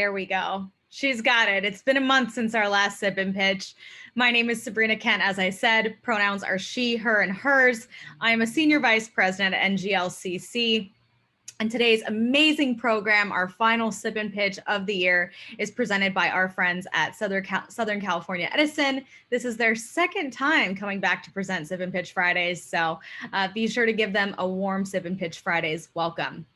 There we go. She's got it. It's been a month since our last sip and pitch. My name is Sabrina Kent. As I said, pronouns are she, her, and hers. I am a senior vice president at NGLCC. And today's amazing program, our final sip and pitch of the year, is presented by our friends at Southern California Edison. This is their second time coming back to present Sip and Pitch Fridays. So be sure to give them a warm Sip and Pitch Fridays welcome.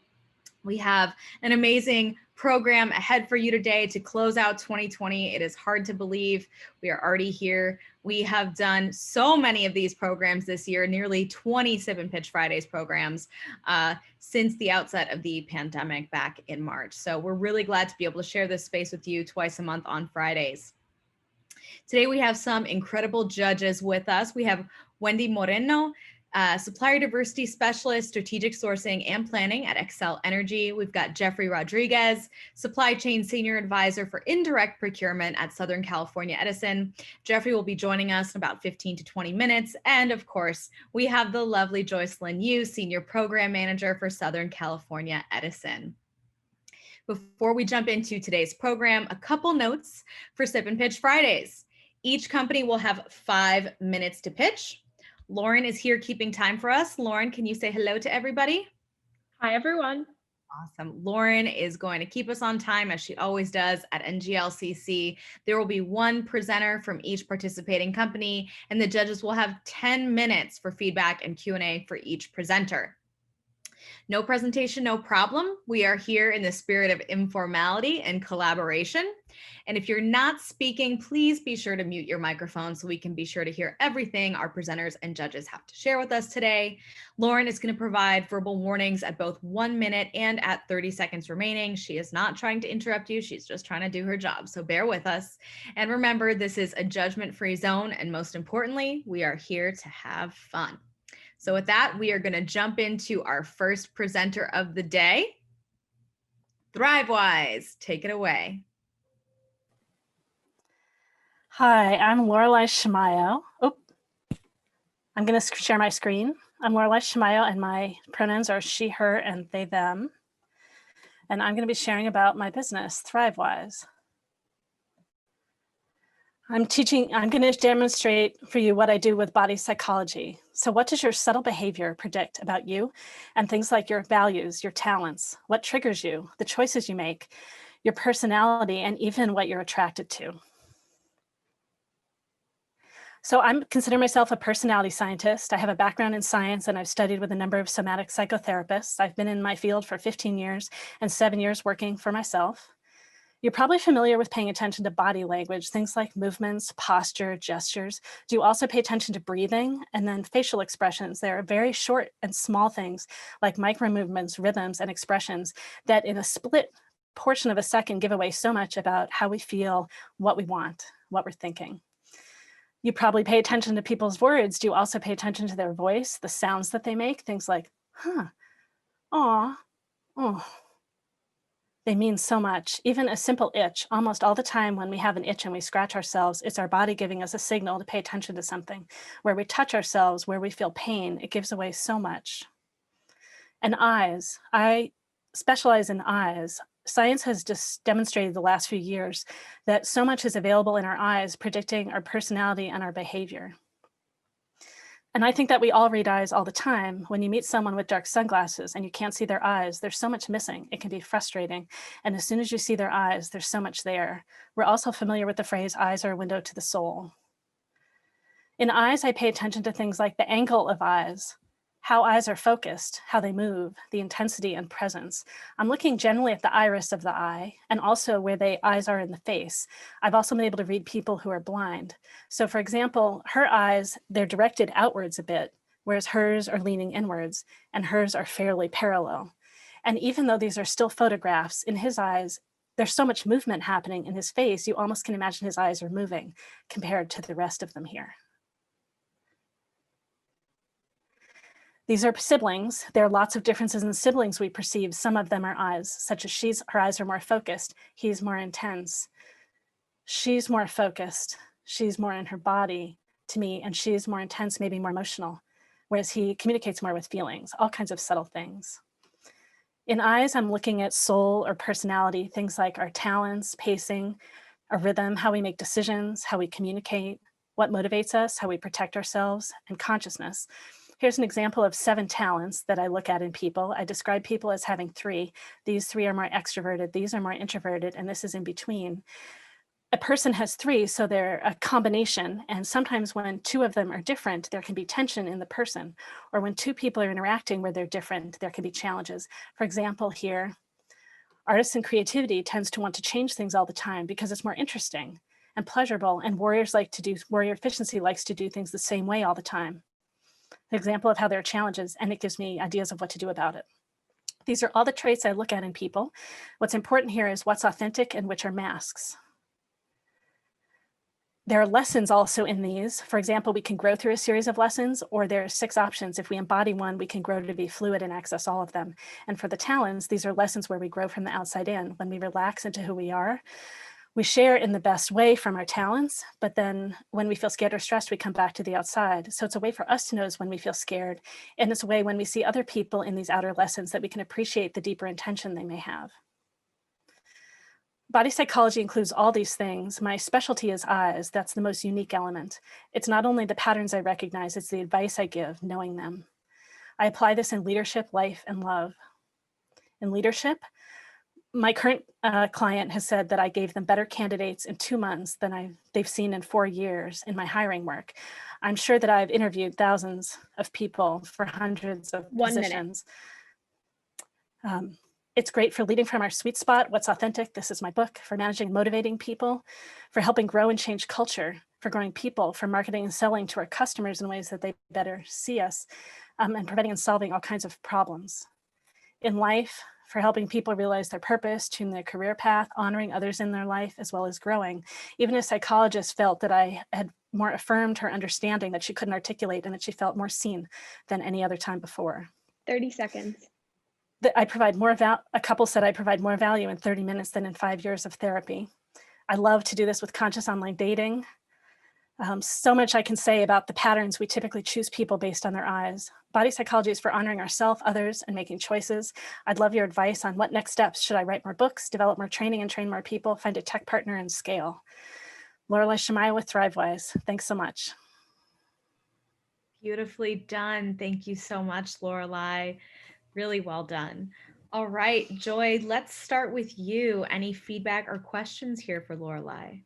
We have an amazing program ahead for you today to close out 2020. It is hard to believe we are already here. We have done so many of these programs this year, nearly 20 Sip and Pitch Fridays programs since the outset of the pandemic back in March. So we're really glad to be able to share this space with you twice a month on Fridays. Today we have some incredible judges with us. We have Wendy Moreno, Supplier Diversity Specialist, Strategic Sourcing and Planning at Xcel Energy. We've got Jeffrey Rodriguez, Supply Chain Senior Advisor for Indirect Procurement at Southern California Edison. Jeffrey will be joining us in about 15 to 20 minutes. And of course, we have the lovely Joycelyn Yu, Senior Program Manager for Southern California Edison. Before we jump into today's program, a couple notes for Sip and Pitch Fridays. Each company will have 5 minutes to pitch. Lauren is here keeping time for us. Lauren, can you say hello to everybody? Hi, everyone. Awesome. Lauren is going to keep us on time as she always does at NGLCC. There will be one presenter from each participating company, and the judges will have 10 minutes for feedback and Q&A for each presenter. No presentation, no problem. We are here in the spirit of informality and collaboration. And if you're not speaking, please be sure to mute your microphone so we can be sure to hear everything our presenters and judges have to share with us today. Lauren is going to provide verbal warnings at both 1 minute and at 30 seconds remaining. She is not trying to interrupt you. She's just trying to do her job. So bear with us. And remember, this is a judgment-free zone. And most importantly, we are here to have fun. So with that, we are going to jump into our first presenter of the day. ThriveWise, take it away. Hi, I'm Lorelei Shamayo. I'm going to share my screen. I'm Lorelei Shamayo, and my pronouns are she, her, and they, them. And I'm going to be sharing about my business, ThriveWise. I'm going to demonstrate for you what I do with body psychology. So what does your subtle behavior predict about you and things like your values, your talents, what triggers you, the choices you make, your personality, and even what you're attracted to? So I consider myself a personality scientist. I have a background in science, and I've studied with a number of somatic psychotherapists. I've been in my field for 15 years and 7 years working for myself. You're probably familiar with paying attention to body language, things like movements, posture, gestures. Do you also pay attention to breathing? And then facial expressions. There are very short and small things like micro movements, rhythms, and expressions that in a split portion of a second give away so much about how we feel, what we want, what we're thinking. You probably pay attention to people's words. Do you also pay attention to their voice, the sounds that they make? Things like, huh, aw, oh. They mean so much. Even a simple itch, almost all the time when we have an itch and we scratch ourselves, it's our body giving us a signal to pay attention to something. Where we touch ourselves, where we feel pain, it gives away so much. And eyes, I specialize in eyes. Science has just demonstrated the last few years that so much is available in our eyes, predicting our personality and our behavior. And I think that we all read eyes all the time. When you meet someone with dark sunglasses and you can't see their eyes, there's so much missing. It can be frustrating. And as soon as you see their eyes, there's so much there. We're also familiar with the phrase, eyes are a window to the soul. In eyes, I pay attention to things like the angle of eyes, how eyes are focused, how they move, the intensity and presence. I'm looking generally at the iris of the eye and also where the eyes are in the face. I've also been able to read people who are blind. So for example, her eyes, they're directed outwards a bit, whereas hers are leaning inwards and hers are fairly parallel. And even though these are still photographs, in his eyes, there's so much movement happening in his face, you almost can imagine his eyes are moving compared to the rest of them here. These are siblings. There are lots of differences in siblings we perceive. Some of them are eyes, such as her eyes are more focused. He's more intense. She's more focused. She's more in her body to me, and she's more intense, maybe more emotional, whereas he communicates more with feelings, all kinds of subtle things. In eyes, I'm looking at soul or personality, things like our talents, pacing, our rhythm, how we make decisions, how we communicate, what motivates us, how we protect ourselves, and consciousness. Here's an example of 7 talents that I look at in people. I describe people as having 3. These 3 are more extroverted, these are more introverted, and this is in between. A person has 3, so they're a combination. And sometimes when 2 of them are different, there can be tension in the person. Or when 2 people are interacting where they're different, there can be challenges. For example, here, artists and creativity tends to want to change things all the time because it's more interesting and pleasurable. And warrior efficiency likes to do things the same way all the time. An example of how there are challenges, and it gives me ideas of what to do about it. These are all the traits I look at in people. What's important here is what's authentic and which are masks. There are lessons also in these. For example, we can grow through a series of lessons, or there are 6 options. If we embody one, we can grow to be fluid and access all of them. And for the talents, these are lessons where we grow from the outside in. When we relax into who we are, we share in the best way from our talents, but then when we feel scared or stressed, we come back to the outside. So it's a way for us to notice when we feel scared. And it's a way when we see other people in these outer lessons that we can appreciate the deeper intention they may have. Body psychology includes all these things. My specialty is eyes. That's the most unique element. It's not only the patterns I recognize, it's the advice I give, knowing them. I apply this in leadership, life, and love. In leadership, my current client has said that I gave them better candidates in 2 months than they've seen in 4 years in my hiring work. I'm sure that I've interviewed thousands of people for hundreds of 1 minute. positions. It's great for leading from our sweet spot, what's authentic. This is my book. For managing, motivating people, for helping grow and change culture, for growing people, for marketing and selling to our customers in ways that they better see us, and preventing and solving all kinds of problems. In life, for helping people realize their purpose, tune their career path, honoring others in their life, as well as growing. Even a psychologist felt that I had more affirmed her understanding that she couldn't articulate and that she felt more seen than any other time before. 30 seconds. I provide more a couple said I provide more value in 30 minutes than in 5 years of therapy. I love to do this with conscious online dating. So much I can say about the patterns we typically choose people based on their eyes. Body psychology is for honoring ourselves, others, and making choices. I'd love your advice on what next steps. Should I write more books, develop more training and train more people, find a tech partner, and scale? Lorelei Shemaya with ThriveWise. Thanks so much. Beautifully done. Thank you so much, Lorelei. Really well done. All right, Joy, let's start with you. Any feedback or questions here for Lorelei?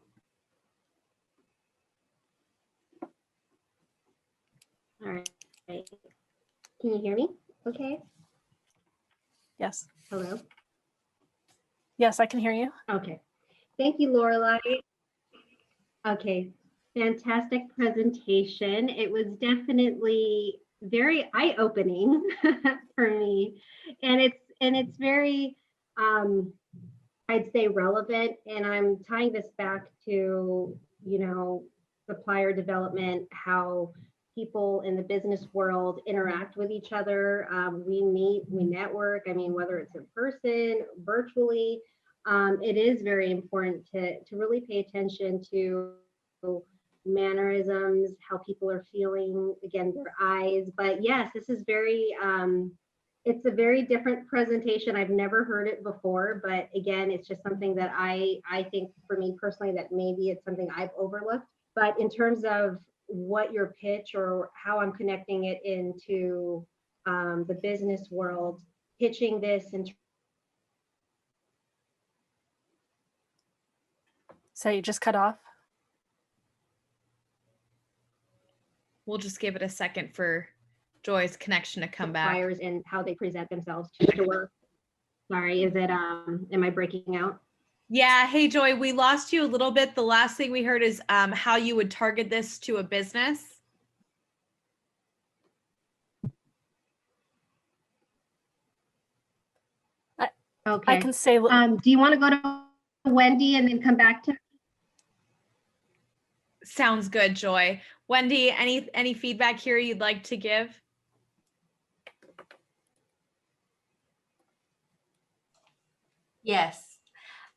All right. Can you hear me? Okay. Yes. Hello. Yes, I can hear you. Okay. Thank you, Lorelei. Okay. Fantastic presentation. It was definitely very eye-opening for me, and it's very I'd say relevant, and I'm tying this back to, you know, supplier development, how people in the business world interact with each other. We meet, we network. I mean, whether it's in person, virtually, it is very important to really pay attention to mannerisms, how people are feeling, again, their eyes. But yes, this is very, it's a very different presentation. I've never heard it before, but again, it's just something that I think for me personally, that maybe it's something I've overlooked. But in terms of what your pitch or how I'm connecting it into the business world, pitching this and So you just cut off? We'll just give it a second for Joy's connection to come back. suppliers and how they present themselves to the store. Sorry, is it, am I breaking out? Yeah. Hey, Joy, we lost you a little bit. The last thing we heard is how you would target this to a business. Okay. I can say, Do you want to go to Wendy and then come back to? Sounds good, Joy. Wendy, any feedback here you'd like to give? Yes.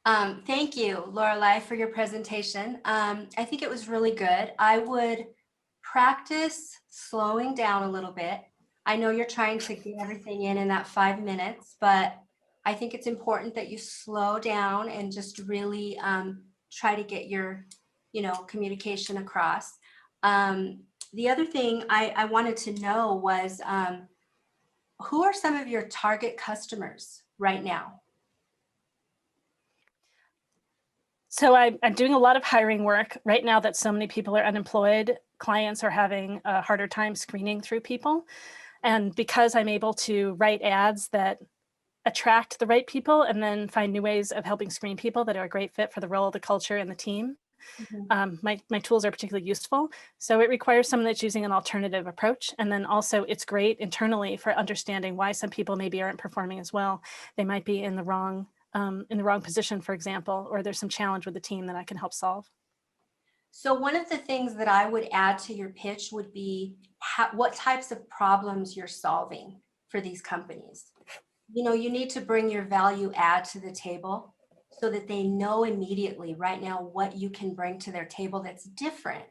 Thank you, Lorelei, for your presentation. I think it was really good. I would practice slowing down a little bit. I know you're trying to get everything in that 5 minutes, but I think it's important that you slow down and just really try to get your, communication across. The other thing I wanted to know was, who are some of your target customers right now? So I'm doing a lot of hiring work right now that so many people are unemployed. Clients are having a harder time screening through people. And because I'm able to write ads that attract the right people and then find new ways of helping screen people that are a great fit for the role, the culture, and the team, my tools are particularly useful. So it requires someone that's using an alternative approach. And then also it's great internally for understanding why some people maybe aren't performing as well. They might be in the wrong position, for example, or there's some challenge with the team that I can help solve. So one of the things that I would add to your pitch would be what types of problems you're solving for these companies. You need to bring your value add to the table so that they know immediately right now what you can bring to their table that's different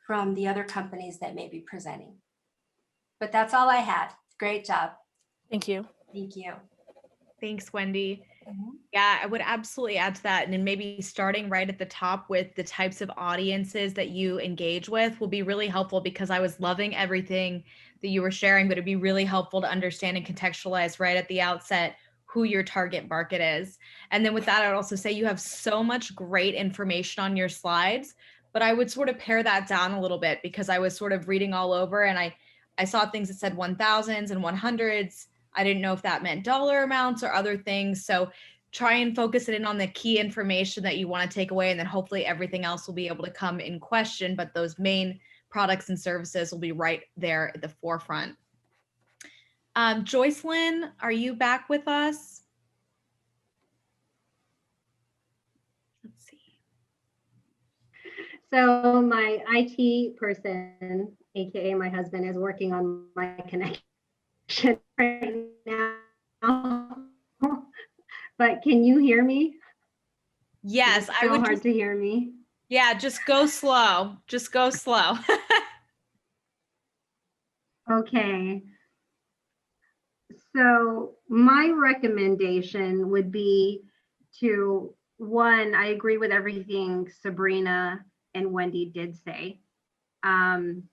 from the other companies that may be presenting. But that's all I had. Great job. Thank you. Thank you. Thanks, Wendy. Yeah, I would absolutely add to that. And then maybe starting right at the top with the types of audiences that you engage with will be really helpful, because I was loving everything that you were sharing, but it'd be really helpful to understand and contextualize right at the outset who your target market is. And then with that, I'd also say you have so much great information on your slides, but I would sort of pare that down a little bit, because I was sort of reading all over and I saw things that said 1000s and 100s. I didn't know if that meant dollar amounts or other things. So try and focus it in on the key information that you want to take away. And then hopefully everything else will be able to come in question, but those main products and services will be right there at the forefront. Joycelyn, are you back with us? Let's see. So my IT person, AKA my husband, is working on my connection right now. But can you hear me? Yes, I would. Hard to hear me. Yeah, just go slow. Just go slow. Okay. So my recommendation would be to, one, I agree with everything Sabrina and Wendy did say. I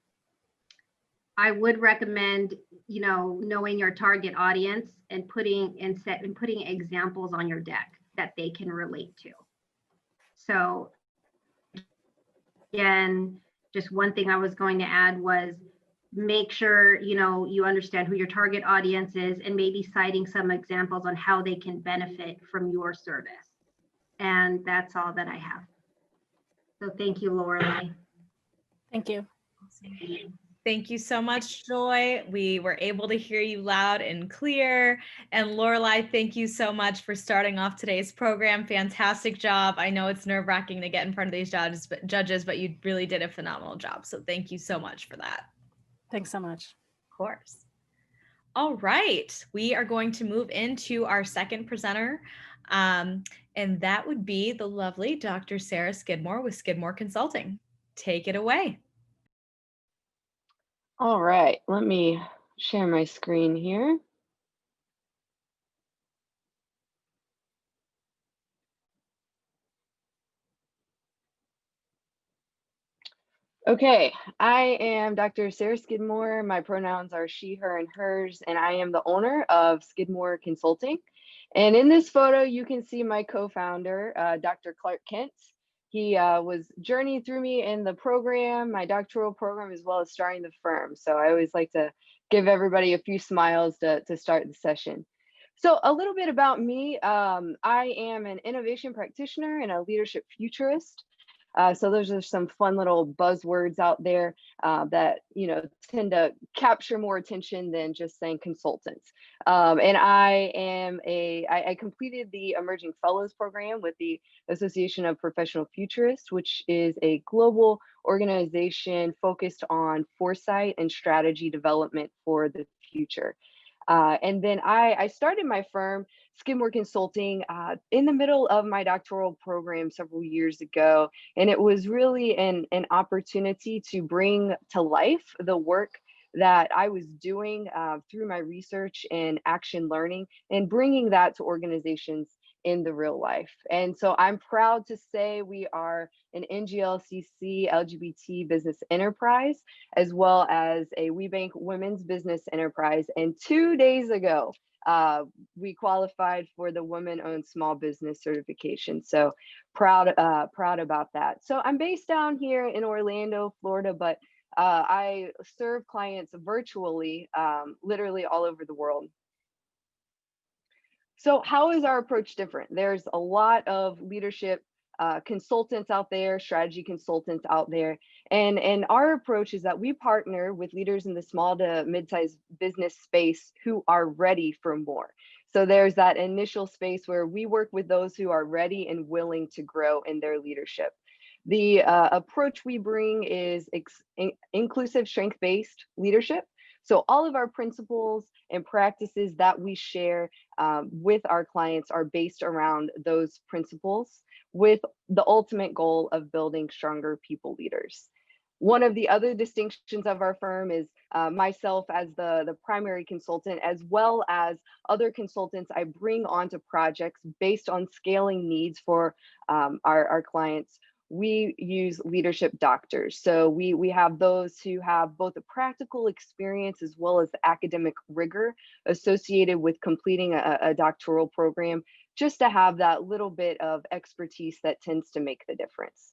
would recommend, knowing your target audience and putting examples on your deck that they can relate to. So again, just one thing I was going to add was make sure, you understand who your target audience is, and maybe citing some examples on how they can benefit from your service. And that's all that I have. So thank you, Lorelai. Thank you. Thank you so much, Joy. We were able to hear you loud and clear. And Lorelai, thank you so much for starting off today's program. Fantastic job. I know it's nerve-wracking to get in front of these judges, but you really did a phenomenal job. So thank you so much for that. Thanks so much. Of course. All right, we are going to move into our second presenter, and that would be the lovely Dr. Sarah Skidmore with Skidmore Consulting. Take it away. All right, let me share my screen here. Okay, I am Dr. Sarah Skidmore. My pronouns are she, her, and hers, and I am the owner of Skidmore Consulting. And in this photo, you can see my co-founder, Dr. Clark Kent. He was journeying through me in the program, my doctoral program, as well as starting the firm. So I always like to give everybody a few smiles to start the session. So a little bit about me. I am an innovation practitioner and a leadership futurist. So those are some fun little buzzwords out there that tend to capture more attention than just saying consultants. And I completed the Emerging Fellows program with the Association of Professional Futurists, which is a global organization focused on foresight and strategy development for the future. And then I started my firm, Skidmore Consulting, in the middle of my doctoral program several years ago. And it was really an opportunity to bring to life the work that I was doing through my research and action learning, and bringing that to organizations in the real life. And so I'm proud to say we are an NGLCC LGBT business enterprise, as well as a WeBank women's business enterprise. And 2 days ago, we qualified for the women-owned small business certification. So proud about that. So I'm based down here in Orlando, Florida, but I serve clients virtually, literally all over the world. So how is our approach different? There's a lot of leadership consultants out there, strategy consultants out there. And our approach is that we partner with leaders in the small to mid-sized business space who are ready for more. So there's that initial space where we work with those who are ready and willing to grow in their leadership. The approach we bring is inclusive, strength-based leadership. So all of our principles and practices that we share with our clients are based around those principles, with the ultimate goal of building stronger people leaders. One of the other distinctions of our firm is myself as the primary consultant, as well as other consultants I bring onto projects based on scaling needs for our clients. We use leadership doctors. So we have those who have both a practical experience as well as the academic rigor associated with completing a doctoral program, just to have that little bit of expertise that tends to make the difference.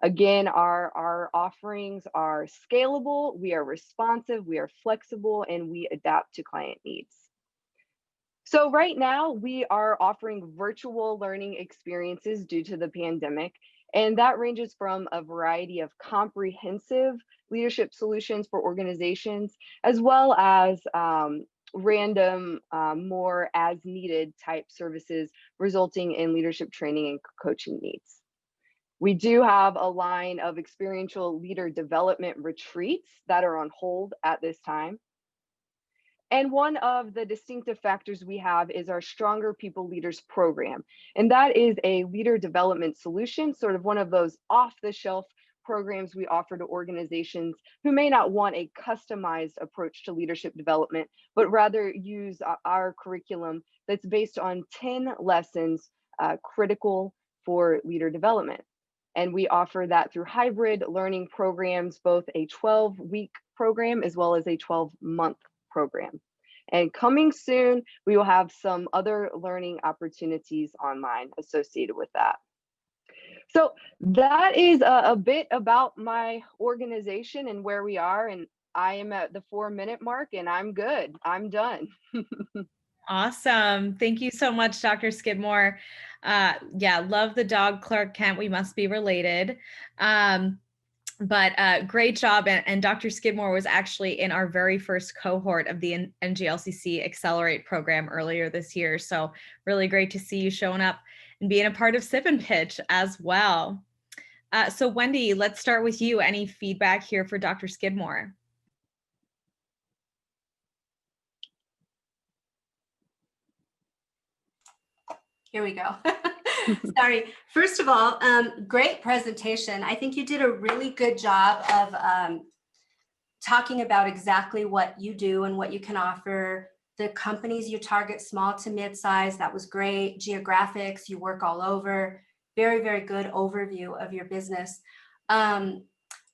Again, our offerings are scalable, we are responsive, we are flexible, and we adapt to client needs. So right now we are offering virtual learning experiences due to the pandemic. And that ranges from a variety of comprehensive leadership solutions for organizations, as well as random, more as needed type services, resulting in leadership training and coaching needs. We do have a line of experiential leader development retreats that are on hold at this time. And one of the distinctive factors we have is our Stronger People Leaders program. And that is a leader development solution, sort of one of those off-the-shelf programs we offer to organizations who may not want a customized approach to leadership development, but rather use our curriculum that's based on 10 lessons critical for leader development. And we offer that through hybrid learning programs, both a 12-week program as well as a 12-month program. And coming soon, we will have some other learning opportunities online associated with that. So that is a bit about my organization and where we are. And I am at the 4-minute mark and I'm good. I'm done. Awesome. Thank you so much, Dr. Skidmore. Yeah, love the dog, Clark Kent. We must be related. But great job. And Dr. Skidmore was actually in our very first cohort of the NGLCC Accelerate program earlier this year. So really great to see you showing up and being a part of Sip and Pitch as well. So Wendy, let's start with you. Any feedback here for Dr. Skidmore? Here we go. Sorry. First of all, great presentation. I think you did a really good job of talking about exactly what you do and what you can offer. The companies you target, small to mid-size, that was great. Geographics, you work all over. Very, very good overview of your business. I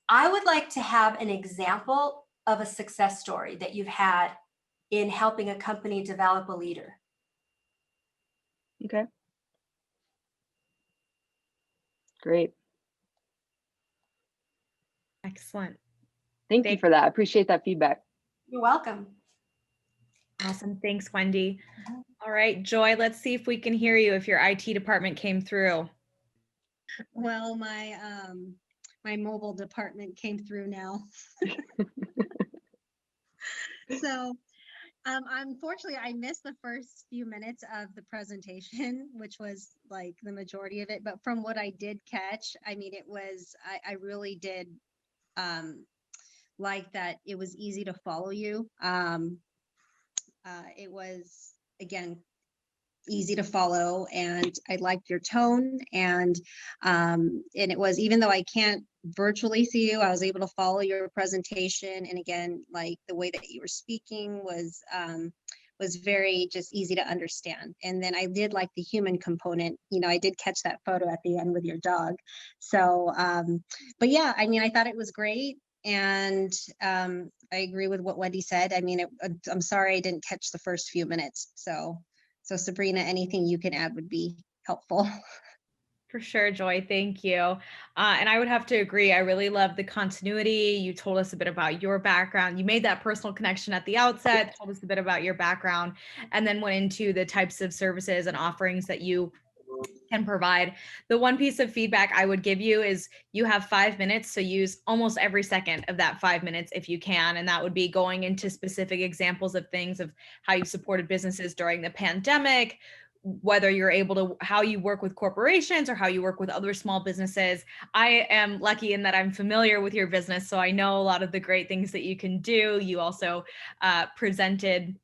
would like to have an example of a success story that you've had in helping a company develop a leader. Okay. Great. Excellent. Thank you for that. I appreciate that feedback. You're welcome. Awesome. Thanks, Wendy. All right, Joy, let's see if we can hear you if your IT department came through. Well, my my mobile department came through now. So unfortunately, I missed the first few minutes of the presentation, which was like the majority of it. But from what I did catch, I mean, it was, I really did like that it was easy to follow you. It was, again, easy to follow, and I liked your tone, and it was, even though I can't virtually see you. I was able to follow your presentation. And again, like the way that you were speaking was very just easy to understand. And then I did like the human component. You know, I did catch that photo at the end with your dog. So, but yeah, I mean, I thought it was great. And I agree with what Wendy said. I mean, I'm sorry I didn't catch the first few minutes. So Sabrina, anything you can add would be helpful. For sure, Joy. Thank you. And I would have to agree. I really love the continuity. You told us a bit about your background. You made that personal connection at the outset, told us a bit about your background, and then went into the types of services and offerings that you can provide. The one piece of feedback I would give you is you have 5 minutes, so use almost every second of that 5 minutes if you can. And that would be going into specific examples of things of how you supported businesses during the pandemic, whether you're able to, how you work with corporations or how you work with other small businesses. I am lucky in that I'm familiar with your business, so I know a lot of the great things that you can do. You also presented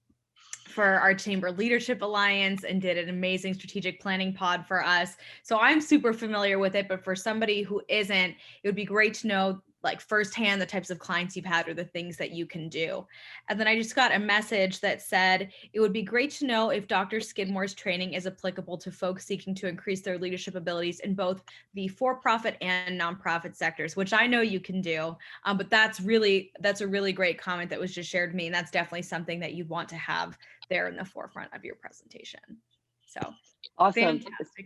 for our Chamber Leadership Alliance and did an amazing strategic planning pod for us. So I'm super familiar with it, but for somebody who isn't, it would be great to know like firsthand the types of clients you've had or the things that you can do. And then I just got a message that said, it would be great to know if Dr. Skidmore's training is applicable to folks seeking to increase their leadership abilities in both the for-profit and nonprofit sectors, which I know you can do. But that's a really great comment that was just shared to me. And that's definitely something that you'd want to have there in the forefront of your presentation. So Awesome.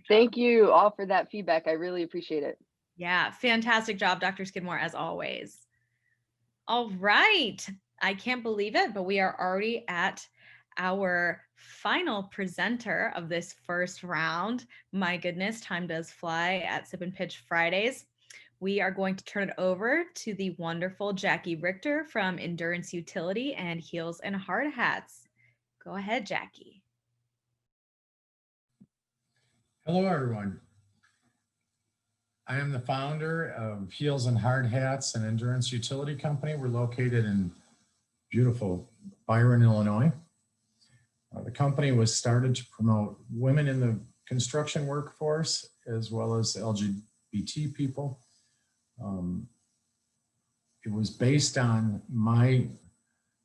Thank you all for that feedback. I really appreciate it. Yeah, fantastic job, Dr. Skidmore, as always. All right. I can't believe it, but we are already at our final presenter of this first round. My goodness, time does fly at Sip and Pitch Fridays. We are going to turn it over to the wonderful Jackie Richter from Endurance Utility and Heels and Hard Hats. Go ahead, Jackie. Hello, everyone. I am the founder of Heels and Hard Hats, an endurance utility company. We're located in beautiful Byron, Illinois. The company was started to promote women in the construction workforce as well as LGBT people. It was based on my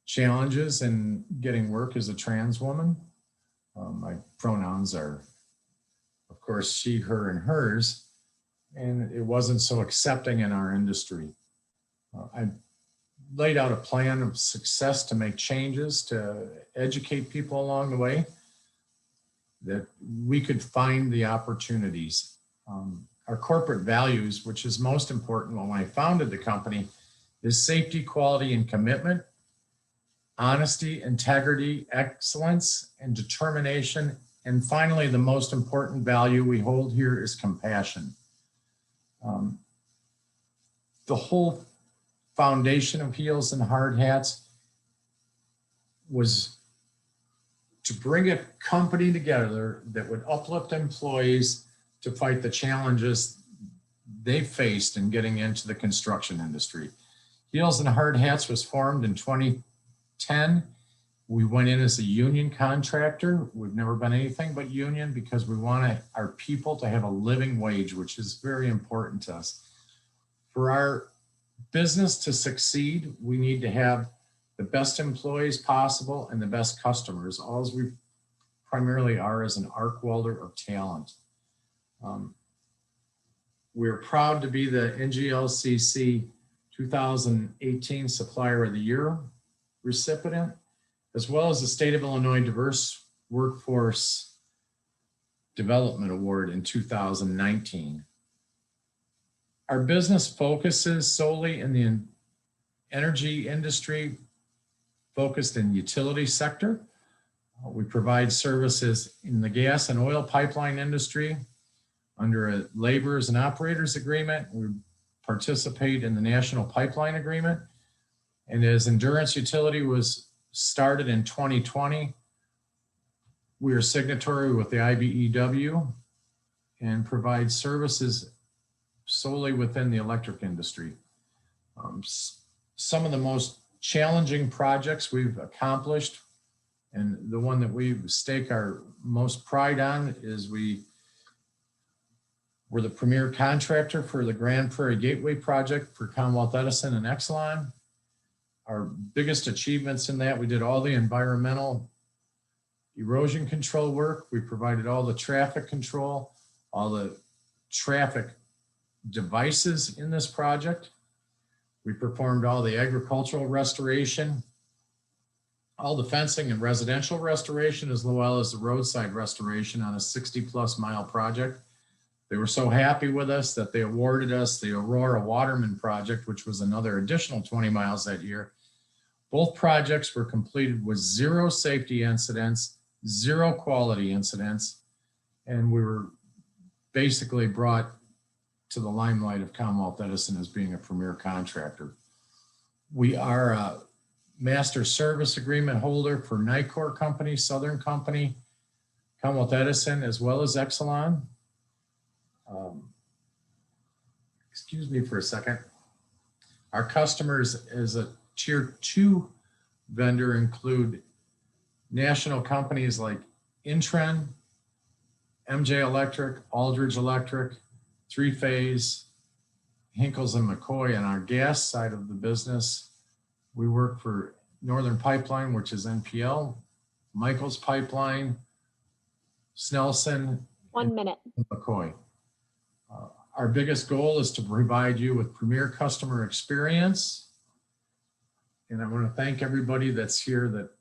challenges in getting work as a trans woman. My pronouns are, of course, she, her, and hers. And it wasn't so accepting in our industry. I laid out a plan of success to make changes, to educate people along the way, that we could find the opportunities. Our corporate values, which is most important when I founded the company, is safety, quality, and commitment, honesty, integrity, excellence, and determination. And finally, the most important value we hold here is compassion. The whole foundation of Heels and Hard Hats was to bring a company together that would uplift employees to fight the challenges they faced in getting into the construction industry. Heels and Hard Hats was formed in 2010. We went in as a union contractor. We've never been anything but union because we want our people to have a living wage, which is very important to us. For our business to succeed, we need to have the best employees possible and the best customers. All we primarily are is an arc welder of talent. We're proud to be the NGLCC 2018 Supplier of the Year recipient, as well as the State of Illinois Diverse Workforce Development Award in 2019. Our business focuses solely in the energy industry, focused in utility sector. We provide services in the gas and oil pipeline industry under a laborers and operators agreement. We participate in the National Pipeline Agreement. And as Endurance Utility was started in 2020, we are signatory with the IBEW and provide services solely within the electric industry. Some of the most challenging projects we've accomplished, and the one that we stake our most pride on, is we We're the premier contractor for the Grand Prairie Gateway project for Commonwealth Edison and Exelon. Our biggest achievements in that, we did all the environmental erosion control work. We provided all the traffic control, all the traffic devices in this project. We performed all the agricultural restoration, all the fencing and residential restoration, as well as the roadside restoration on a 60+ mile project. They were so happy with us that they awarded us the Aurora Waterman project, which was another additional 20 miles that year. Both projects were completed with 0 safety incidents, 0 quality incidents, and we were basically brought to the limelight of Commonwealth Edison as being a premier contractor. We are a master service agreement holder for Nicor Company, Southern Company, Commonwealth Edison, as well as Exelon. Excuse me for a second. Our customers as a tier 2 vendor include national companies like Intren, MJ Electric, Aldridge Electric, Three Phase, Hinkles and McCoy. On our gas side of the business, we work for Northern Pipeline, which is NPL, Michael's Pipeline, Snelson, 1 minute. and McCoy. Our biggest goal is to provide you with premier customer experience. And I want to thank everybody that's here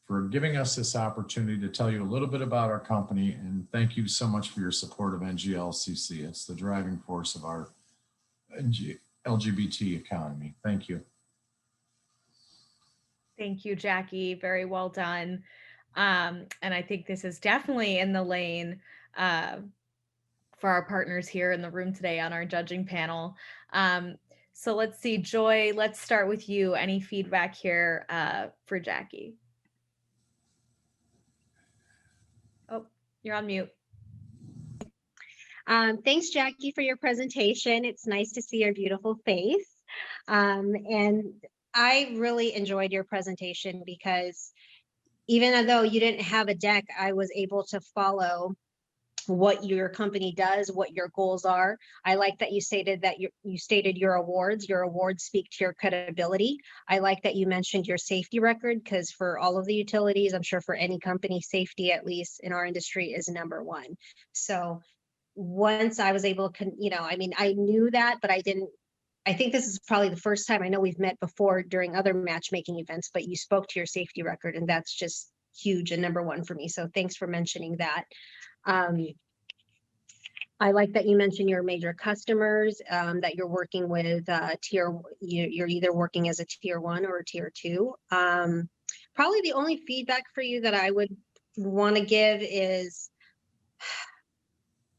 for giving us this opportunity to tell you a little bit about our company. And thank you so much for your support of NGLCC. It's the driving force of our LGBT economy. Thank you. Thank you, Jackie. Very well done. And I think this is definitely in the lane for our partners here in the room today on our judging panel. So let's see, Joy, let's start with you. Any feedback here for Jackie? Oh, you're on mute. Thanks, Jackie, for your presentation. It's nice to see your beautiful face. And I really enjoyed your presentation because even though you didn't have a deck, I was able to follow what your company does, what your goals are. I like that you stated that you stated your awards. Your awards speak to your credibility. I like that you mentioned your safety record, because for all of the utilities, I'm sure for any company, safety, at least in our industry, is #1. So once I was able to, I mean, I knew that, but I think this is probably the first time. I know we've met before during other matchmaking events, but you spoke to your safety record, and that's just huge and #1 for me. So thanks for mentioning that. I like that you mentioned your major customers, that you're working with you're either working as a tier 1 or a tier 2. Probably the only feedback for you that I would want to give is,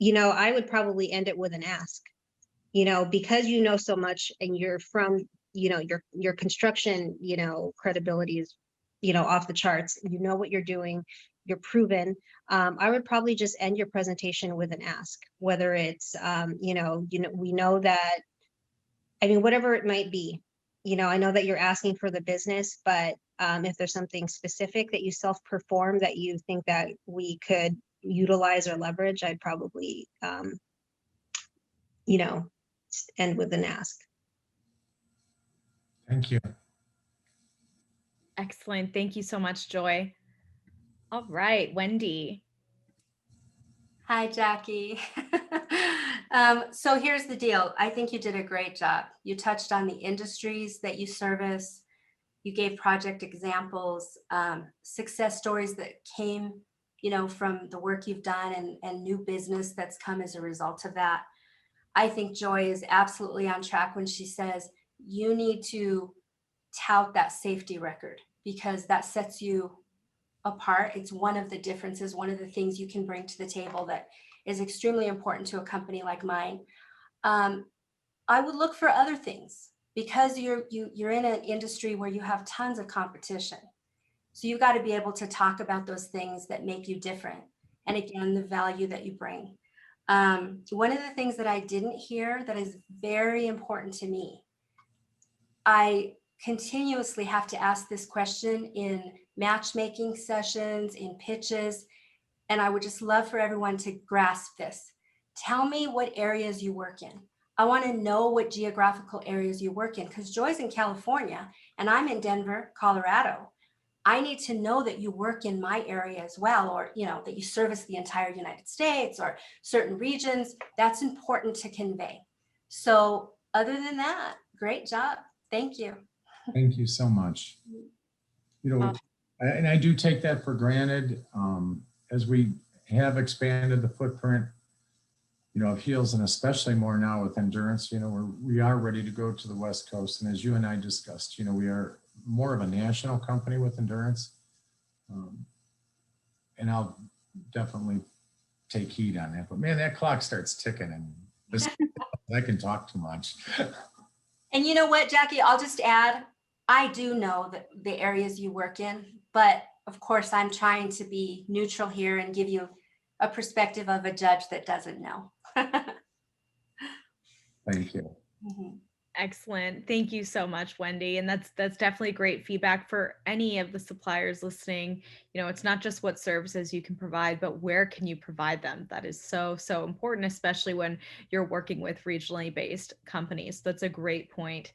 I would probably end it with an ask, because you know so much and you're from, your construction, credibility is, off the charts. You know what you're doing. You're proven. I would probably just end your presentation with an ask, whether it's, we know that, whatever it might be, I know that you're asking for the business, but if there's something specific that you self-perform that you think that we could utilize or leverage, I'd probably, end with an ask. Thank you. Excellent. Thank you so much, Joy. All right, Wendy. Hi, Jackie. So here's the deal. I think you did a great job. You touched on the industries that you service. You gave project examples, success stories that came, from the work you've done and new business that's come as a result of that. I think Joy is absolutely on track when she says you need to tout that safety record, because that sets you apart. It's one of the differences, one of the things you can bring to the table that is extremely important to a company like mine. I would look for other things, because you're in an industry where you have tons of competition. So you got to be able to talk about those things that make you different. And again, the value that you bring. One of the things that I didn't hear that is very important to me, I continuously have to ask this question in matchmaking sessions, in pitches, and I would just love for everyone to grasp this. Tell me what areas you work in. I want to know what geographical areas you work in, because Joy's in California and I'm in Denver, Colorado. I need to know that you work in my area as well, or that you service the entire United States or certain regions. That's important to convey. So other than that, great job. Thank you. Thank you so much. And I do take that for granted. As we have expanded the footprint, of Heels, and especially more now with Endurance, we are ready to go to the West Coast. And as you and I discussed, we are more of a national company with Endurance. And I'll definitely take heed on that. But man, that clock starts ticking and I can talk too much. And you know what, Jackie, I'll just add, I do know that the areas you work in, but of course I'm trying to be neutral here and give you a perspective of a judge that doesn't know. Thank you. Mm-hmm. Excellent. Thank you so much, Wendy. And that's definitely great feedback for any of the suppliers listening. It's not just what services you can provide, but where can you provide them? That is so, so important, especially when you're working with regionally based companies. That's a great point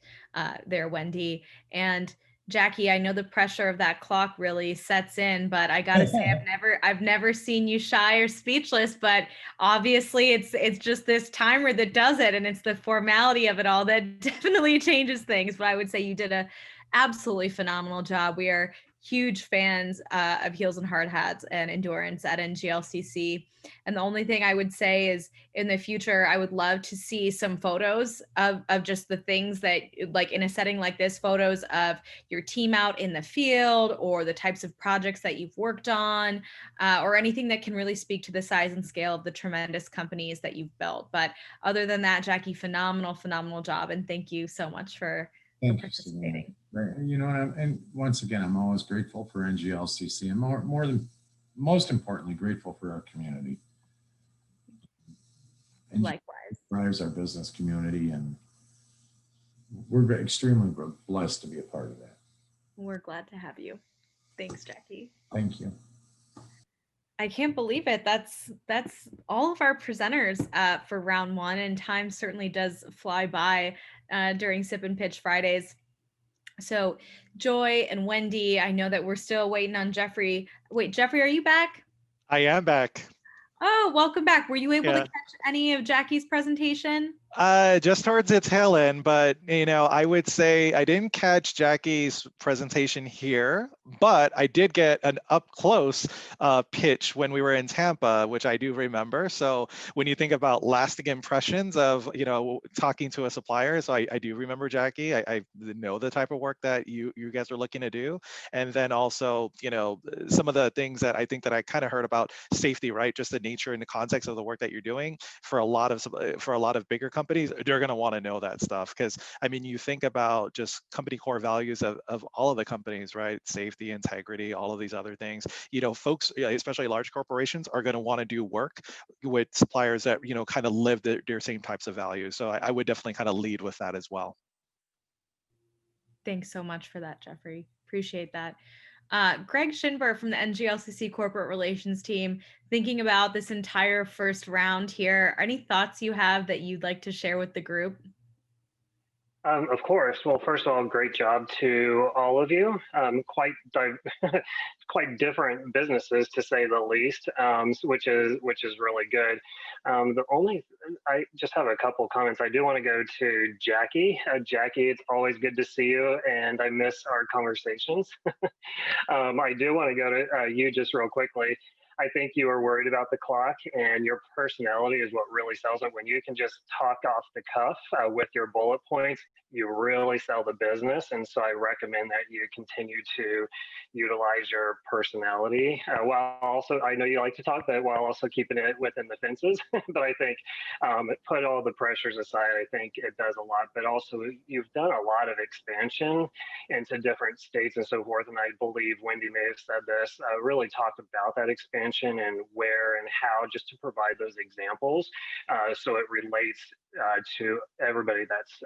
there, Wendy. And Jackie, I know the pressure of that clock really sets in, but I gotta say, I've never seen you shy or speechless, but obviously it's just this timer that does it, and it's the formality of it all that definitely changes things. But I would say you did a absolutely phenomenal job. We are huge fans of Heels and Hard Hats and Endurance at NGLCC. And the only thing I would say is in the future, I would love to see some photos of just the things that, like in a setting like this, photos of your team out in the field or the types of projects that you've worked on, or anything that can really speak to the size and scale of the tremendous companies that you've built. But other than that, Jackie, phenomenal job. And thank you so much for participating. Right. And once again, I'm always grateful for NGLCC, and most importantly, grateful for our community. Likewise. Drives our business community, and we're extremely blessed to be a part of that. We're glad to have you. Thanks, Jackie. Thank you. I can't believe it. That's all of our presenters for round one, and time certainly does fly by during Sip and Pitch Fridays. So Joy and Wendy, I know that we're still waiting on Jeffrey. Wait, Jeffrey, are you back? I am back. Oh, welcome back. Were you able to catch any of Jackie's presentation? Just towards the tail end, but I would say I didn't catch Jackie's presentation here, but I did get an up close pitch when we were in Tampa, which I do remember. So when you think about lasting impressions of talking to a supplier, so I do remember Jackie. I know the type of work that you guys are looking to do, and then also some of the things that I think that I kind of heard about safety, right? Just the nature and the context of the work that you're doing for a lot of bigger companies, they're going to want to know that stuff, because you think about just company core values of all of the companies, right? Safety, integrity, all of these other things. Folks, especially large corporations, are going to want to do work with suppliers that kind of live their same types of values. So I would definitely kind of lead with that as well. Thanks so much for that, Jeffrey. Appreciate that. Greg Shinber from the NGLCC Corporate Relations team, thinking about this entire first round here, any thoughts you have that you'd like to share with the group? Of course. Well, first of all, great job to all of you. Quite different businesses, to say the least, which is really good. I just have a couple comments. I do want to go to Jackie. Jackie, it's always good to see you, and I miss our conversations. I do want to go to you just real quickly. I think you are worried about the clock, and your personality is what really sells it. When you can just talk off the cuff with your bullet points, you really sell the business. And so I recommend that you continue to utilize your personality while also, I know you like to talk, but while also keeping it within the fences. But I think put all the pressures aside, I think it does a lot. But also you've done a lot of expansion into different states and so forth. And I believe Wendy may have said this, really talked about that expansion and where and how, just to provide those examples so it relates to everybody that's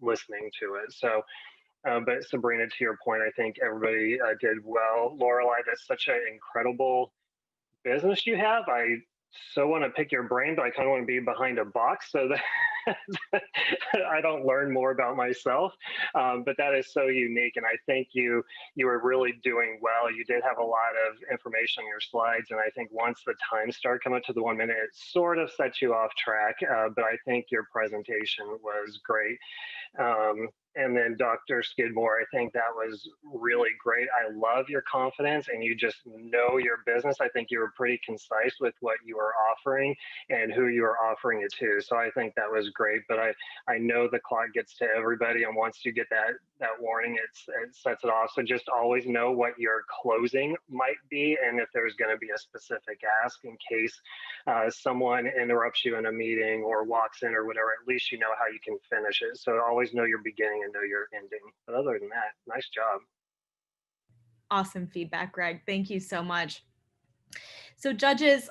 listening to it. So but Sabrina, to your point, I think everybody did well. Lorelei, that's such an incredible business you have. I so want to pick your brain, but I kind of want to be behind a box so that I don't learn more about myself. But that is so unique. And I think you were really doing well. You did have a lot of information on your slides. And I think once the times start coming to the 1 minute, it sort of sets you off track. But I think your presentation was great. And then Dr. Skidmore, I think that was really great. I love your confidence and you just know your business. I think you were pretty concise with what you were offering and who you were offering it to. So I think that was great, but I know the clock gets to everybody, and once you get that warning, it sets it off. So just always know what your closing might be, and if there's going to be a specific ask in case someone interrupts you in a meeting or walks in or whatever, at least you know how you can finish it. So always know your beginning and know your ending. But other than that, nice job. Awesome feedback, Greg. Thank you so much. So judges,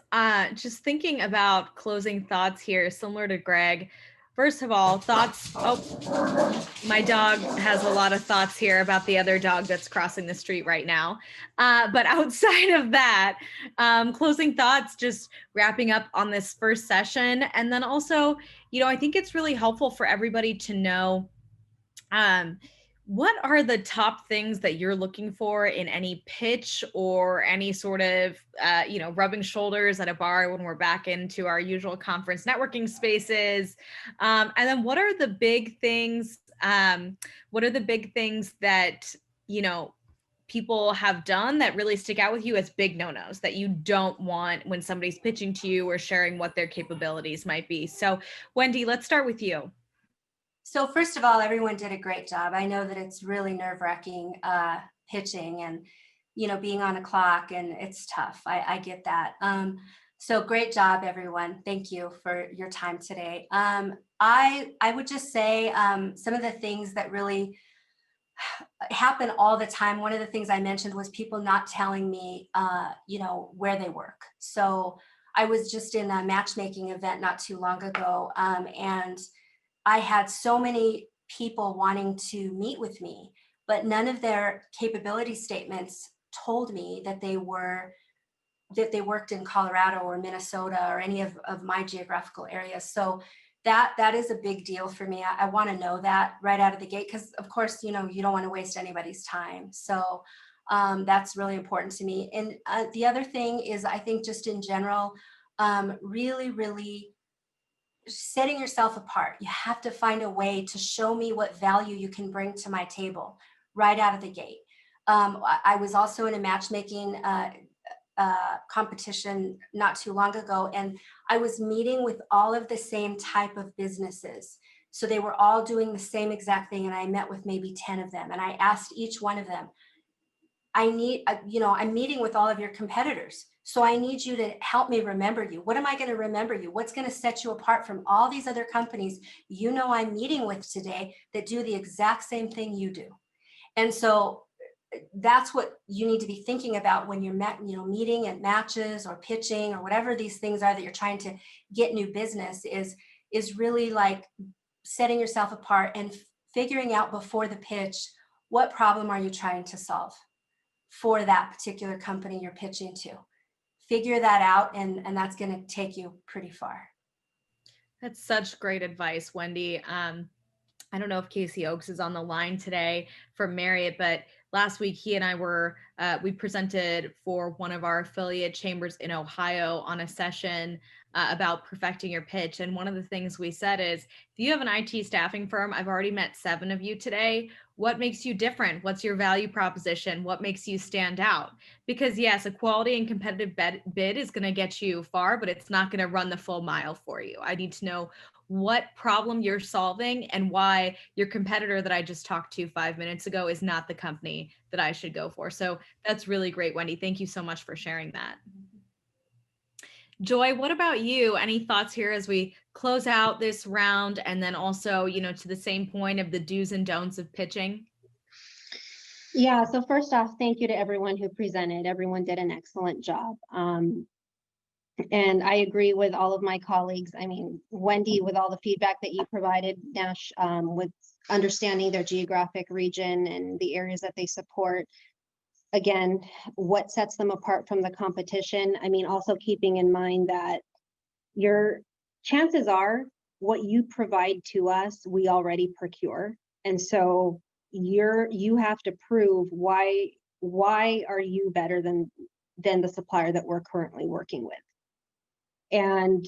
just thinking about closing thoughts here, similar to Greg. First of all, thoughts. Oh, my dog has a lot of thoughts here about the other dog that's crossing the street right now. But outside of that, closing thoughts, just wrapping up on this first session. And then also, I think it's really helpful for everybody to know what are the top things that you're looking for in any pitch or any sort of, rubbing shoulders at a bar when we're back into our usual conference networking spaces? And then what are the big things? What are the big things that, people have done that really stick out with you as big no-nos that you don't want when somebody's pitching to you or sharing what their capabilities might be? So Wendy, let's start with you. So first of all, everyone did a great job. I know that it's really nerve-wracking pitching and, being on a clock, and it's tough. I get that. So great job, everyone. Thank you for your time today. I would just say some of the things that really happen all the time. One of the things I mentioned was people not telling me, where they work. So I was just in a matchmaking event not too long ago, and I had so many people wanting to meet with me, but none of their capability statements told me that they worked in Colorado or Minnesota or any of my geographical areas. So that is a big deal for me. I want to know that right out of the gate, because of course, you don't want to waste anybody's time. So that's really important to me. And the other thing is, I think just in general, really, really setting yourself apart. You have to find a way to show me what value you can bring to my table right out of the gate. I was also in a matchmaking competition not too long ago, and I was meeting with all of the same type of businesses. So they were all doing the same exact thing, and I met with maybe 10 of them, and I asked each one of them, I'm meeting with all of your competitors. So I need you to help me remember you. What am I going to remember you? What's going to set you apart from all these other companies I'm meeting with today that do the exact same thing you do? And so that's what you need to be thinking about when you're meeting at matches or pitching or whatever these things are that you're trying to get new business, is really like setting yourself apart and figuring out before the pitch, what problem are you trying to solve for that particular company you're pitching to. Figure that out, and that's going to take you pretty far. That's such great advice, Wendy. I don't know if Casey Oakes is on the line today from Marriott, but last week he and I we presented for one of our affiliate chambers in Ohio on a session about perfecting your pitch. And one of the things we said is, if you have an IT staffing firm, I've already met 7 of you today. What makes you different? What's your value proposition? What makes you stand out? Because yes, a quality and competitive bid is going to get you far, but it's not going to run the full mile for you. I need to know what problem you're solving and why your competitor that I just talked to 5 minutes ago is not the company that I should go for. So that's really great, Wendy. Thank you so much for sharing that. Joy, what about you? Any thoughts here as we close out this round, and then also, to the same point of the do's and don'ts of pitching? Yeah, so first off, thank you to everyone who presented. Everyone did an excellent job. And I agree with all of my colleagues. I mean, Wendy, with all the feedback that you provided, Nash, with understanding their geographic region and the areas that they support. Again, what sets them apart from the competition? I mean, also keeping in mind that your chances are what you provide to us, we already procure. And so you have to prove why are you better than the supplier that we're currently working with. And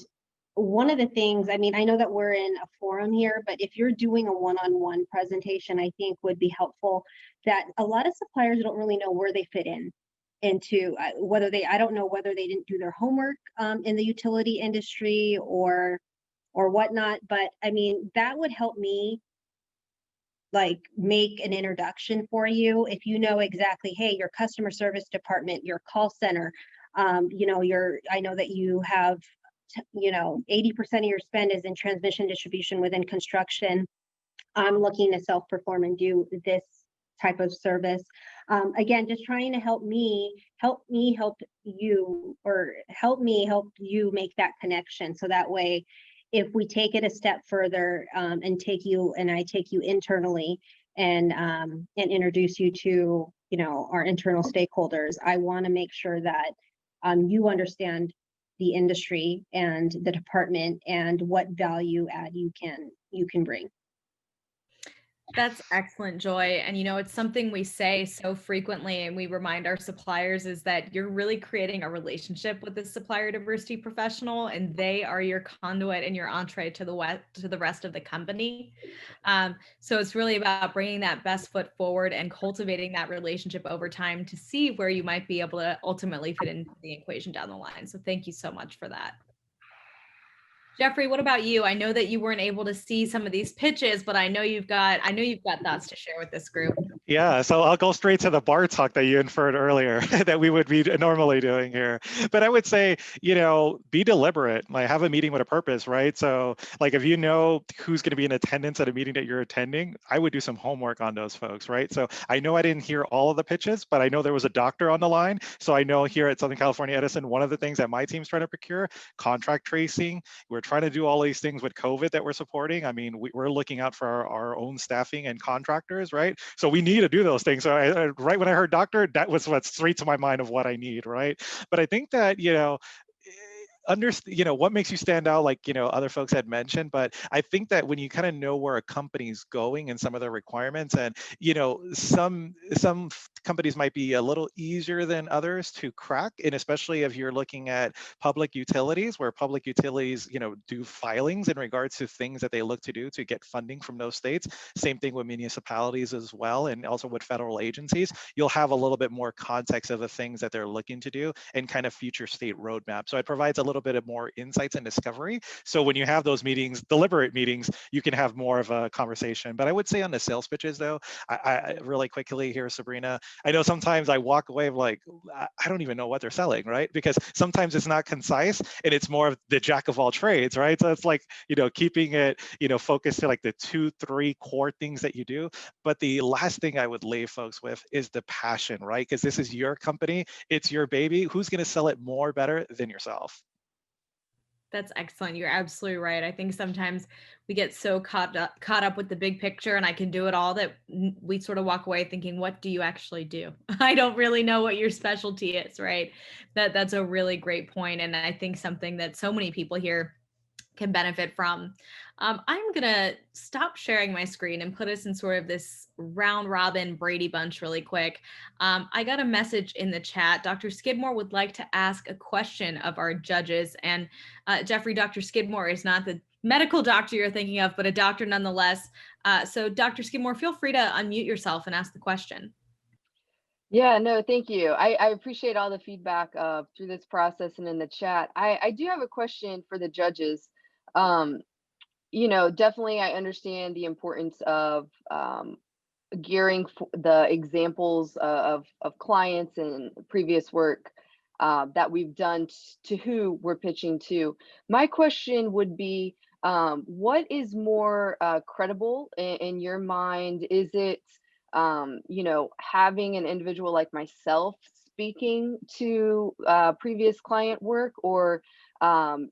one of the things, I mean, I know that we're in a forum here, but if you're doing a one-on-one presentation, I think would be helpful, that a lot of suppliers don't really know where they fit into whether they, I don't know whether they didn't do their homework in the utility industry or whatnot, but I mean, that would help me like make an introduction for you. If you know exactly, hey, your customer service department, your call center, you know, I know that you have, you know, 80% of your spend is in transmission distribution within construction. I'm looking to self-perform and do this type of service. Again, just trying to help you, or help me help you make that connection. So that way, if we take it a step further and I take you internally and introduce you to, you know, our internal stakeholders, I want to make sure that you understand the industry and the department and what value add you can bring. That's excellent, Joy. And you know, it's something we say so frequently and we remind our suppliers is that you're really creating a relationship with the supplier diversity professional, and they are your conduit and your entree to the rest of the company. So it's really about bringing that best foot forward and cultivating that relationship over time to see where you might be able to ultimately fit into the equation down the line. So thank you so much for that. Jeffrey, what about you? I know that you weren't able to see some of these pitches, but I know you've got thoughts to share with this group. Yeah, so I'll go straight to the bar talk that you inferred earlier that we would be normally doing here. But I would say, you know, be deliberate, like have a meeting with a purpose, right? So like if you know who's going to be in attendance at a meeting that you're attending, I would do some homework on those folks, right? So I know I didn't hear all of the pitches, but I know there was a doctor on the line. So I know here at Southern California Edison, one of the things that my team's trying to procure, contract tracing. We're trying to do all these things with COVID that we're supporting. I mean, we're looking out for our own staffing and contractors, right? So we need to do those things. So right when I heard doctor, that was what's straight to my mind of what I need, right? But I think that, you know, what makes you stand out, like, you know, other folks had mentioned, but I think that when you kind of know where a company's going and some of their requirements, and, you know, some companies might be a little easier than others to crack, and especially if you're looking at public utilities, where public utilities, you know, do filings in regards to things that they look to do to get funding from those states. Same thing with municipalities as well, and also with federal agencies. You'll have a little bit more context of the things that they're looking to do and kind of future state roadmap. So it provides a little bit of more insights and discovery. So when you have those meetings, deliberate meetings, you can have more of a conversation. But I would say on the sales pitches though, I really quickly here, Sabrina, I know sometimes I walk away like, I don't even know what they're selling, right? Because sometimes it's not concise and it's more of the jack of all trades, right? So it's like, you know, keeping it, you know, focused to like the 2-3 core things that you do. But the last thing I would leave folks with is the passion, right? Because this is your company, it's your baby. Who's going to sell it more better than yourself? That's excellent. You're absolutely right. I think sometimes we get so caught up with the big picture and I can do it all that we sort of walk away thinking, what do you actually do? I don't really know what your specialty is, right? That's a really great point. And I think something that so many people here can benefit from. I'm gonna stop sharing my screen and put us in sort of this round robin Brady Bunch really quick. I got a message in the chat. Dr. Skidmore would like to ask a question of our judges. And Jeffrey, Dr. Skidmore is not the medical doctor you're thinking of, but a doctor nonetheless. So Dr. Skidmore, feel free to unmute yourself and ask the question. Yeah, no, thank you. I appreciate all the feedback through this process and in the chat. I do have a question for the judges. You know, definitely I understand the importance of gearing the examples of clients and previous work that we've done to who we're pitching to. My question would be, what is more credible in your mind? Is it, you know, having an individual like myself speaking to previous client work, or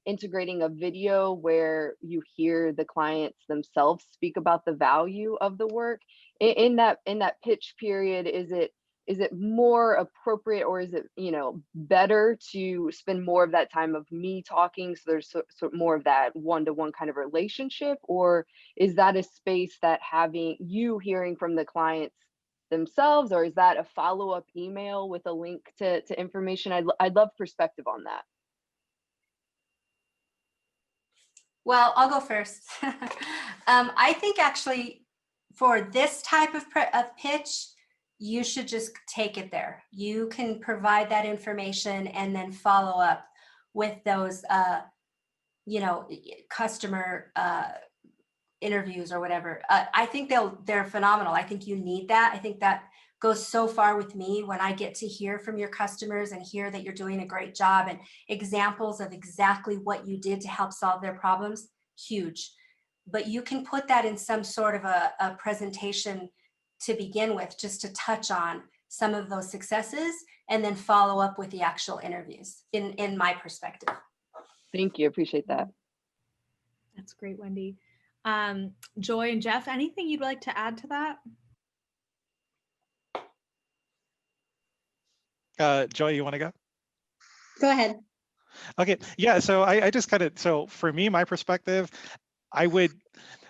integrating a video where you hear the clients themselves speak about the value of the work in that pitch period? Is it is it more appropriate, or is it, you know, better to spend more of that time of me talking, so there's more of that one-to-one kind of relationship? Or is that a space that having you hearing from the clients themselves, or is that a follow-up email with a link to information? I'd love perspective on that. Well, I'll go first. I think actually for this type of pitch, you should just take it there. You can provide that information and then follow up with those, you know, customer interviews or whatever. I think they're phenomenal. I think you need that. I think that goes so far with me when I get to hear from your customers and hear that you're doing a great job and examples of exactly what you did to help solve their problems. Huge. But you can put that in some sort of a presentation to begin with, just to touch on some of those successes and then follow up with the actual interviews in my perspective. Thank you. Appreciate that. That's great, Wendy. Joy and Jeff, anything you'd like to add to that? Joy, you want to go? Go ahead. Okay, yeah, so I just kind of, so for me, my perspective,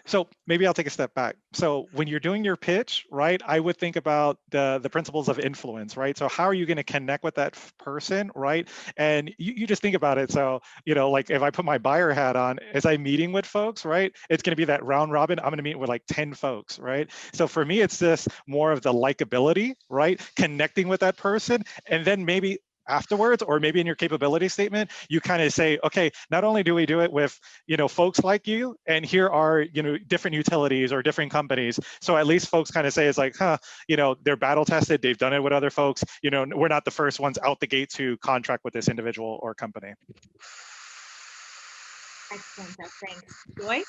so maybe I'll take a step back. So when you're doing your pitch, right, I would think about the principles of influence, right? So how are you going to connect with that person, right? And you just think about it. So, you know, like if I put my buyer hat on, as I'm meeting with folks, right, it's going to be that round robin. I'm going to meet with like 10 folks, right? So for me, it's just more of the likability, right? Connecting with that person, and then maybe afterwards, or maybe in your capability statement, you kind of say, okay, not only do we do it with, you know, folks like you, and here are, you know, different utilities or different companies. So at least folks kind of say, it's like, huh, you know, they're battle tested, they've done it with other folks, you know, we're not the first ones out the gate to contract with this individual or company. Excellent, Jeff, thanks. Joy?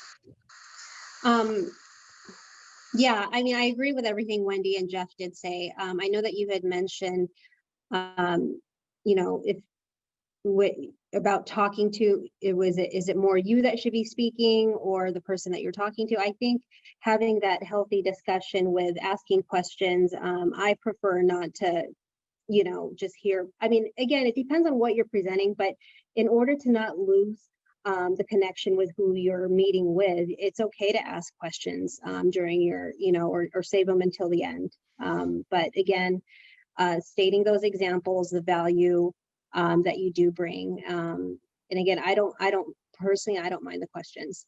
Yeah, I mean, I agree with everything Wendy and Jeff did say. I know that you had mentioned, you know, about talking to, is it more you that should be speaking or the person that you're talking to? I think having that healthy discussion with asking questions, I prefer not to, you know, just hear. I mean, again, it depends on what you're presenting, but in order to not lose the connection with who you're meeting with, it's okay to ask questions during your, you know, or save them until the end. But again, stating those examples, the value that you do bring. And again, I don't personally, I don't mind the questions.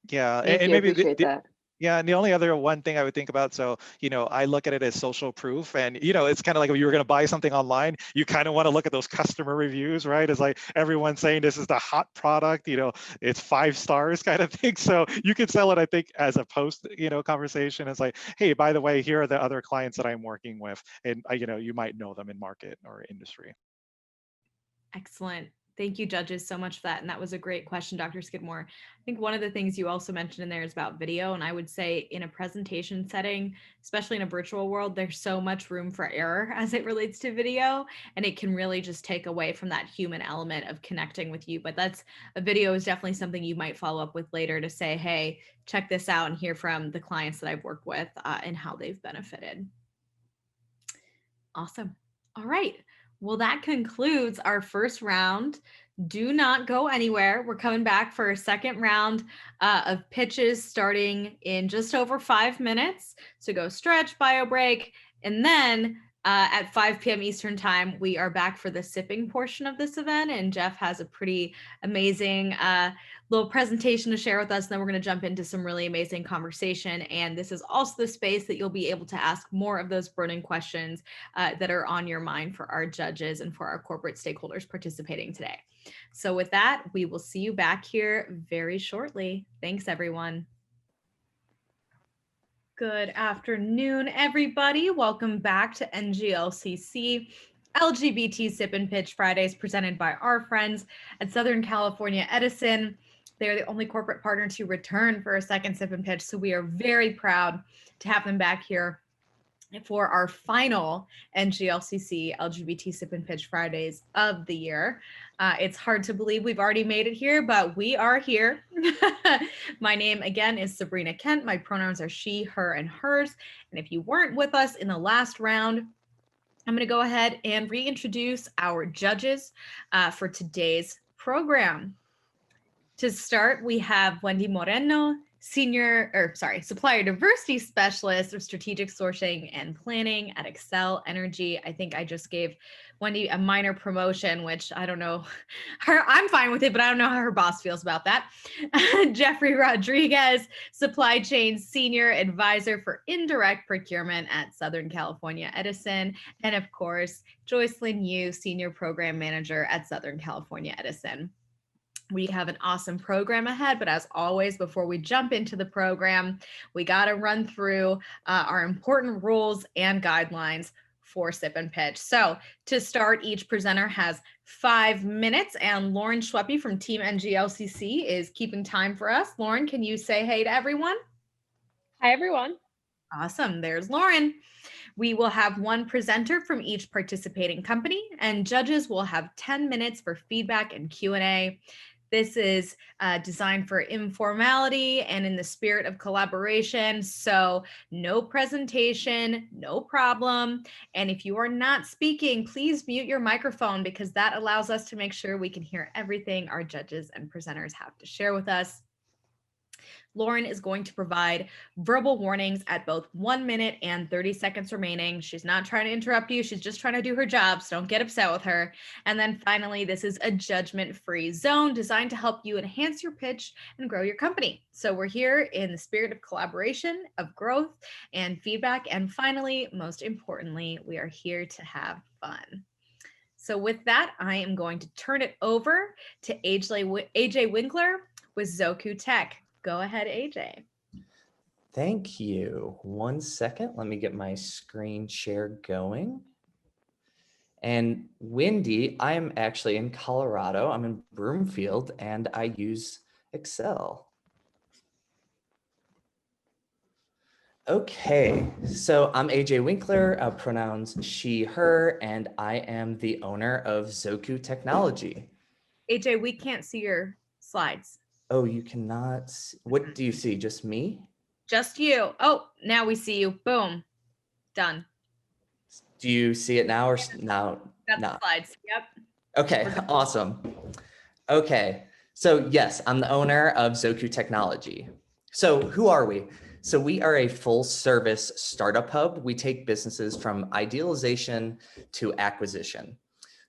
Yeah, Thank and you. maybe Appreciate that. yeah, and the only other one thing I would think about, so, you know, I look at it as social proof, and, you know, it's kind of like if you were going to buy something online, you kind of want to look at those customer reviews, right? It's like everyone saying this is the hot product, you know, it's 5 stars kind of thing. So you could sell it, I think, as a post, you know, conversation. It's like, hey, by the way, here are the other clients that I'm working with, and, you know, you might know them in market or industry. Excellent. Thank you, judges, so much for that. And that was a great question, Dr. Skidmore. I think one of the things you also mentioned in there is about video. And I would say in a presentation setting, especially in a virtual world, there's so much room for error as it relates to video. And it can really just take away from that human element of connecting with you. But a video is definitely something you might follow up with later to say, hey, check this out and hear from the clients that I've worked with and how they've benefited. Awesome. All right. Well, that concludes our first round. Do not go anywhere. We're coming back for a second round of pitches starting in just over 5 minutes. So go stretch, bio break, and then at 5 p.m. Eastern time, we are back for the sipping portion of this event. And Jeff has a pretty amazing little presentation to share with us. And then we're going to jump into some really amazing conversation. And this is also the space that you'll be able to ask more of those burning questions that are on your mind for our judges and for our corporate stakeholders participating today. So with that, we will see you back here very shortly. Thanks, everyone. Good afternoon, everybody. Welcome back to NGLCC LGBT Sip and Pitch Fridays, presented by our friends at Southern California Edison. They are the only corporate partner to return for a second Sip and Pitch, so we are very proud to have them back here for our final NGLCC LGBT Sip and Pitch Fridays of the year. It's hard to believe we've already made it here, but we are here. My name again is Sabrina Kent. My pronouns are she, her, and hers. And if you weren't with us in the last round, I'm going to go ahead and reintroduce our judges for today's program. To start, we have Wendy Moreno, Supplier Diversity Specialist of Strategic Sourcing and Planning at Excel Energy. I think I just gave Wendy a minor promotion, which I don't know. I'm fine with it, but I don't know how her boss feels about that. Jeffrey Rodriguez, Supply Chain Senior Advisor for Indirect Procurement at Southern California Edison. And of course, Joycelyn Yu, Senior Program Manager at Southern California Edison. We have an awesome program ahead, but as always, before we jump into the program, we got to run through our important rules and guidelines for Sip and Pitch. So to start, each presenter has 5 minutes, and Lauren Schweppe from Team NGLCC is keeping time for us. Lauren, can you say hey to everyone? Hi, everyone. Awesome. There's Lauren. We will have one presenter from each participating company, and judges will have 10 minutes for feedback and Q&A. This is designed for informality and in the spirit of collaboration. So no presentation, no problem. And if you are not speaking, please mute your microphone because that allows us to make sure we can hear everything our judges and presenters have to share with us. Lauren is going to provide verbal warnings at both 1 minute and 30 seconds remaining. She's not trying to interrupt you. She's just trying to do her job, so don't get upset with her. And then finally, this is a judgment-free zone designed to help you enhance your pitch and grow your company. So we're here in the spirit of collaboration, of growth, and feedback. And finally, most importantly, we are here to have fun. So with that, I am going to turn it over to AJ Winkler with Zoku Tech. Go ahead, AJ. Thank you. 1 second. Let me get my screen share going. And Wendy, I am actually in Colorado. I'm in Broomfield, and I use Excel. Okay, so I'm AJ Winkler, pronouns she, her, and I am the owner of Zoku Technology. AJ, we can't see your slides. Oh, you cannot see. What do you see? Just me? Just you. Oh, now we see you. Boom. Done. Do you see it now or now? That's No. the slides. Yep. Okay, awesome. Okay, so yes, I'm the owner of Zoku Technology. So who are we? So we are a full service startup hub. We take businesses from idealization to acquisition.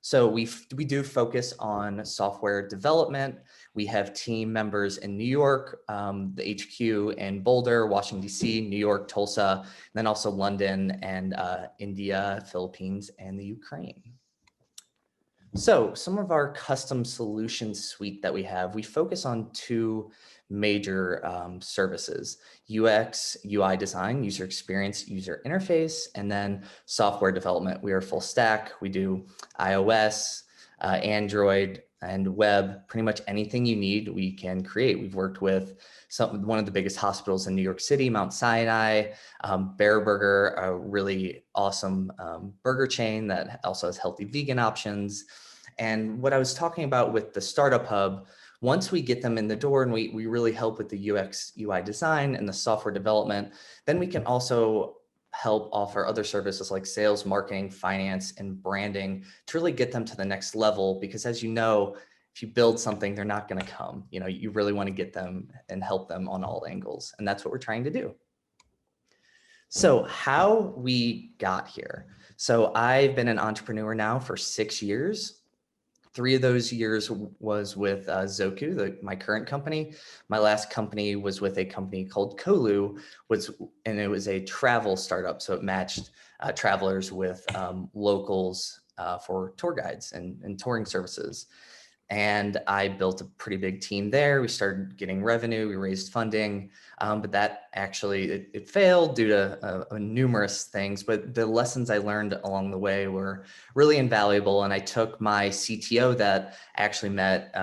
So we do focus on software development. We have team members in New York, the HQ in Boulder, Washington, DC, New York, Tulsa, and then also London and India, Philippines, and the Ukraine. So some of our custom solution suite that we have, we focus on 2 major services: UX, UI design, user experience, user interface, and then software development. We are full stack. We do iOS, Android, and web. Pretty much anything you need, we can create. We've worked with one of the biggest hospitals in New York City, Mount Sinai, Bear Burger, a really awesome burger chain that also has healthy vegan options. And what I was talking about with the Startup Hub, once we get them in the door and we really help with the UX, UI design and the software development, then we can also help offer other services like sales, marketing, finance, and branding to really get them to the next level. Because as you know, if you build something, they're not going to come. You know, you really want to get them and help them on all angles. And that's what we're trying to do. So how we got here. So I've been an entrepreneur now for 6 years. 3 of those years was with Zoku, my current company. My last company was with a company called Kolu, and it was a travel startup. So it matched travelers with locals for tour guides and touring services. And I built a pretty big team there. We started getting revenue, we raised funding, but that actually, it failed due to numerous things. But the lessons I learned along the way were really invaluable. And I took my CTO that I actually met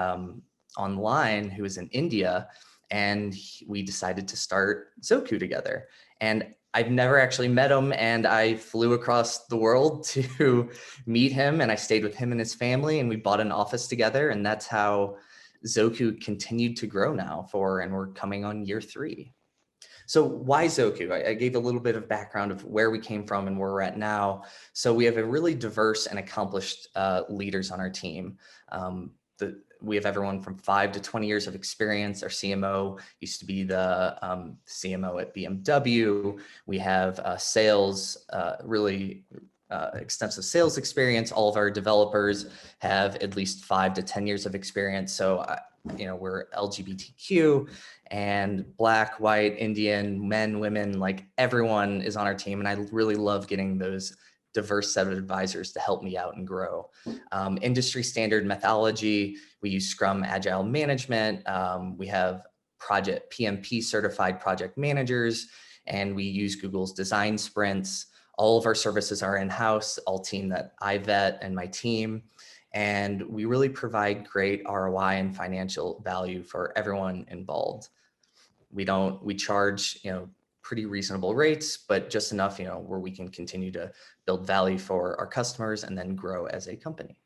online, who was in India, and we decided to start Zoku together. And I've never actually met him, and I flew across the world to meet him, and I stayed with him and his family, and we bought an office together, and that's how Zoku continued to grow now and we're coming on year 3. So why Zoku? I gave a little bit of background of where we came from and where we're at now. So we have a really diverse and accomplished leaders on our team. We have everyone from 5 to 20 years of experience. Our CMO used to be the CMO at BMW. We have sales, really extensive sales experience. All of our developers have at least 5 to 10 years of experience. So, we're LGBTQ and Black, white, Indian, men, women, like everyone is on our team. And I really love getting those diverse set of advisors to help me out and grow. Industry standard methodology, we use Scrum Agile management. We have project PMP certified project managers, and we use Google's design sprints. All of our services are in-house, all team that I vet and my team. And we really provide great ROI and financial value for everyone involved. We charge, pretty reasonable rates, but just enough, where we can continue to build value for our customers and then grow as a company.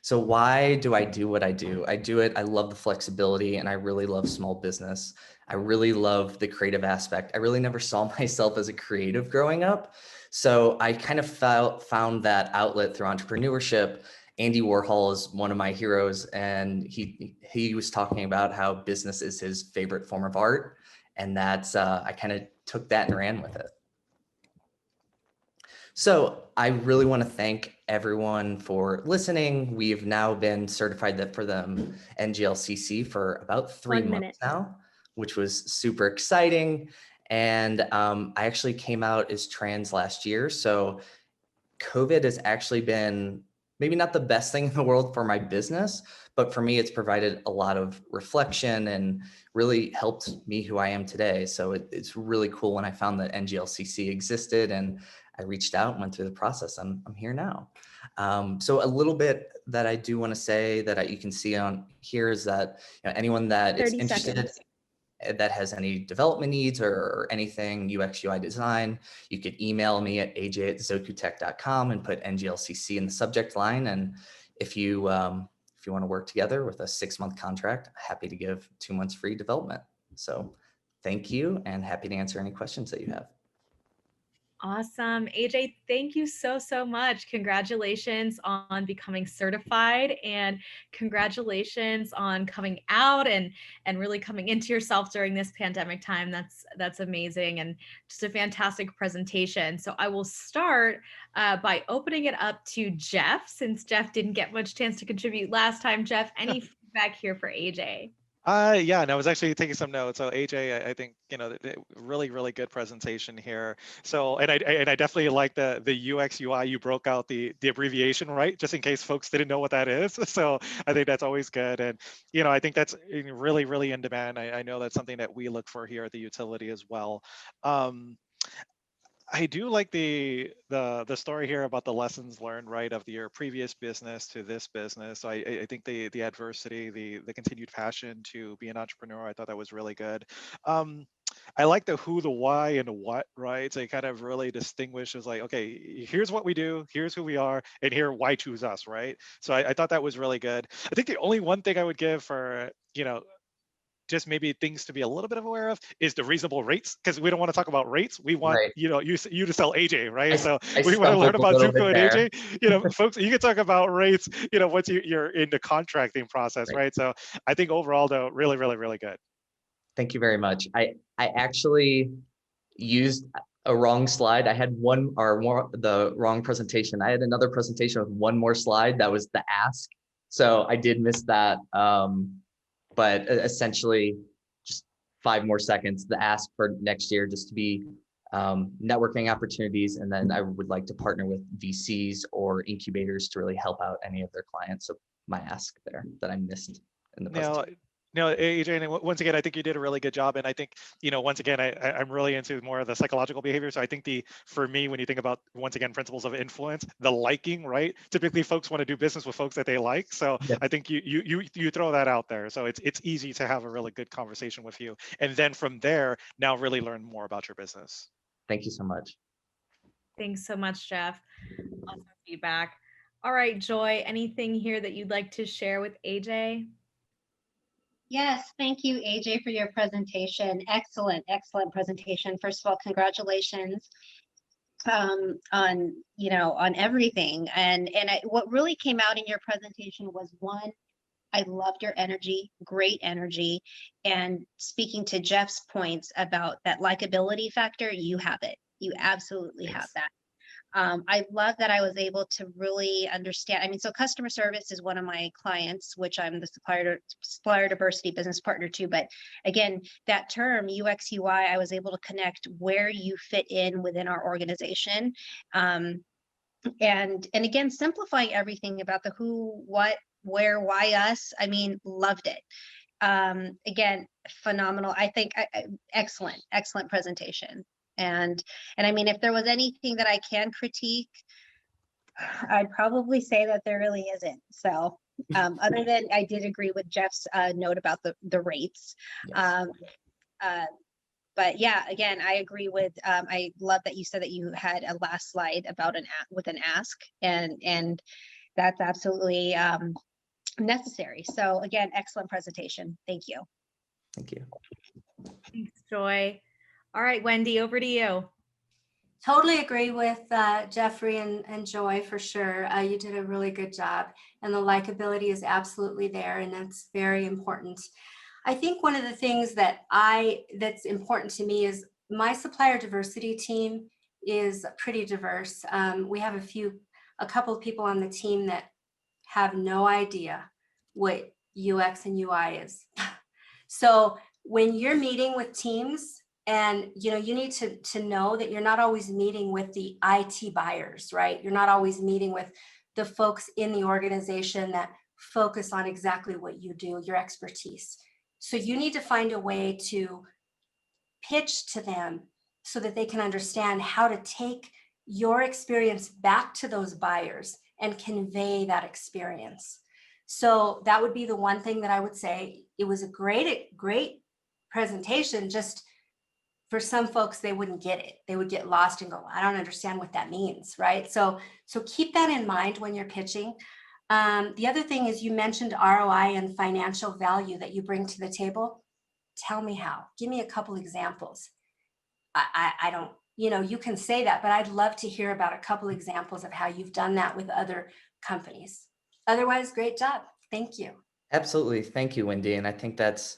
So why do I do what I do? I love the flexibility, and I really love small business. I really love the creative aspect. I really never saw myself as a creative growing up. So I kind of found that outlet through entrepreneurship. Andy Warhol is one of my heroes, and he was talking about how business is his favorite form of art. And that's, I kind of took that and ran with it. So I really want to thank everyone for listening. We've now been certified for the NGLCC for about 3 months now, which was super exciting. And I actually came out as trans last year. So COVID has actually been maybe not the best thing in the world for my business, but for me, it's provided a lot of reflection and really helped me who I am today. So it's really cool when I found that NGLCC existed and I reached out and went through the process. I'm here now. So a little bit that I do want to say that you can see on here is that anyone that is interested, that has any development needs or anything UX UI design, you could email me at aj@zokutech.com and put NGLCC in the subject line. And if you want to work together with a 6-month contract, happy to give 2 months free development. So thank you, and happy to answer any questions that you have. Awesome. AJ, thank you so, so much. Congratulations on becoming certified, and congratulations on coming out and really coming into yourself during this pandemic time. That's amazing, and just a fantastic presentation. So I will start by opening it up to Jeff, since Jeff didn't get much chance to contribute last time. Jeff, any feedback here for AJ? Yeah, and I was actually taking some notes. So AJ, I think, really, really good presentation here. So, and I definitely like the UX UI, you broke out the abbreviation, right? Just in case folks didn't know what that is. So I think that's always good. And, I think that's really, really in demand. I know that's something that we look for here at the utility as well. I do like the story here about the lessons learned, right, of your previous business to this business. So I think the adversity, the continued passion to be an entrepreneur, I thought that was really good. I like the who, the why, and the what, right? So it kind of really distinguishes like, okay, here's what we do, here's who we are, and here, why choose us, right? So I thought that was really good. I think the only one thing I would give for, just maybe things to be a little bit aware of is the reasonable rates, because we don't want to talk about rates. We want you to sell AJ, right? So we want to learn about Zoku and AJ. Folks, you can talk about rates, once you're in the contracting process, right? So I think overall, though, really, really, really good. Thank you very much. I actually used a wrong slide. I had the wrong presentation. I had another presentation with one more slide that was the ask. So I did miss that. But essentially just 5 more seconds, the ask for next year, just to be networking opportunities. And then I would like to partner with VCs or incubators to really help out any of their clients. So my ask there that I missed in the presentation. No, AJ, and once again, I think you did a really good job. And I think, once again, I'm really into more of the psychological behavior. So I think for me, when you think about, once again, principles of influence, the liking, right? Typically, folks want to do business with folks that they like. So yeah. I think you throw that out there. So it's easy to have a really good conversation with you. And then from there, now really learn more about your business. Thank you so much. Thanks so much, Jeff. Awesome feedback. All right, Joy, anything here that you'd like to share with AJ? Yes, thank you, AJ, for your presentation. Excellent, excellent presentation. First of all, congratulations on on everything. And what really came out in your presentation was, one, I loved your energy, great energy. And speaking to Jeff's points about that likability factor, you have it. You absolutely have that. I love that I was able to really understand. I mean, so customer service is one of my clients, which I'm the supplier diversity business partner to. But again, that term UX UI, I was able to connect where you fit in within our organization. And again, simplifying everything about the who, what, where, why us. I mean, loved it. Again, phenomenal. I think excellent presentation. And I mean, if there was anything that I can critique, I'd probably say that there really isn't. So other than I did agree with Jeff's note about the rates. Yes. But yeah, again, I agree with, I love that you said that you had a last slide about an ask, and that's absolutely necessary. So again, excellent presentation. Thank you. Thank you. Thanks, Joy. All right, Wendy, over to you. Totally agree with Jeffrey and Joy for sure. You did a really good job, and the likability is absolutely there, and that's very important. I think one of the things that's important to me is my supplier diversity team is pretty diverse. We have a couple of people on the team that have no idea what UX and UI is. So when you're meeting with teams, and you need to know that you're not always meeting with the IT buyers, right? You're not always meeting with the folks in the organization that focus on exactly what you do, your expertise. So you need to find a way to pitch to them so that they can understand how to take your experience back to those buyers and convey that experience. So that would be the one thing that I would say. It was a great presentation. Just for some folks, they wouldn't get it. They would get lost and go, I don't understand what that means, right? So keep that in mind when you're pitching. The other thing is, you mentioned ROI and financial value that you bring to the table. Tell me how. Give me a couple examples. I don't, you can say that, but I'd love to hear about a couple examples of how you've done that with other companies. Otherwise, great job. Thank you. Absolutely. Thank you, Wendy. And I think that's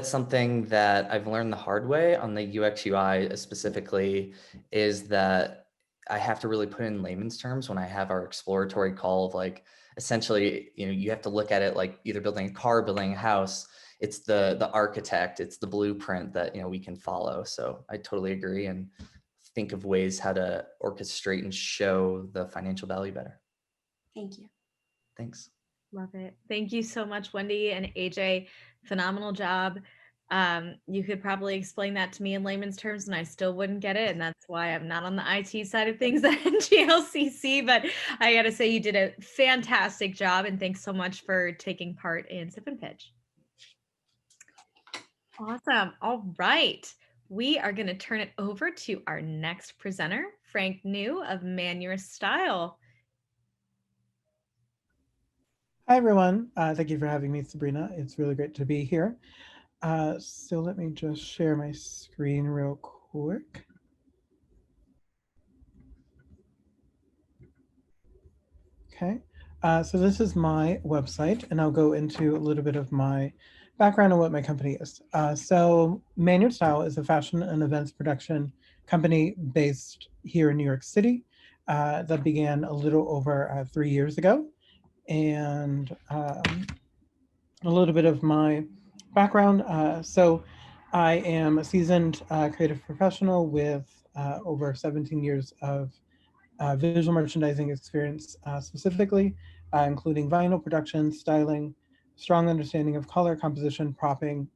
something that I've learned the hard way on the UX UI specifically, is that I have to really put in layman's terms when I have our exploratory call of, like, essentially, you have to look at it like either building a car, building a house. It's the architect, it's the blueprint that, we can follow. So I totally agree, and think of ways how to orchestrate and show the financial value better. Thank you. Thanks. Love it. Thank you so much, Wendy and AJ. Phenomenal job. You could probably explain that to me in layman's terms and I still wouldn't get it. And that's why I'm not on the IT side of things at NGLCC, but I gotta say you did a fantastic job, and thanks so much for taking part in Sip and Pitch. Awesome. All right. We are gonna turn it over to our next presenter, Frank New of Man Your Style. Hi, everyone. Thank you for having me, Sabrina. It's really great to be here. So let me just share my screen real quick. Okay, so this is my website, and I'll go into a little bit of my background on what my company is. So Man Your Style is a fashion and events production company based here in New York City that began a little over 3 years ago. And a little bit of my background. So I am a seasoned creative professional with over 17 years of visual merchandising experience, specifically including vinyl production, styling, strong understanding of color composition, propping,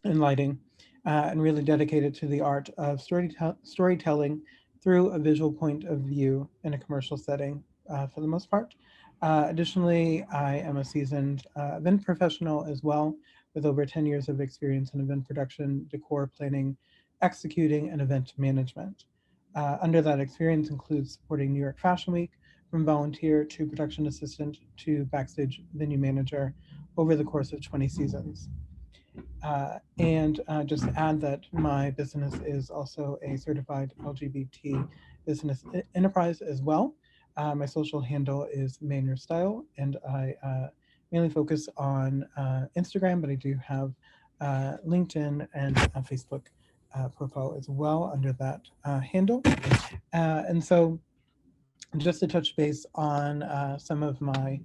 and lighting, and really dedicated to the art of storytelling through a visual point of view in a commercial setting for the most part. Additionally, I am a seasoned event professional as well, with over 10 years of experience in event production, decor planning, executing, and event management. Under that experience includes supporting New York Fashion Week from volunteer to production assistant to backstage venue manager over the course of 20 seasons. And just to add that my business is also a certified LGBT business enterprise as well. My social handle is Maynard Style, and I mainly focus on Instagram, but I do have LinkedIn and a Facebook profile as well under that handle. And so just to touch base on some of my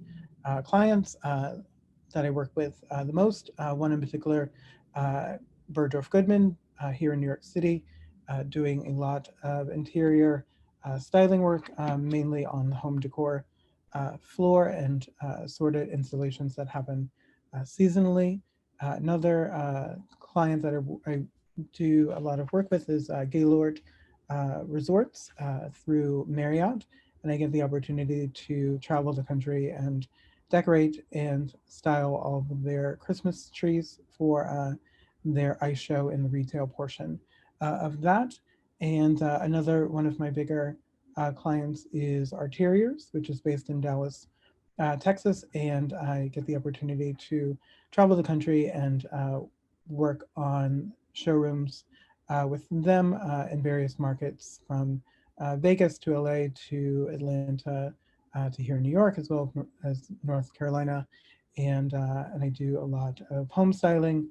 clients that I work with the most, one in particular, Bergdorf Goodman here in New York City, doing a lot of interior styling work, mainly on the home decor floor and assorted installations that happen seasonally. Another client that I do a lot of work with is Gaylord Resorts through Marriott, and I get the opportunity to travel the country and decorate and style all of their Christmas trees for their ice show in the retail portion of that. And another one of my bigger clients is Arteriors, which is based in Dallas, Texas, and I get the opportunity to travel the country and work on showrooms with them in various markets from Vegas to LA to Atlanta to here in New York, as well as North Carolina. And I do a lot of home styling,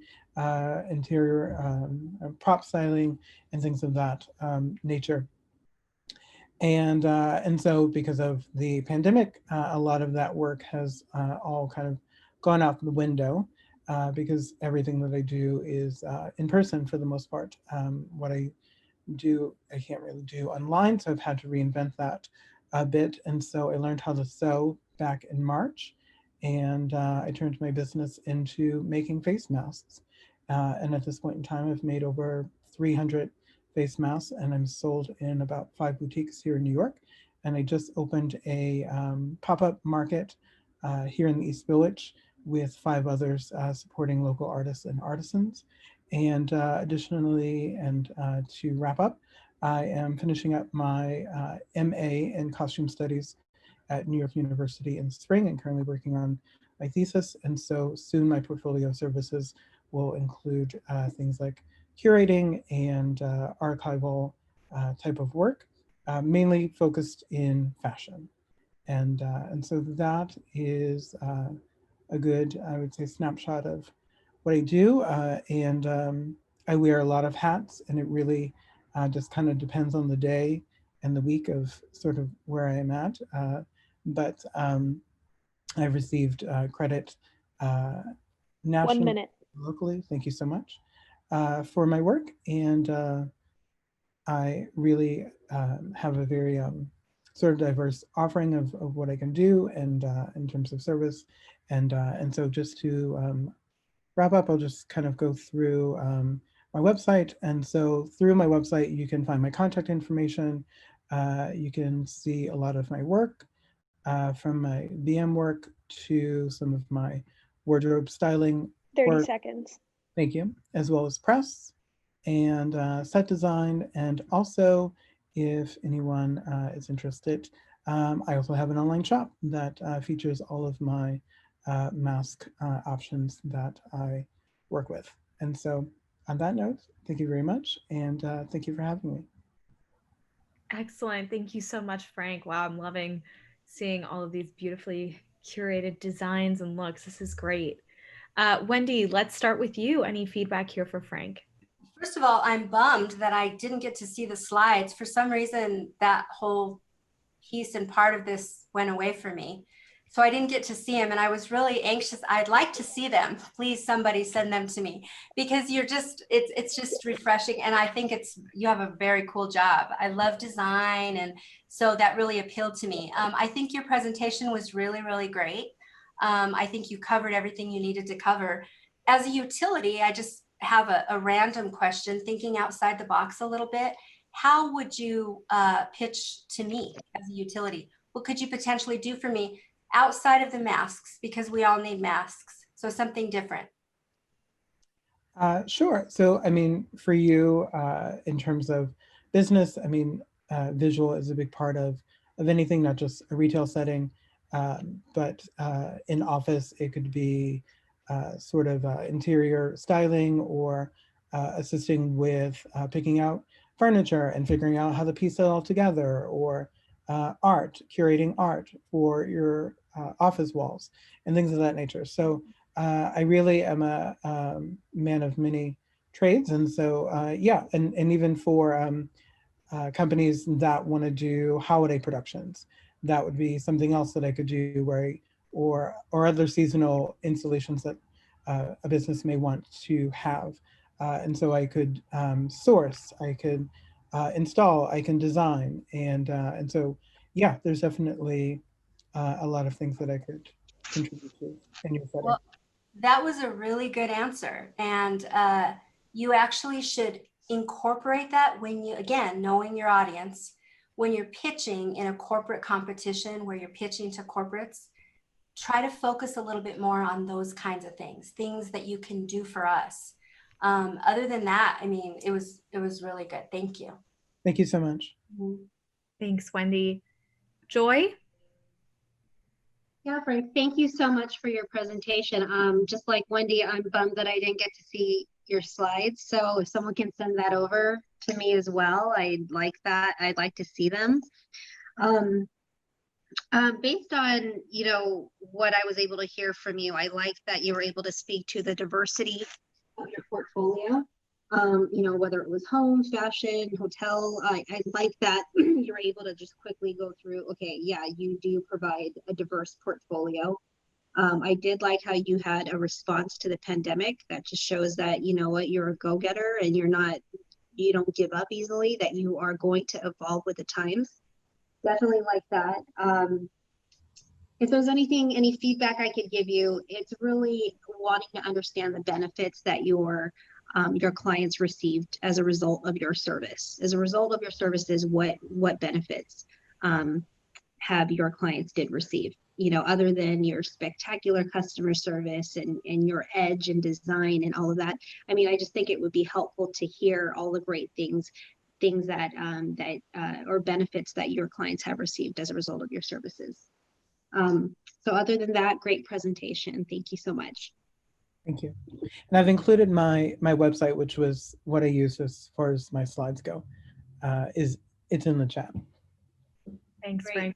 interior prop styling, and things of that nature. And so because of the pandemic, a lot of that work has all kind of gone out the window because everything that I do is in person for the most part. What I do, I can't really do online, so I've had to reinvent that a bit. And so I learned how to sew back in March, and I turned my business into making face masks. And at this point in time, I've made over 300 face masks, and I'm sold in about 5 boutiques here in New York. And I just opened a pop-up market here in the East Village with 5 others supporting local artists and artisans. And additionally, and to wrap up, I am finishing up my MA in Costume Studies at New York University in spring, and currently working on my thesis. And so soon my portfolio services will include things like curating and archival type of work, mainly focused in fashion. And so that is a good, I would say, snapshot of what I do. I wear a lot of hats, and it really just kind of depends on the day and the week of sort of where I am at. But I've received credit nationally, 1 minute. locally. Thank you so much for my work. And I really have a very sort of diverse offering of what I can do, and in terms of service. And so just to wrap up, I'll just kind of go through my website. And so through my website, you can find my contact information. You can see a lot of my work, from my VM work to some of my wardrobe styling 30 work. seconds. Thank you. As well as press and set design. And also, if anyone is interested, I also have an online shop that features all of my mask options that I work with. And so on that note, thank you very much. And thank you for having me. Excellent. Thank you so much, Frank. Wow, I'm loving seeing all of these beautifully curated designs and looks. This is great. Wendy, let's start with you. Any feedback here for Frank? First of all, I'm bummed that I didn't get to see the slides. For some reason, that whole piece and part of this went away for me. So I didn't get to see them, and I was really anxious. I'd like to see them. Please, somebody send them to me, because you're just, it's just refreshing. And I think you have a very cool job. I love design. And so that really appealed to me. I think your presentation was really, really great. I think you covered everything you needed to cover. As a utility, I just have a random question, thinking outside the box a little bit. How would you pitch to me as a utility? What could you potentially do for me outside of the masks? Because we all need masks. So something different. Sure. So, I mean, for you, in terms of business, I mean, visual is a big part of anything, not just a retail setting, but in office, it could be sort of interior styling or assisting with picking out furniture and figuring out how to piece it all together, or art, curating art for your office walls and things of that nature. So, I really am a man of many trades, and so yeah, and even for companies that want to do holiday productions, that would be something else that I could do. Or other seasonal installations that a business may want to have, and so I could source, I could install, I can design, and so yeah, there's definitely a lot of things that I could contribute to in your setting. Well, that was a really good answer. And you actually should incorporate that when you, again, knowing your audience, when you're pitching in a corporate competition where you're pitching to corporates, try to focus a little bit more on those kinds of things that you can do for us. Other than that, I mean, it was really good. Thank you. Thank you so much. Thanks, Wendy. Joy? Yeah, Frank, thank you so much for your presentation. Just like Wendy, I'm bummed that I didn't get to see your slides. So if someone can send that over to me as well, I'd like that. I'd like to see them. Based on, you know, what I was able to hear from you, I like that you were able to speak to the diversity of your portfolio. You know, whether it was home, fashion, hotel, I like that you're able to just quickly go through, okay, yeah, you do provide a diverse portfolio. I did like how you had a response to the pandemic. That just shows that, you know what, you're a go-getter and you don't give up easily, that you are going to evolve with the times. Definitely like that. If there's any feedback I could give you, it's really wanting to understand the benefits that your clients received as a result of your service. As a result of your services, what benefits have your clients did receive? You know, other than your spectacular customer service and your edge and design and all of that. I mean, I just think it would be helpful to hear all the great things that or benefits that your clients have received as a result of your services. So other than that, great presentation. Thank you so much. Thank you. And I've included my website, which was what I used as far as my slides go. It's in the chat. Thanks, Great. Frank.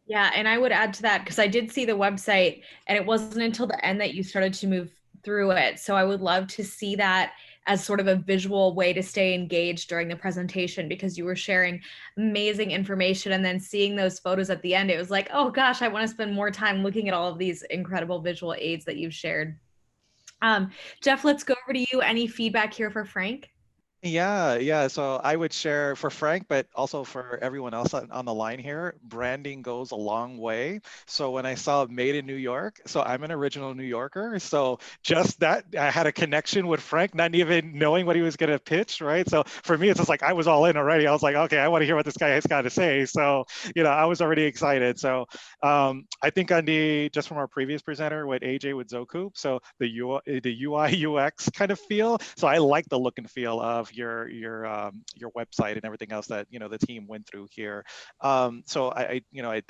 Yeah, and I would add to that because I did see the website and it wasn't until the end that you started to move through it. So I would love to see that as sort of a visual way to stay engaged during the presentation, because you were sharing amazing information, and then seeing those photos at the end, it was like, oh gosh, I want to spend more time looking at all of these incredible visual aids that you've shared. Jeff, let's go over to you. Any feedback here for Frank? Yeah. So I would share for Frank, but also for everyone else on the line here, branding goes a long way. So when I saw Made in New York, so I'm an original New Yorker. So just that, I had a connection with Frank, not even knowing what he was going to pitch, right? So for me, it's just like, I was all in already. I was like, okay, I want to hear what this guy has got to say. So, you know, I was already excited. So I think on just from our previous presenter with AJ with Zoku, so the UI UX kind of feel. So I like the look and feel of your website and everything else that, you know, the team went through here. So I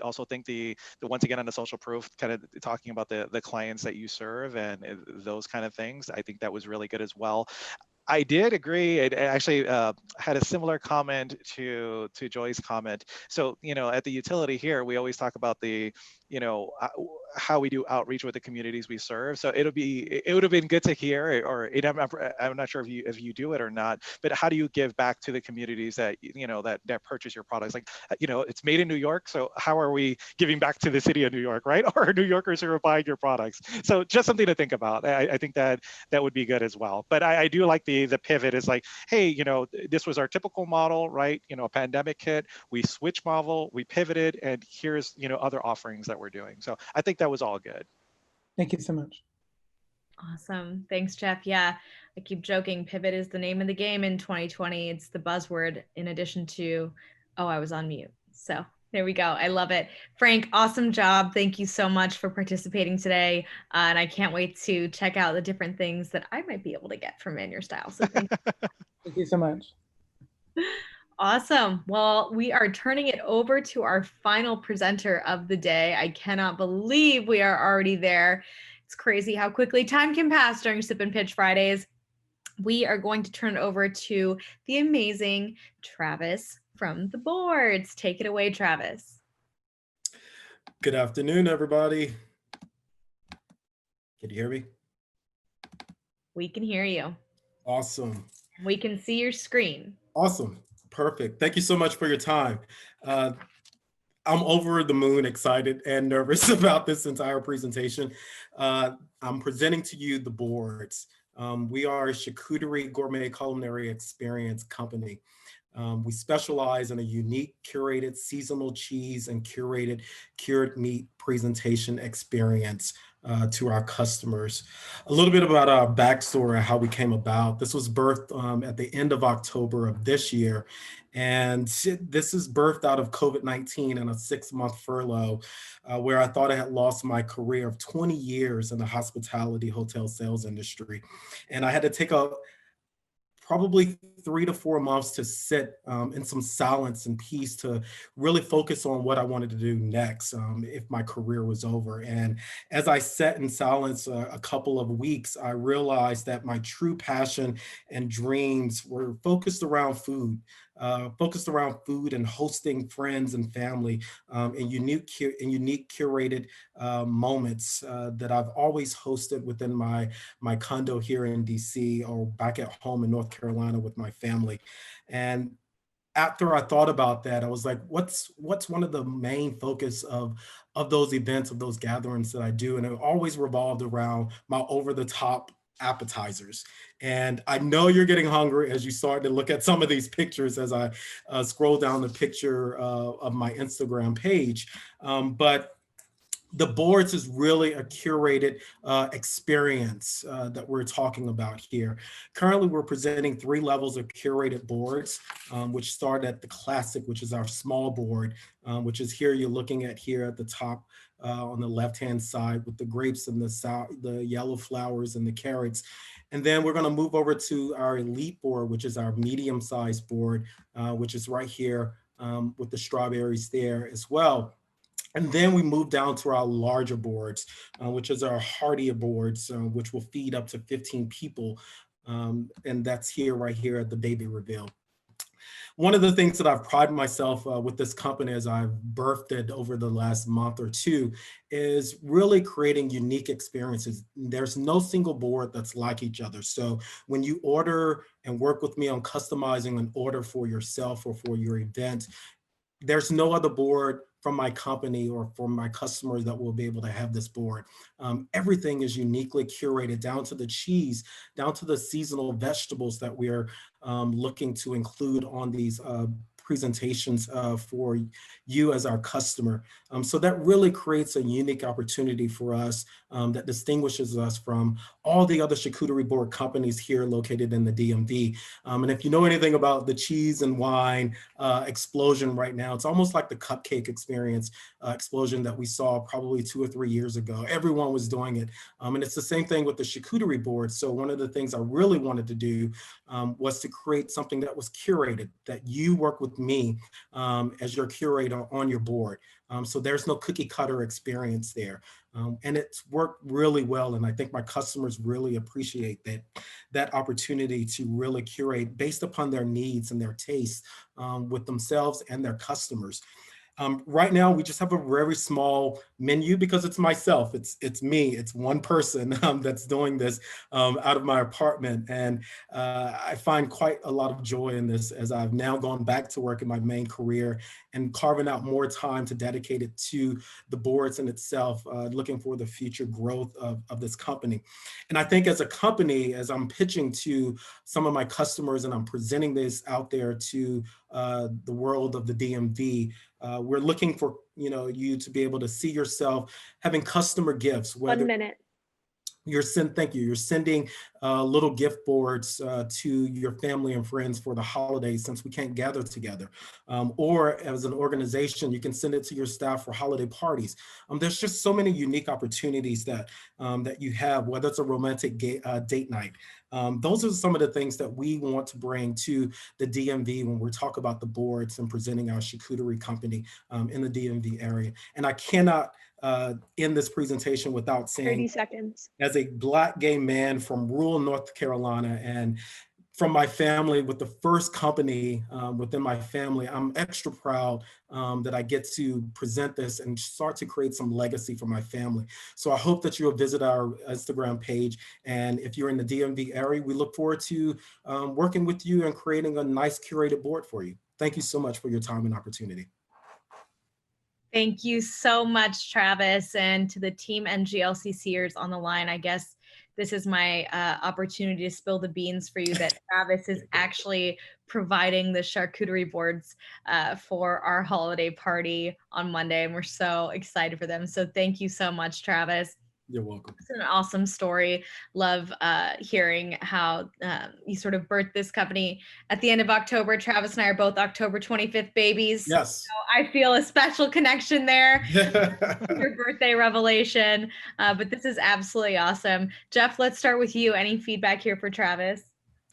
also think the once again on the social proof, kind of talking about the clients that you serve and those kind of things, I think that was really good as well. I did agree. I actually had a similar comment to Joy's comment. So, you know, at the utility here, we always talk about the, you know, how we do outreach with the communities we serve. So it would have been good to hear, or I'm not sure if you do it or not, but how do you give back to the communities that, you know, that purchase your products? Like, you know, it's made in New York. So how are we giving back to the city of New York, right? Or New Yorkers who are buying your products? So just something to think about. I think that would be good as well. But I do like the pivot is like, hey, you know, this was our typical model, right? You know, a pandemic hit, we switched model, we pivoted, and here's, you know, other offerings that we're doing. So I think that was all good. Thank you so much. Awesome. Thanks, Jeff. Yeah, I keep joking, pivot is the name of the game in 2020. It's the buzzword in addition to, oh, I was on mute. So There we go. I love it. Frank, awesome job. Thank you so much for participating today. And I can't wait to check out the different things that I might be able to get from Man Your Style. So thank you. Thank you so much. Awesome. Well, we are turning it over to our final presenter of the day. I cannot believe we are already there. It's crazy how quickly time can pass during Sip and Pitch Fridays. We are going to turn it over to the amazing Travis from the boards. Take it away, Travis. Good afternoon, everybody. Can you hear me? We can hear you. Awesome. We can see your screen. Awesome. Perfect. Thank you so much for your time. I'm over the moon, excited and nervous about this entire presentation. I'm presenting to you the boards. We are a charcuterie gourmet culinary experience company. We specialize in a unique curated seasonal cheese and curated cured meat presentation experience to our customers. A little bit about our backstory, how we came about. This was birthed at the end of October of this year. And this is birthed out of COVID-19 and a 6-month furlough where I thought I had lost my career of 20 years in the hospitality hotel sales industry. And I had to take probably 3 to 4 months to sit in some silence and peace to really focus on what I wanted to do next if my career was over. And as I sat in silence a couple of weeks, I realized that my true passion and dreams were focused around food. And hosting friends and family in unique curated moments that I've always hosted within my condo here in DC or back at home in North Carolina with my family. And after I thought about that, I was like, what's one of the main focus of those events, of those gatherings that I do? And it always revolved around my over-the-top appetizers. And I know you're getting hungry as you start to look at some of these pictures as I scroll down the picture of my Instagram page. But the boards is really a curated experience that we're talking about here. Currently, we're presenting 3 levels of curated boards, which start at the classic, which is our small board, which is here you're looking at here at the top on the left-hand side with the grapes and the yellow flowers and the carrots. And then we're going to move over to our elite board, which is our medium-sized board, which is right here with the strawberries there as well. And then we move down to our larger boards, which is our heartier boards, which will feed up to 15 people. And that's here, right here at the baby reveal. One of the things that I've prided myself with this company as I've birthed it over the last month or two is really creating unique experiences. There's no single board that's like each other. So when you order and work with me on customizing an order for yourself or for your event, there's no other board from my company or from my customers that will be able to have this board. Everything is uniquely curated down to the cheese, down to the seasonal vegetables that we're looking to include on these presentations for you as our customer. So that really creates a unique opportunity for us that distinguishes us from all the other charcuterie board companies here located in the DMV. And if you know anything about the cheese and wine explosion right now, it's almost like the cupcake experience explosion that we saw probably 2 or 3 years ago. Everyone was doing it. And it's the same thing with the charcuterie board. So one of the things I really wanted to do was to create something that was curated, that you work with me as your curator on your board. So there's no cookie cutter experience there. And it's worked really well. And I think my customers really appreciate that opportunity to really curate based upon their needs and their tastes with themselves and their customers. Right now, we just have a very small menu because it's myself, it's me, it's one person that's doing this out of my apartment. And I find quite a lot of joy in this as I've now gone back to work in my main career and carving out more time to dedicate it to the boards in itself, looking for the future growth of this company. And I think as a company, as I'm pitching to some of my customers and I'm presenting this out there to the world of the DMV, we're looking for you to be able to see yourself having customer gifts. 1 minute. Thank you. You're sending little gift boards to your family and friends for the holidays since we can't gather together. Or as an organization, you can send it to your staff for holiday parties. There's just so many unique opportunities that that you have, whether it's a romantic date night. Those are some of the things that we want to bring to the DMV when we talk about the boards and presenting our charcuterie company in the DMV area. And I cannot end this presentation without saying, 30 seconds. as a Black gay man from rural North Carolina and from my family with the first company within my family, I'm extra proud that I get to present this and start to create some legacy for my family. So I hope that you'll visit our Instagram page. And if you're in the DMV area, we look forward to working with you and creating a nice curated board for you. Thank you so much for your time and opportunity. Thank you so much, Travis, and to the team NGLCCers on the line. I guess this is my opportunity to spill the beans for you that Travis is actually providing the charcuterie boards for our holiday party on Monday, and we're so excited for them. So thank you so much, Travis. You're welcome. It's an awesome story. Love hearing how you sort of birthed this company at the end of October. Travis and I are both October 25th babies. Yes. So I feel a special connection there. Your birthday revelation. But this is absolutely awesome. Jeff, let's start with you. Any feedback here for Travis?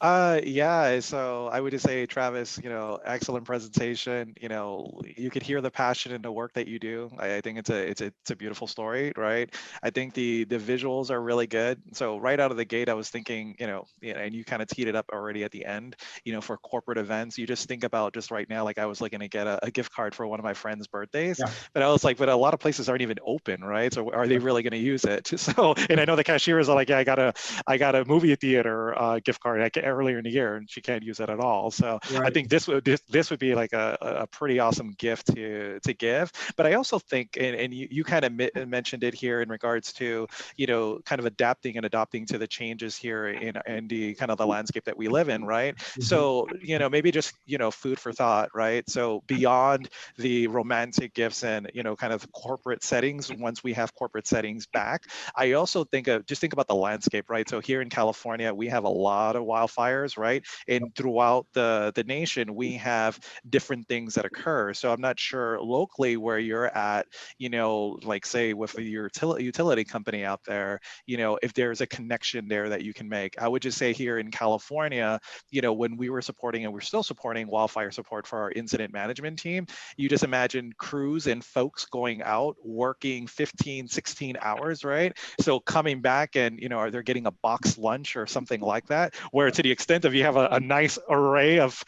Yeah, so I would just say, Travis, excellent presentation. You could hear the passion in the work that you do. I think it's a beautiful story, right? I think the visuals are really good. So right out of the gate, I was thinking, and you kind of teed it up already at the end, for corporate events. You just think about just right now, like I was looking to get a gift card for one of my friends' birthdays, but I was like, but a lot of places aren't even open, right? So are they really going to use it? So, and I know the cashiers are like, yeah, I got a movie theater gift card. I can earlier in the year, and she can't use it at all. So I think this would be like a pretty awesome gift to give. But I also think, and you kind of mentioned it here in regards to kind of adapting and adopting to the changes here in the kind of the landscape that we live in, right? So maybe just food for thought, right? So beyond the romantic gifts and kind of corporate settings, once we have corporate settings back, I also think about the landscape, right? So here in California, we have a lot of wildfires, right? And throughout the nation, we have different things that occur. So I'm not sure locally where you're at, like say with your utility company out there, if there's a connection there that you can make. I would just say here in California, when we were supporting and we're still supporting wildfire support for our incident management team, you just imagine crews and folks going out working 15, 16 hours, right? So coming back and, are they getting a box lunch or something like that, where to the extent of you have a nice array of,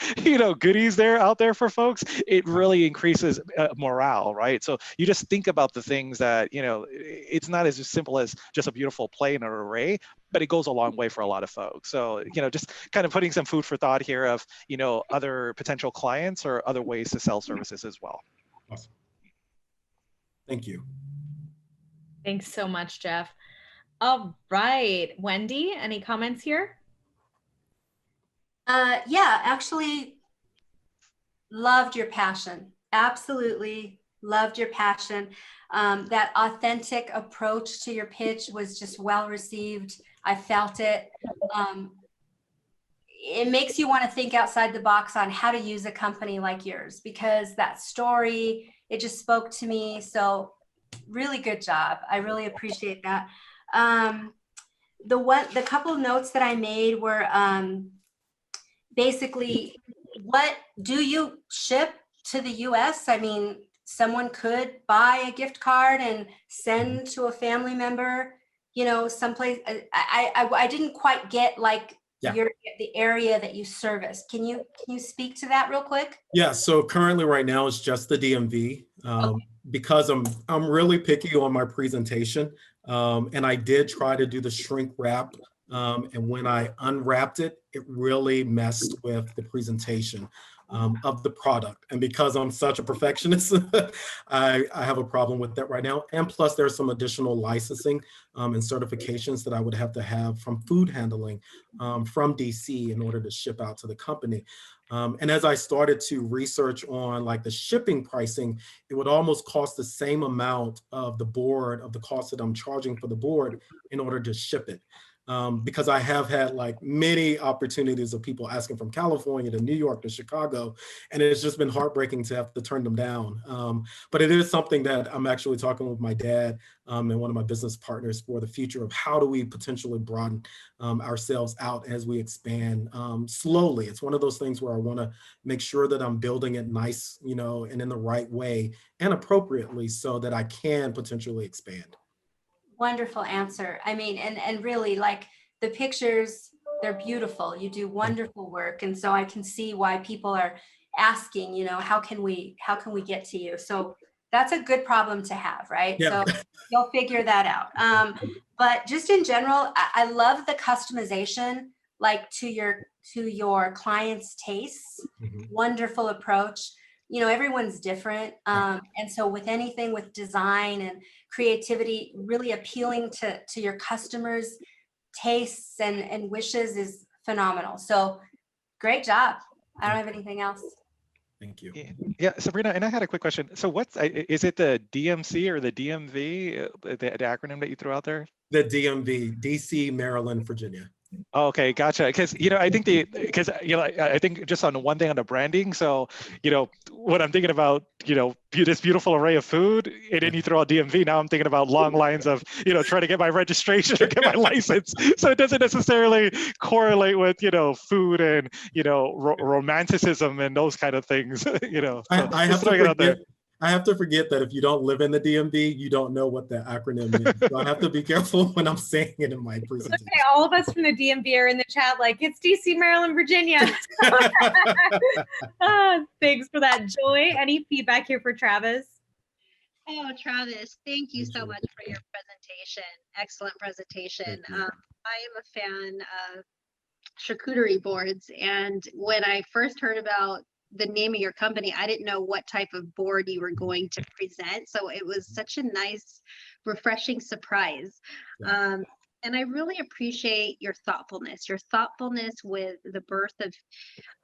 goodies out there for folks, it really increases morale, right? So you just think about the things that, it's not as simple as just a beautiful plane or array, but it goes a long way for a lot of folks. So, just kind of putting some food for thought here of, other potential clients or other ways to sell services as well. Awesome. Thank you. Thanks so much, Jeff. All right, Wendy, any comments here? Yeah, actually loved your passion. Absolutely loved your passion. That authentic approach to your pitch was just well received. I felt it. It makes you want to think outside the box on how to use a company like yours, because that story, it just spoke to me. So really good job. I really appreciate that. The couple of notes that I made were basically, what do you ship to the US? I mean, someone could buy a gift card and send to a family member, someplace. I didn't quite get like the area that you service. Can you speak to that real quick? Yeah, so currently right now it's just the DMV. Because I'm really picky on my presentation. And I did try to do the shrink wrap. And when I unwrapped it, it really messed with the presentation of the product. And because I'm such a perfectionist, I have a problem with that right now. And plus there's some additional licensing and certifications that I would have to have from food handling from DC in order to ship out to the company. And as I started to research on like the shipping pricing, it would almost cost the same amount of the board, of the cost that I'm charging for the board in order to ship it. Because I have had like many opportunities of people asking from California to New York to Chicago, and it's just been heartbreaking to have to turn them down. But it is something that I'm actually talking with my dad and one of my business partners for the future of how do we potentially broaden ourselves out as we expand slowly. It's one of those things where I want to make sure that I'm building it nice, you know, and in the right way and appropriately so that I can potentially expand. Wonderful answer. I mean, and really, like, the pictures, they're beautiful. You do wonderful work. And so I can see why people are asking, you know, how can we get to you? So that's a good problem to have, right? Yeah. So you'll figure that out. But just in general, I love the customization, like to your client's tastes. Wonderful approach. You know, everyone's different. And so with anything with design and creativity, really appealing to your customers' tastes and wishes is phenomenal. So great job. I don't have anything else. Thank you. Yeah, Sabrina, and I had a quick question. So is it the DMC or the DMV, the acronym that you threw out there? The DMV, DC, Maryland, Virginia. Okay, gotcha. Because I think I think just on one thing on the branding. So when I'm thinking about this beautiful array of food, and then you throw out DMV, now I'm thinking about long lines of trying to get my registration or get my license. So it doesn't necessarily correlate with food and romanticism and those kind of things. So I have to forget that if you don't live in the DMV, you don't know what the acronym means. So I have to be careful when I'm saying it in my presentation. Okay, all of us from the DMV are in the chat like, it's DC, Maryland, Virginia. Thanks for that, Joy. Any feedback here for Travis? Oh, Travis, thank you so much for your presentation. Excellent presentation. I am a fan of charcuterie boards. And when I first heard about the name of your company, I didn't know what type of board you were going to present. So it was such a nice, refreshing surprise. Yeah. And I really appreciate your thoughtfulness with the birth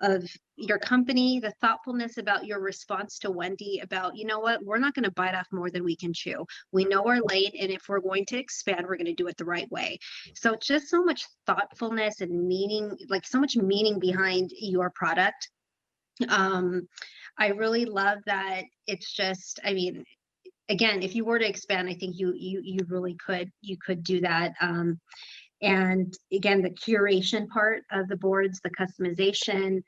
of your company, the thoughtfulness about your response to Wendy about, you know what, we're not going to bite off more than we can chew. We know our lane, and if we're going to expand, we're going to do it the right way. So just so much thoughtfulness and meaning, like so much meaning behind your product. I really love that. It's just, I mean, again, if you were to expand, I think you really could do that. And again, the curation part of the boards, the customization,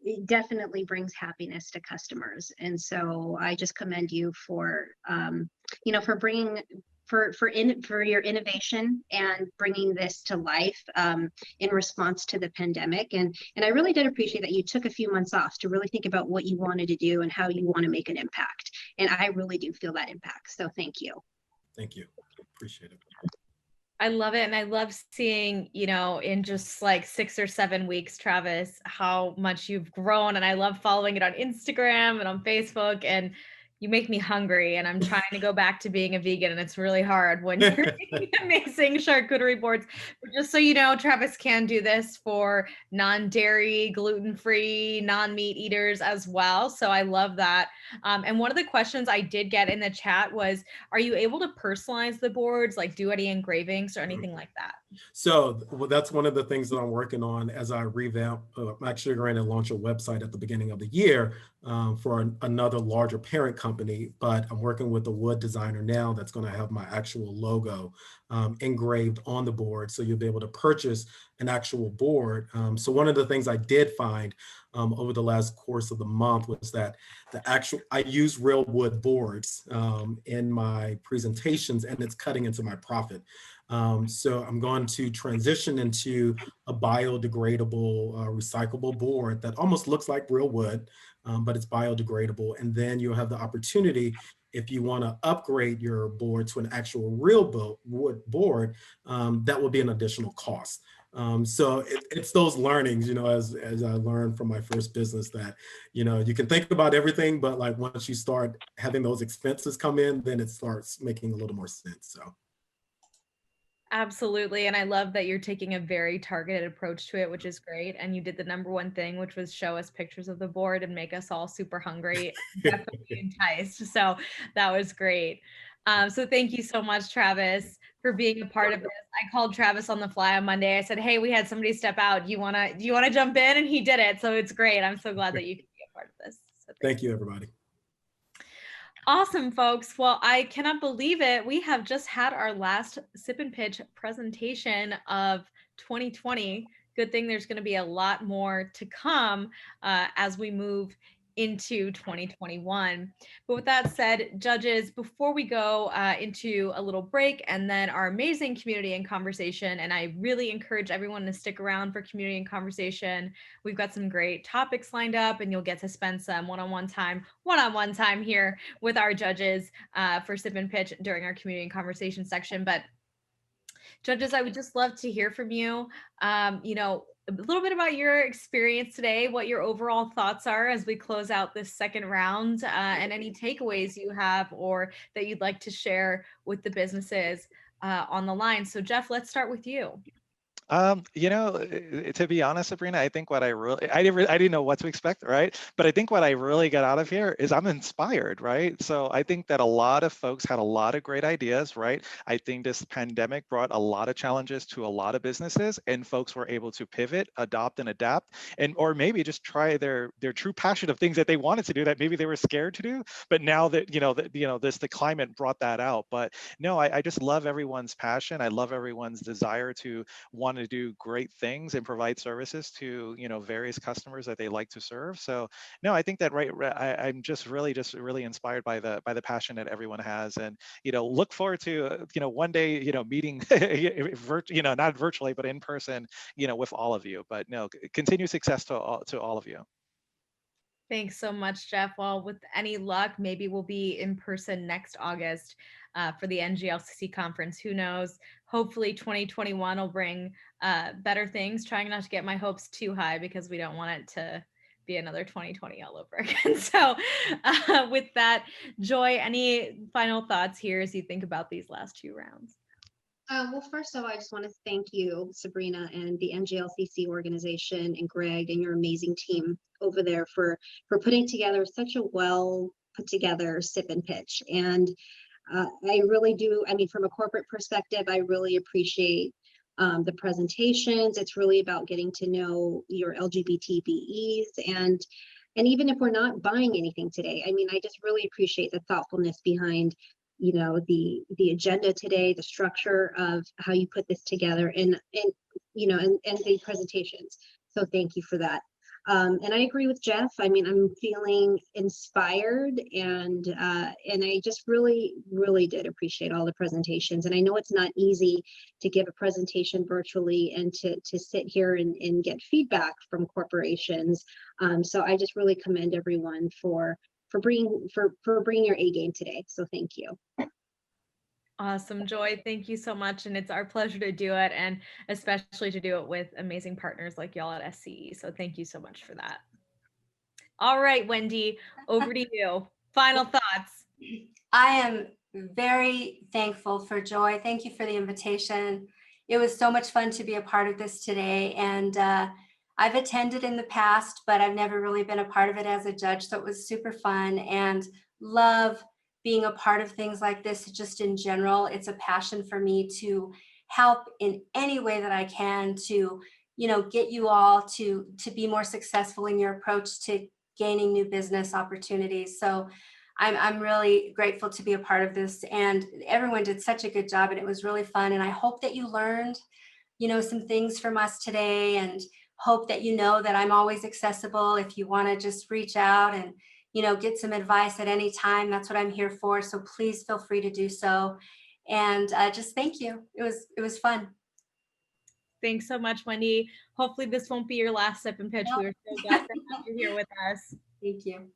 it definitely brings happiness to customers. And so I just commend you for, for bringing, for your innovation and bringing this to life in response to the pandemic. And I really did appreciate that you took a few months off to really think about what you wanted to do and how you want to make an impact. And I really do feel that impact. So thank you. Thank you. Appreciate it. I love it. And I love seeing, in just like 6 or 7 weeks, Travis, how much you've grown. And I love following it on Instagram and on Facebook. And you make me hungry, and I'm trying to go back to being a vegan, and it's really hard when you're making amazing charcuterie boards. But just so you know, Travis can do this for non-dairy, gluten-free, non-meat eaters as well. So I love that. And one of the questions I did get in the chat was, are you able to personalize the boards, like do any engravings or anything like that? So that's one of the things that I'm working on as I revamp. I'm actually going to launch a website at the beginning of the year for another larger parent company, but I'm working with a wood designer now that's going to have my actual logo engraved on the board. So you'll be able to purchase an actual board. So one of the things I did find over the last course of the month was that I use real wood boards in my presentations, and it's cutting into my profit. So I'm going to transition into a biodegradable, recyclable board that almost looks like real wood, but it's biodegradable. And then you'll have the opportunity, if you want to upgrade your board to an actual real wood board, that will be an additional cost. So it's those learnings, as I learned from my first business that, you can think about everything, but like once you start having those expenses come in, then it starts making a little more sense. So. Absolutely. And I love that you're taking a very targeted approach to it, which is great. And you did the number one thing, which was show us pictures of the board and make us all super hungry, definitely enticed. So that was great. So thank you so much, Travis, for being a part of this. I called Travis on the fly on Monday. I said, hey, we had somebody step out. Do you want to jump in? And he did it. So it's great. I'm so glad that you can be a part of this. So Thank you, everybody. Awesome, folks. Well, I cannot believe it. We have just had our last Sip and Pitch presentation of 2020. Good thing there's going to be a lot more to come as we move into 2021. But with that said, judges, before we go into a little break and then our amazing community and conversation, and I really encourage everyone to stick around for community and conversation. We've got some great topics lined up and you'll get to spend some one-on-one time here with our judges for Sip and Pitch during our community and conversation section. But judges, I would just love to hear from you. A little bit about your experience today, what your overall thoughts are as we close out this second round, and any takeaways you have or that you'd like to share with the businesses on the line. So Jeff, let's start with you. To be honest, Sabrina, I think what I didn't know what to expect, right? But I think what I really got out of here is I'm inspired, right? So I think that a lot of folks had a lot of great ideas, right? I think this pandemic brought a lot of challenges to a lot of businesses, and folks were able to pivot, adopt, and adapt, or maybe just try their true passion of things that they wanted to do that maybe they were scared to do. But now that the climate brought that out. But no, I just love everyone's passion. I love everyone's desire to want to do great things and provide services to various customers that they like to serve. So no, I think that I'm just really inspired by the passion that everyone has, and look forward to one day meeting not virtually but in person with all of you. But no, continued success to all of you. Thanks so much, Jeff. Well, with any luck, maybe we'll be in person next August for the NGLCC conference. Who knows? Hopefully 2021 will bring better things, trying not to get my hopes too high because we don't want it to be another 2020 all over again. So with that, Joy, any final thoughts here as you think about these last two rounds? Well, first of all, I just want to thank you, Sabrina, and the NGLCC organization, and Greg and your amazing team over there for putting together such a well put together Sip and Pitch. And I really do. I mean, from a corporate perspective, I really appreciate the presentations. It's really about getting to know your LGBTBEs, and even if we're not buying anything today, I mean, I just really appreciate the thoughtfulness behind the agenda today, the structure of how you put this together, and the presentations. So thank you for that. And I agree with Jeff. I mean, I'm feeling inspired, and I just really did appreciate all the presentations. And I know it's not easy to give a presentation virtually and to sit here and get feedback from corporations. So I just really commend everyone for bringing your A game today. So thank you. Awesome, Joy. Thank you so much. And it's our pleasure to do it, and especially to do it with amazing partners like y'all at SCE. So thank you so much for that. All right, Wendy, over to you. Final thoughts. I am very thankful for Joy. Thank you for the invitation. It was so much fun to be a part of this today. And I've attended in the past, but I've never really been a part of it as a judge. So it was super fun, and love being a part of things like this just in general. It's a passion for me to help in any way that I can to, get you all to be more successful in your approach to gaining new business opportunities. So I'm really grateful to be a part of this, and everyone did such a good job, and it was really fun. And I hope that you learned, some things from us today, and hope that that I'm always accessible if you want to just reach out and get some advice at any time. That's what I'm here for. So please feel free to do so. And just thank you. It was fun. Thanks so much, Wendy. Hopefully this won't be your last Sip and Pitch. We were so glad to have you here with us. Thank you.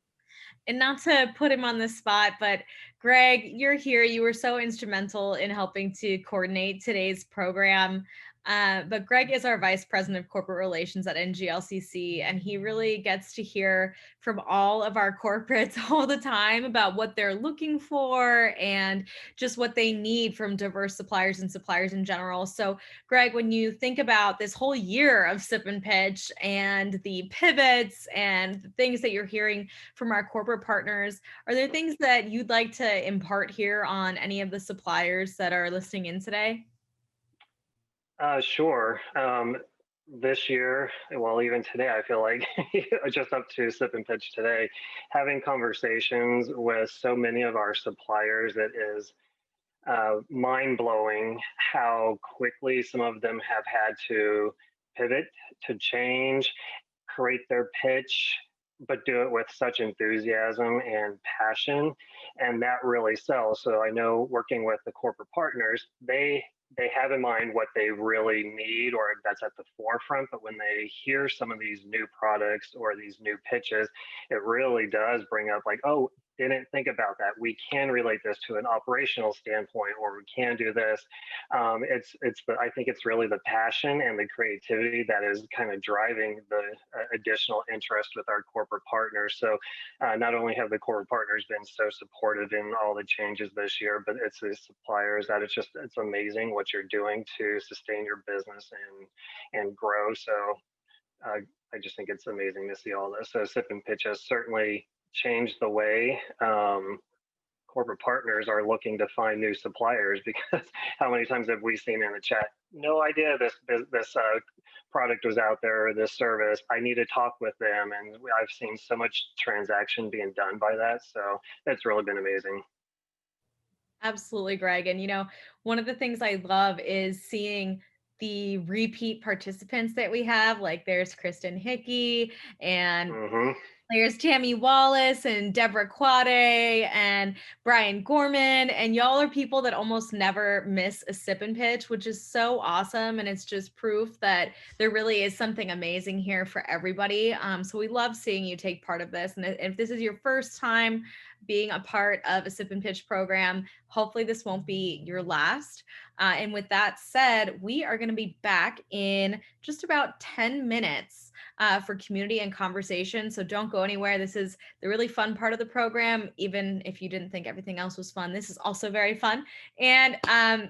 And not to put him on the spot, but Greg, you're here. You were so instrumental in helping to coordinate today's program. But Greg is our Vice President of Corporate Relations at NGLCC, and he really gets to hear from all of our corporates all the time about what they're looking for and just what they need from diverse suppliers and suppliers in general. So Greg, when you think about this whole year of Sip and Pitch and the pivots and the things that you're hearing from our corporate partners, are there things that you'd like to impart here on any of the suppliers that are listening in today? Sure. This year, well, even today, I feel like just up to Sip and Pitch today, having conversations with so many of our suppliers, it is mind blowing how quickly some of them have had to pivot, to change, create their pitch, but do it with such enthusiasm and passion. And that really sells. So I know working with the corporate partners, they have in mind what they really need, or that's at the forefront. But when they hear some of these new products or these new pitches, it really does bring up like, oh, didn't think about that. We can relate this to an operational standpoint, or we can do this. I think it's really the passion and the creativity that is kind of driving the additional interest with our corporate partners. So not only have the corporate partners been so supportive in all the changes this year, but it's the suppliers that it's amazing what you're doing to sustain your business and grow. So I just think it's amazing to see all this. So Sip and Pitch has certainly changed the way corporate partners are looking to find new suppliers, because how many times have we seen in the chat, no idea this product was out there, or this service, I need to talk with them. And I've seen so much transaction being done by that. So it's really been amazing. Absolutely, Greg. And, one of the things I love is seeing the repeat participants that we have. Like there's Kristen Hickey and there's Tammy Wallace and Deborah Quade and Brian Gorman, and y'all are people that almost never miss a Sip and Pitch, which is so awesome. And it's just proof that there really is something amazing here for everybody. So we love seeing you take part of this. And if this is your first time being a part of a Sip and Pitch program, hopefully this won't be your last. And with that said, we are going to be back in just about 10 minutes for community and conversation. So don't go anywhere. This is the really fun part of the program. Even if you didn't think everything else was fun, this is also very fun. And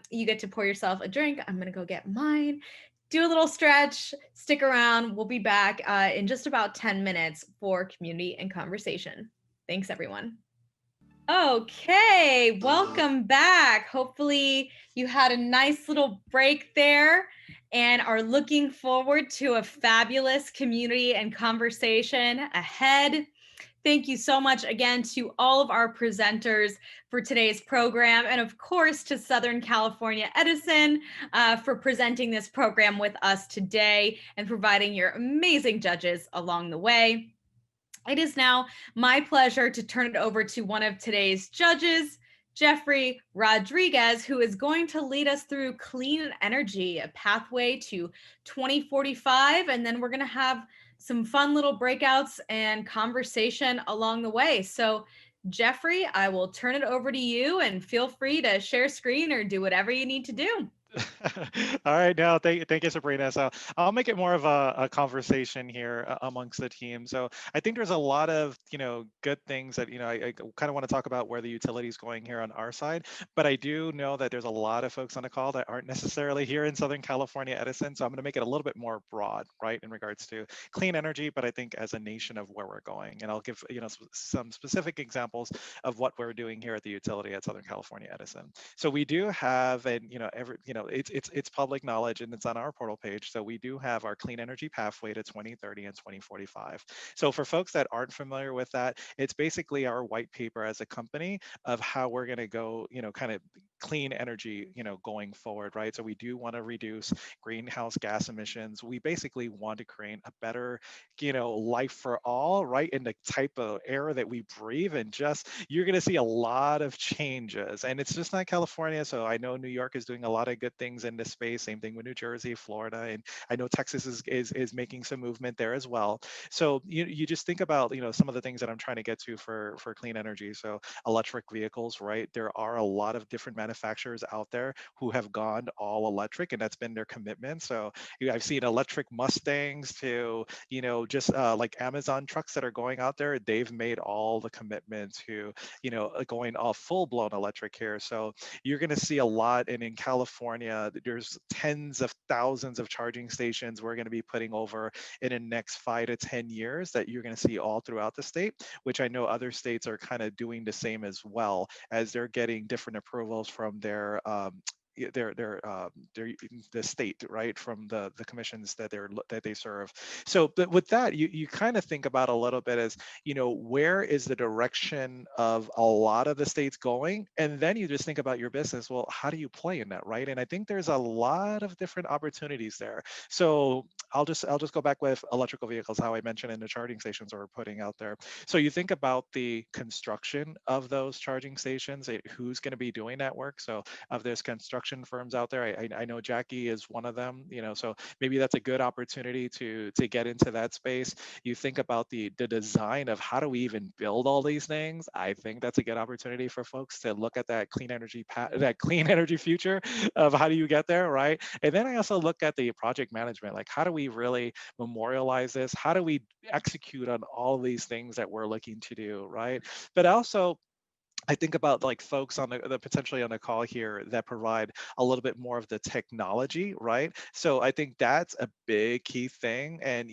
you get to pour yourself a drink. I'm going to go get mine. Do a little stretch, stick around. We'll be back in just about 10 minutes for community and conversation. Thanks, everyone. Okay, welcome back. Hopefully you had a nice little break there and are looking forward to a fabulous community and conversation ahead. Thank you so much again to all of our presenters for today's program, and of course to Southern California Edison for presenting this program with us today and providing your amazing judges along the way. It is now my pleasure to turn it over to one of today's judges, Jeffrey Rodriguez, who is going to lead us through clean energy, a pathway to 2045. And then we're going to have some fun little breakouts and conversation along the way. So Jeffrey, I will turn it over to you, and feel free to share screen or do whatever you need to do. All right, no, thank you, Sabrina. So I'll make it more of a conversation here amongst the team. So I think there's a lot of, good things that, I kind of want to talk about where the utility is going here on our side, but I do know that there's a lot of folks on the call that aren't necessarily here in Southern California Edison. So I'm going to make it a little bit more broad, right, in regards to clean energy, but I think as a nation of where we're going. And I'll give, some specific examples of what we're doing here at the utility at Southern California Edison. So we do have, and, it's public knowledge and it's on our portal page. So we do have our clean energy pathway to 2030 and 2045. So for folks that aren't familiar with that, it's basically our white paper as a company of how we're going to go, kind of clean energy, going forward, right? So we do want to reduce greenhouse gas emissions. We basically want to create a better, life for all, right? In the type of air that we breathe, and just, you're going to see a lot of changes. And it's just not California. So I know New York is doing a lot of good things in this space. Same thing with New Jersey, Florida, and I know Texas is making some movement there as well. So you just think about, some of the things that I'm trying to get to for clean energy. So electric vehicles, right? There are a lot of different manufacturers out there who have gone all electric, and that's been their commitment. So I've seen electric Mustangs to, just like Amazon trucks that are going out there. They've made all the commitment to, going all full blown electric here. So you're going to see a lot. And in California, there's tens of thousands of charging stations we're going to be putting over in the next 5 to 10 years that you're going to see all throughout the state, which I know other states are kind of doing the same as well, as they're getting different approvals from their the state, right, from the commissions that they serve. So but with that, you kind of think about a little bit as, where is the direction of a lot of the states going, and then you just think about your business. Well, how do you play in that, right? And I think there's a lot of different opportunities there. So I'll just go back with electrical vehicles, how I mentioned in the charging stations we're putting out there. So you think about the construction of those charging stations, who's going to be doing that work. So of there's construction firms out there. I know Jackie is one of them, so maybe that's a good opportunity to get into that space. You think about the design of how do we even build all these things. I think that's a good opportunity for folks to look at that clean energy future of how do you get there, right? And then I also look at the project management, like how do we really memorialize this? How do we execute on all these things that we're looking to do, right? But also, I think about like folks on the potentially on the call here that provide a little bit more of the technology, right? So I think that's a big key thing. And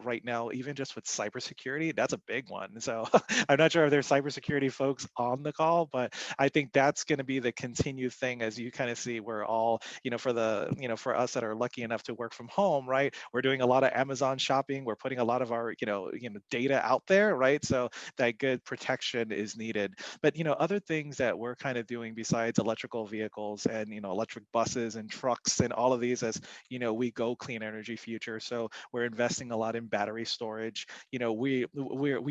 right now, even just with cybersecurity, that's a big one. So I'm not sure if there's cybersecurity folks on the call, but I think that's going to be the continued thing as you kind of see we're all, for us that are lucky enough to work from home, right? We're doing a lot of Amazon shopping. We're putting a lot of our, data out there, right? So that good protection is needed. But other things that we're kind of doing besides electrical vehicles and electric buses and trucks and all of these, as we go clean energy future. So we're investing a lot in battery storage. We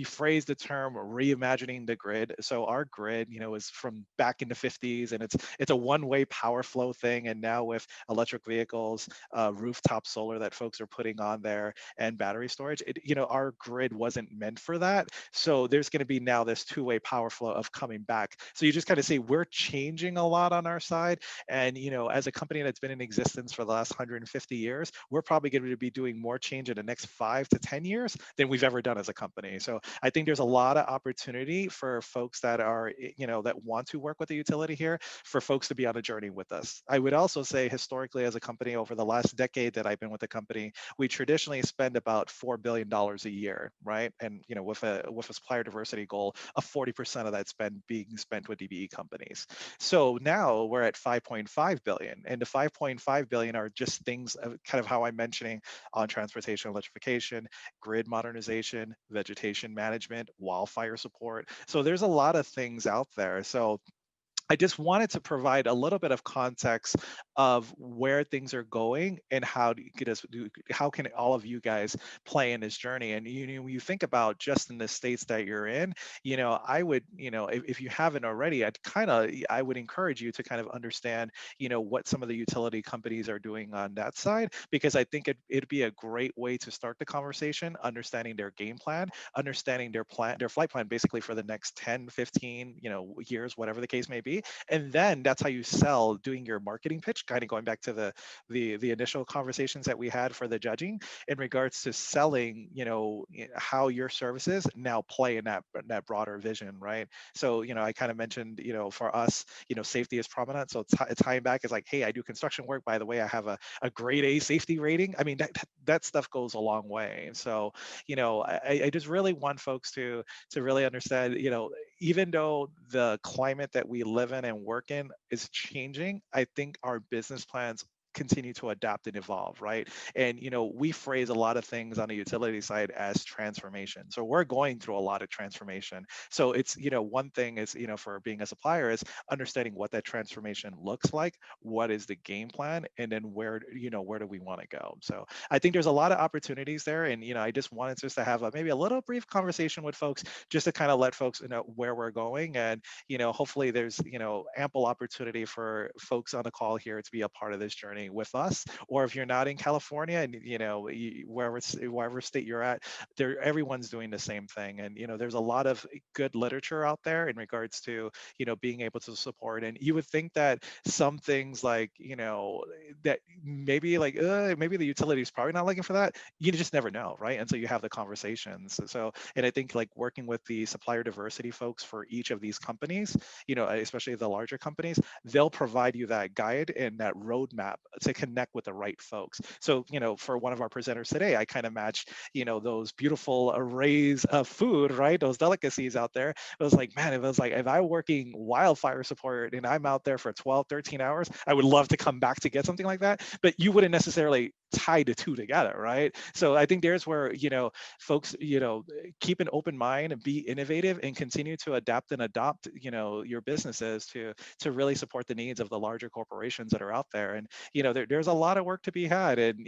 phrase the term reimagining the grid. So our grid is from back in the 50s, and it's a one-way power flow thing. And now with electric vehicles, rooftop solar that folks are putting on there, and battery storage, our grid wasn't meant for that. So there's going to be now this two-way power flow of coming back. So you just kind of see we're changing a lot on our side. And, as a company that's been in existence for the last 150 years, we're probably going to be doing more change in the next 5 to 10 years than we've ever done as a company. So I think there's a lot of opportunity for folks that are, that want to work with the utility here, for folks to be on a journey with us. I would also say historically as a company over the last decade that I've been with the company, we traditionally spend about $4 billion a year, right? And, with a supplier diversity goal of 40% of that spend being spent with DBE companies. So now we're at 5.5 billion, and the 5.5 billion are just things kind of how I'm mentioning on transportation electrification, grid modernization, vegetation management, wildfire support. So there's a lot of things out there. So I just wanted to provide a little bit of context of where things are going and how can all of you guys play in this journey. And when you think about just in the states that you're in, I would, if you haven't already, I would encourage you to kind of understand, what some of the utility companies are doing on that side, because I think it'd be a great way to start the conversation, understanding their game plan, understanding their flight plan, basically for the next 10, 15, years, whatever the case may be. And then that's how you sell, doing your marketing pitch, kind of going back to the initial conversations that we had for the judging in regards to selling, how your services now play in that broader vision, right? So, I kind of mentioned, for us, safety is prominent. So tying back is like, hey, I do construction work. By the way, I have a grade A safety rating. I mean, that stuff goes a long way. So, I just really want folks to really understand, even though the climate that we live in and work in is changing, I think our business plans continue to adapt and evolve, right? And we phrase a lot of things on the utility side as transformation. So we're going through a lot of transformation. So it's one thing is for being a supplier is understanding what that transformation looks like, what is the game plan, and then where do we want to go. So I think there's a lot of opportunities there, and I just wanted just to have maybe a little brief conversation with folks just to kind of let folks know where we're going, and hopefully there's ample opportunity for folks on the call here to be a part of this journey doing with us, or if you're not in California and wherever state you're at, everyone's doing the same thing. And there's a lot of good literature out there in regards to being able to support. And you would think that some things like that maybe maybe the utility is probably not looking for that. You just never know, right? And so you have the conversations. So and I think like working with the supplier diversity folks for each of these companies, especially the larger companies, they'll provide you that guide and that roadmap to connect with the right folks. So for one of our presenters today, I kind of matched those beautiful arrays of food, right? Those delicacies out there. It was like, man, it was like if I'm working wildfire support and I'm out there for 12, 13 hours, I would love to come back to get something like that. But you wouldn't necessarily tie the two together, right? So I think there's where folks keep an open mind and be innovative and continue to adapt and adopt your businesses to really support the needs of the larger corporations that are out there. And there's a lot of work to be had. And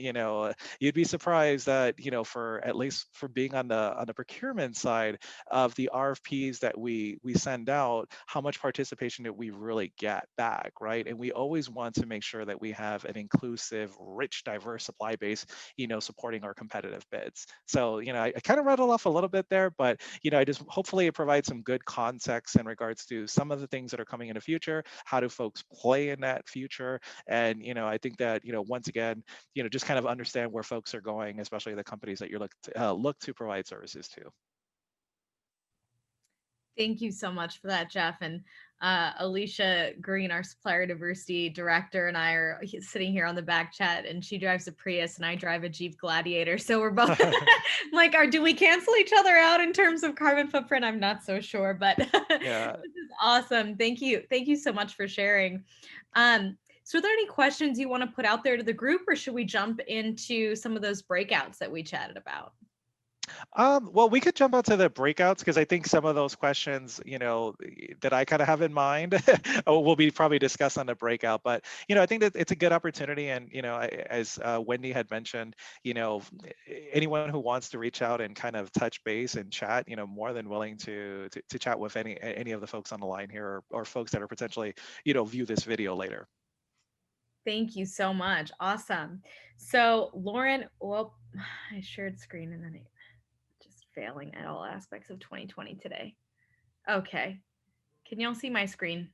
you'd be surprised that for at least for being on the procurement side of the RFPs that we send out, how much participation do we really get back, right? And we always want to make sure that we have an inclusive, rich, diverse supply base, supporting our competitive bids. So, I kind of rattled off a little bit there, but, I just hopefully it provides some good context in regards to some of the things that are coming in the future. How do folks play in that future? And, I think that, once again, just kind of understand where folks are going, especially the companies that you're look to provide services to. Thank you so much for that, Jeff. And Alicia Green, our supplier diversity director, and I are sitting here on the back chat, and she drives a Prius and I drive a Jeep Gladiator. So we're both like, do we cancel each other out in terms of carbon footprint? I'm not so sure, but Yeah. This is awesome. Thank you. Thank you so much for sharing. So are there any questions you want to put out there to the group, or should we jump into some of those breakouts that we chatted about? Well, we could jump out to the breakouts because I think some of those questions, that I kind of have in mind will be probably discussed on the breakout. But, I think that it's a good opportunity. And, as Wendy had mentioned, anyone who wants to reach out and kind of touch base and chat, more than willing to chat with any of the folks on the line here or folks that are potentially, view this video later. Thank you so much. Awesome. So Lauren, well, I shared screen and then it just failing at all aspects of 2020 today. Okay. Can y'all see my screen?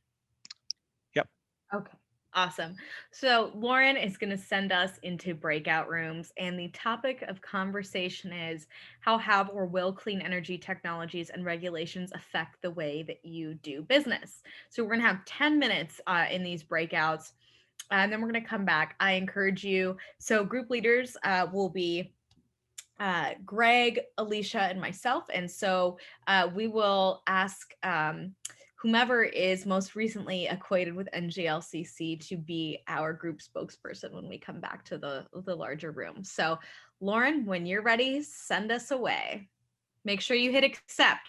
Yep. Okay. Awesome. So Lauren is going to send us into breakout rooms, and the topic of conversation is how have or will clean energy technologies and regulations affect the way that you do business. So we're going to have 10 minutes in these breakouts, and then we're going to come back. I encourage you. So group leaders will be Greg, Alicia, and myself. And so we will ask whomever is most recently acquainted with NGLCC to be our group spokesperson when we come back to the larger room. So Lauren, when you're ready, send us away. Make sure you hit accept.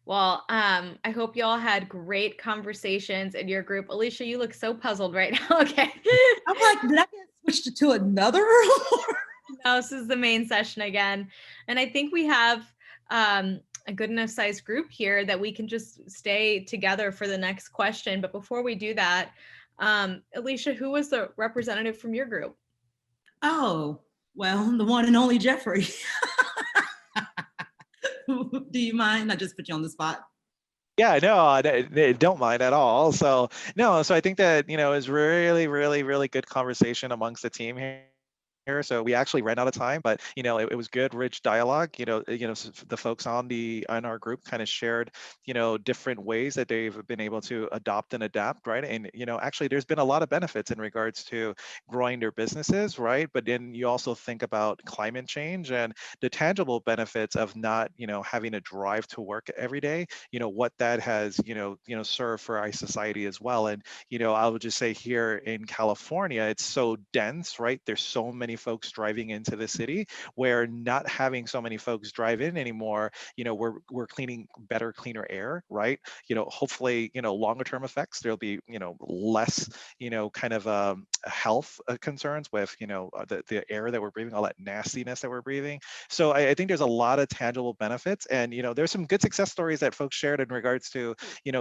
Well, I hope you all had great conversations in your group. Alicia, you look so puzzled right now. Okay. I'm like, did I get switched to another room? No, this is the main session again. And I think we have a good enough sized group here that we can just stay together for the next question. But before we do that, Alicia, who was the representative from your group? Oh, well, the one and only Jeffrey. Do you mind? I just put you on the spot. Yeah, no, I don't mind at all. So no, so I think that, it was really, really, really good conversation amongst the team here. So we actually ran out of time, but it was good, rich dialogue. The folks on our group kind of shared, different ways that they've been able to adopt and adapt, right? And actually, there's been a lot of benefits in regards to growing their businesses, right? But then you also think about climate change and the tangible benefits of not, having to drive to work every day. What that has, served for our society as well. And I would just say here in California, it's so dense, right? There's so many folks driving into the city, where not having so many folks drive in anymore, we're cleaning better, cleaner air, right? Hopefully, longer term effects, there'll be, less, kind of health concerns with, the air that we're breathing, all that nastiness that we're breathing. So I think there's a lot of tangible benefits, and there's some good success stories that folks shared in regards to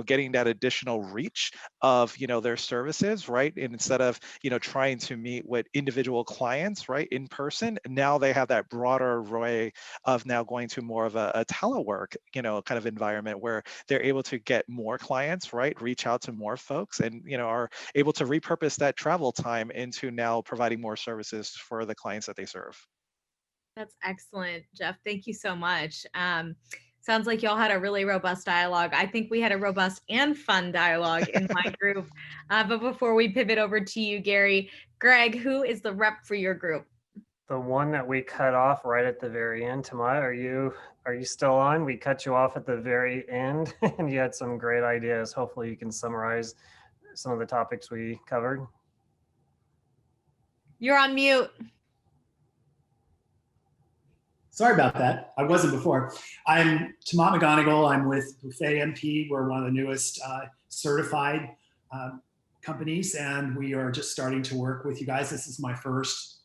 getting that additional reach of their services, right? And instead of trying to meet with individual clients, right, in person, now they have that broader array of now going to more of a telework kind of environment where they're able to get more clients, right, reach out to more folks, and are able to repurpose that travel time into now providing more services for the clients that they serve. That's excellent, Jeff. Thank you so much. Sounds like y'all had a really robust dialogue. I think we had a robust and fun dialogue in my group. But before we pivot over to you, Gary, Greg, who is the rep for your group? The one that we cut off right at the very end. Tamai, are you still on? We cut you off at the very end and you had some great ideas. Hopefully you can summarize some of the topics we covered. You're on mute. Sorry about that. I wasn't before. I'm Tamat McGonigal. I'm with Buffet MP. We're one of the newest certified companies, and we are just starting to work with you guys. This is my first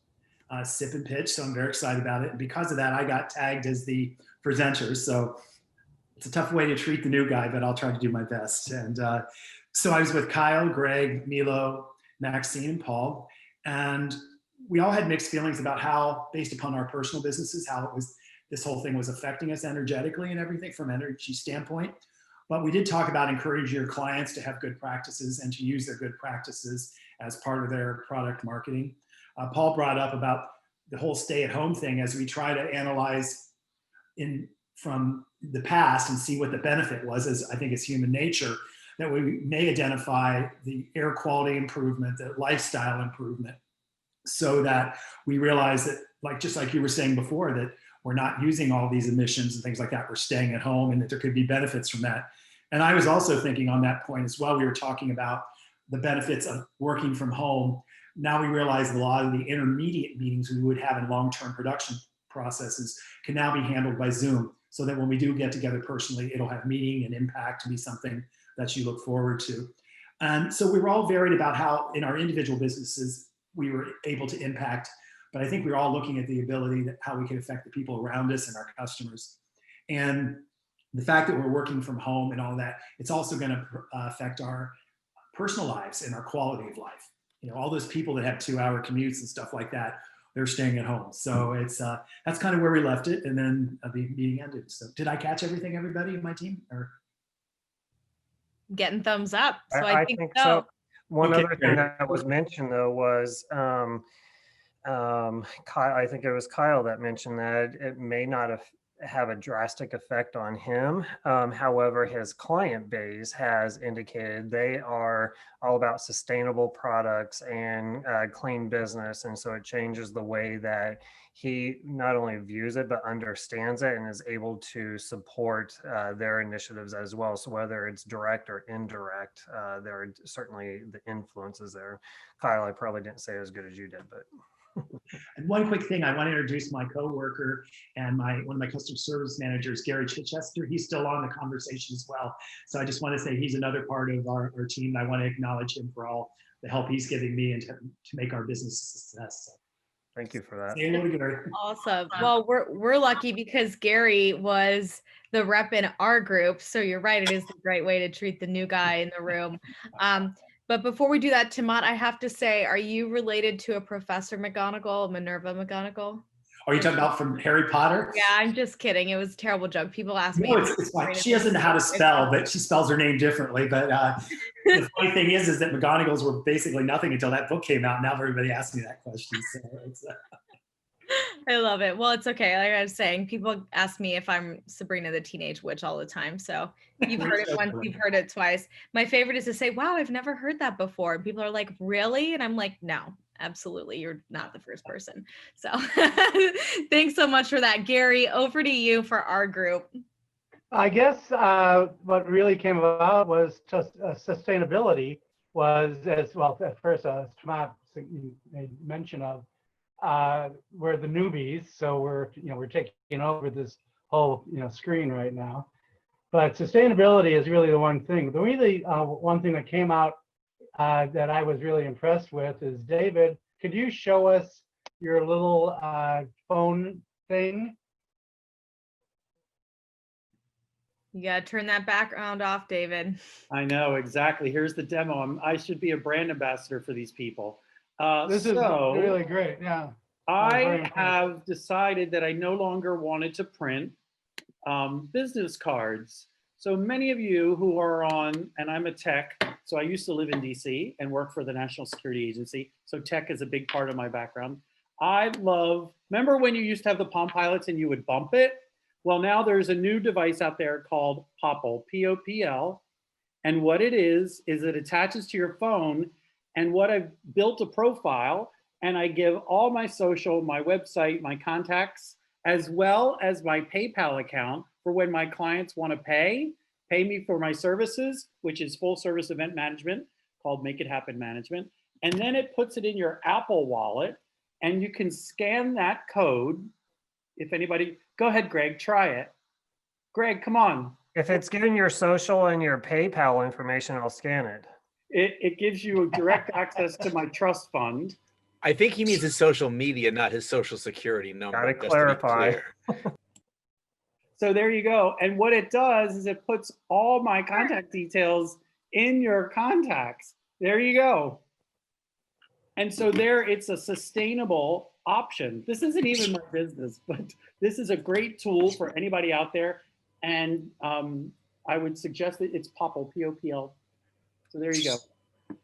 sip and pitch, so I'm very excited about it. And because of that, I got tagged as the presenter. So it's a tough way to treat the new guy, but I'll try to do my best. And so I was with Kyle, Greg, Milo, Maxine, and Paul. And we all had mixed feelings about how, based upon our personal businesses, how this whole thing was affecting us energetically and everything from an energy standpoint. But we did talk about encouraging your clients to have good practices and to use their good practices as part of their product marketing. Paul brought up about the whole stay-at-home thing as we try to analyze from the past and see what the benefit was, as I think it's human nature, that we may identify the air quality improvement, the lifestyle improvement, so that we realize that, just like you were saying before, that we're not using all these emissions and things like that. We're staying at home, and that there could be benefits from that. And I was also thinking on that point as well. We were talking about the benefits of working from home. Now we realize a lot of the intermediate meetings we would have in long-term production processes can now be handled by Zoom, so that when we do get together personally, it'll have meaning and impact to be something that you look forward to. And so we were all varied about how in our individual businesses we were able to impact, but I think we were all looking at the ability that how we can affect the people around us and our customers. And the fact that we're working from home and all that, it's also going to affect our personal lives and our quality of life. All those people that have 2-hour commutes and stuff like that, they're staying at home. So it's that's kind of where we left it. And then the meeting ended. So did I catch everything, everybody in my team? Or Getting thumbs up. So I think so. One other thing that was mentioned though was Kyle, I think it was Kyle that mentioned that it may not have a drastic effect on him. However, his client base has indicated they are all about sustainable products and clean business. And so it changes the way that he not only views it, but understands it and is able to support their initiatives as well. So whether it's direct or indirect, there are certainly the influences there. Kyle, I probably didn't say as good as you did, but. And one quick thing, I want to introduce my coworker and one of my customer service managers, Gary Chichester. He's still on the conversation as well. So I just want to say he's another part of our team. I want to acknowledge him for all the help he's giving me and to make our business a success. So. Thank you for that. Say hello to Gary. Awesome. Well, we're lucky because Gary was the rep in our group. So you're right. It is the right way to treat the new guy in the room. But before we do that, Tamat, I have to say, are you related to a Professor McGonagall, Minerva McGonagall? Are you talking about from Harry Potter? Yeah, I'm just kidding. It was a terrible joke. People ask me. No, it's fine. She doesn't know how to spell, but she spells her name differently. But the funny thing is that McGonagalls were basically nothing until that book came out. Now everybody asks me that question. So it's, I love it. Well, it's okay. Like I was saying, people ask me if I'm Sabrina the Teenage Witch all the time. So you've heard it once, you've heard it twice. My favorite is to say, wow, I've never heard that before. And people are like, really? And I'm like, no, absolutely. You're not the first person. So thanks so much for that. Gary, over to you for our group. I guess what really came about was just sustainability was as well. At first, Tamat made mention of we're the newbies, so we're taking over this whole screen right now. But sustainability is really the one thing. The really one thing that came out that I was really impressed with is, David, could you show us your little phone thing? You gotta turn that background off, David. I know, exactly. Here's the demo. I should be a brand ambassador for these people. This is really great, yeah. I have decided that I no longer wanted to print business cards. So many of you who are on, and I'm a tech, so I used to live in DC and work for the National Security Agency. So tech is a big part of my background. I love, remember when you used to have the Palm Pilots and you would bump it? Well, now there's a new device out there called Popl, P-O-P-L. And what it is it attaches to your phone. And what I've built a profile, and I give all my social, my website, my contacts, as well as my PayPal account for when my clients want to pay me for my services, which is full service event management called Make It Happen Management. And then it puts it in your Apple Wallet, and you can scan that code. If anybody, go ahead, Greg, try it. Greg, come on. If it's giving your social and your PayPal information, I'll scan it. It gives you direct access to my trust fund. I think he means his social media, not his social security number. Gotta clarify. So there you go. And what it does is it puts all my contact details in your contacts. There you go. And so there, it's a sustainable option. This isn't even my business, but this is a great tool for anybody out there. And I would suggest that it's Popl, P-O-P-L. So there you go.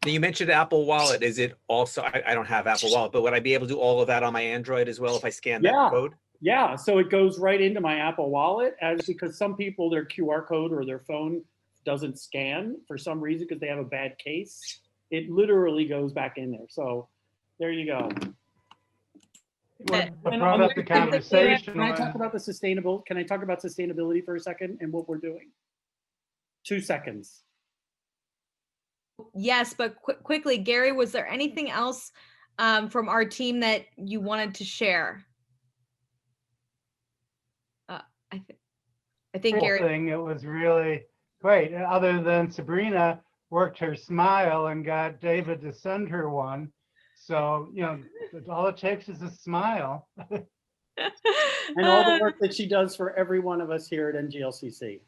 Now you mentioned Apple Wallet. Is it also, I don't have Apple Wallet, but would I be able to do all of that on my Android as well if I scan that code? Yeah, so it goes right into my Apple Wallet, because some people, their QR code or their phone doesn't scan for some reason because they have a bad case. It literally goes back in there. So there you go. Can I talk about sustainability for a second and what we're doing? 2 seconds. Yes, but quickly, Gary, was there anything else from our team that you wanted to share? I think Gary. It was really great. Other than Sabrina worked her smile and got David to send her one. So, you know, all it takes is a smile. And all the work that she does for every one of us here at NGLCC.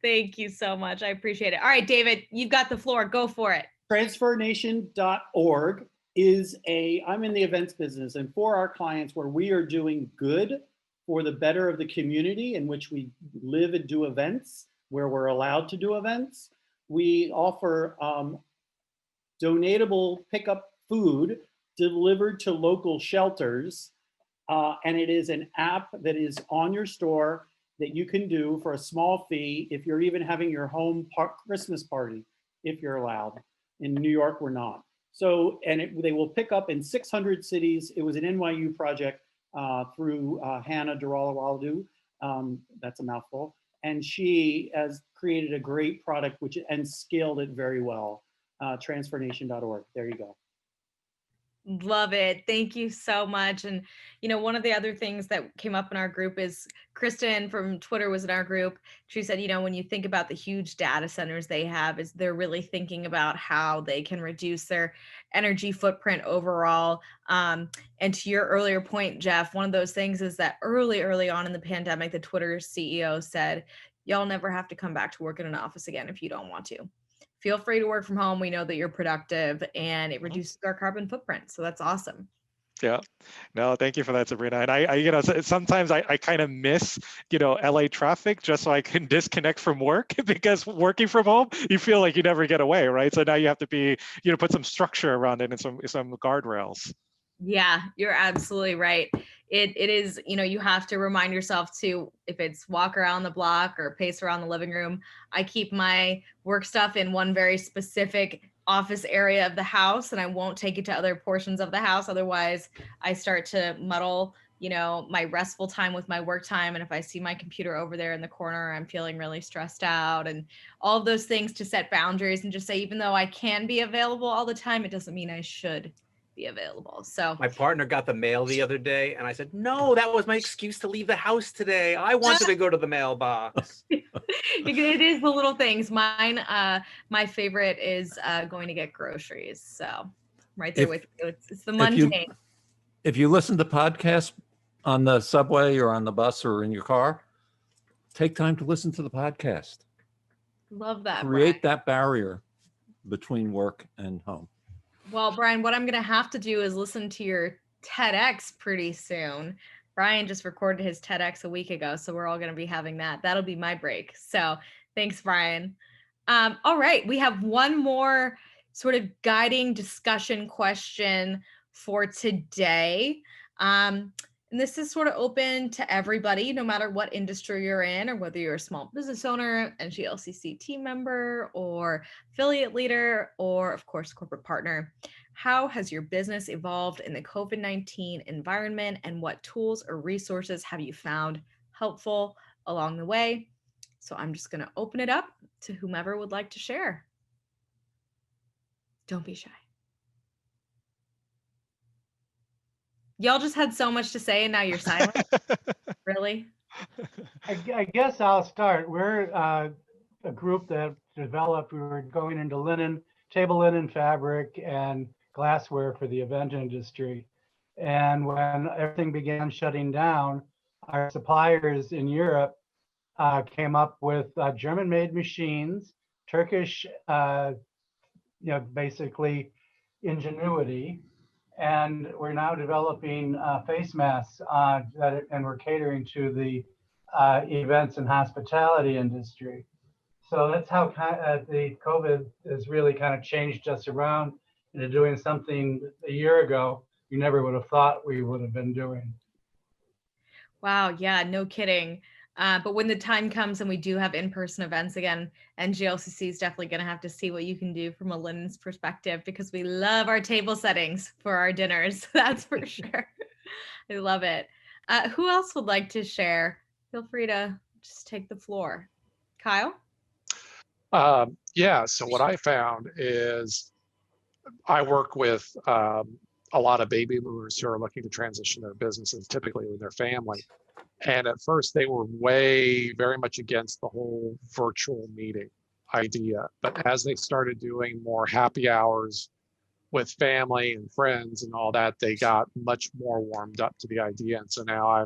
Thank you so much. I appreciate it. All right, David, you've got the floor. Go for it. Transfornation.org is I'm in the events business, and for our clients where we are doing good for the better of the community in which we live and do events, where we're allowed to do events, we offer donatable pickup food delivered to local shelters. And it is an app that is on your store that you can do for a small fee if you're even having your home Christmas party, if you're allowed. In New York, we're not. So, and they will pick up in 600 cities. It was an NYU project through Hannah Duralawadu. That's a mouthful. And she has created a great product and scaled it very well. Transfornation.org. There you go. Love it. Thank you so much. And, you know, one of the other things that came up in our group is Kristen from Twitter was in our group. She said, you know, when you think about the huge data centers they have, is they're really thinking about how they can reduce their energy footprint overall. And to your earlier point, Jeff, one of those things is that early on in the pandemic, the Twitter CEO said, y'all never have to come back to work in an office again if you don't want to. Feel free to work from home. We know that you're productive and it reduces our carbon footprint. So that's awesome. Yeah, no, thank you for that, Sabrina. And I you know, sometimes I kind of miss, you know, LA traffic just so I can disconnect from work, because working from home, you feel like you never get away, right? So now you have to be, you know, put some structure around it and some guardrails. Yeah, you're absolutely right. It is, you know, you have to remind yourself to, if it's walk around the block or pace around the living room. I keep my work stuff in one very specific office area of the house, and I won't take it to other portions of the house. Otherwise, I start to muddle, you know, my restful time with my work time. And if I see my computer over there in the corner, I'm feeling really stressed out, and all of those things to set boundaries and just say, even though I can be available all the time, it doesn't mean I should be available. So my partner got the mail the other day and I said, no, that was my excuse to leave the house today. I wanted to go to the mailbox. It is the little things. Mine, my favorite is going to get groceries. So right there If- with you. It's the If you, mundane. if you listen to podcasts on the subway or on the bus or in your car, take time to listen to the podcast. Love that. Create that barrier between work and home. Well, Brian, what I'm going to have to do is listen to your TEDx pretty soon. Brian just recorded his TEDx a week ago, so we're all going to be having that. That'll be my break. So thanks, Brian. All right, we have one more sort of guiding discussion question for today. And this is sort of open to everybody, no matter what industry you're in, or whether you're a small business owner, NGLCC team member, or affiliate leader, or of course, corporate partner. How has your business evolved in the COVID-19 environment, and what tools or resources have you found helpful along the way? So I'm just going to open it up to whomever would like to share. Don't be shy. Y'all just had so much to say and now you're silent. Really? I guess I'll start. We're a group that developed, we were going into linen, table linen fabric and glassware for the event industry. And when everything began shutting down, our suppliers in Europe came up with German-made machines, Turkish, basically ingenuity. And we're now developing face masks and we're catering to the events and hospitality industry. So that's how the COVID has really kind of changed us around into doing something a year ago you never would have thought we would have been doing. Wow, yeah, no kidding. But when the time comes and we do have in-person events again, NGLCC is definitely going to have to see what you can do from a linens perspective, because we love our table settings for our dinners. That's for sure. I love it. Who else would like to share? Feel free to just take the floor. Kyle? Yeah, so what I found is I work with a lot of baby boomers who are looking to transition their businesses, typically with their family. And at first they were very much against the whole virtual meeting idea. But as they started doing more happy hours with family and friends and all that, they got much more warmed up to the idea. And so now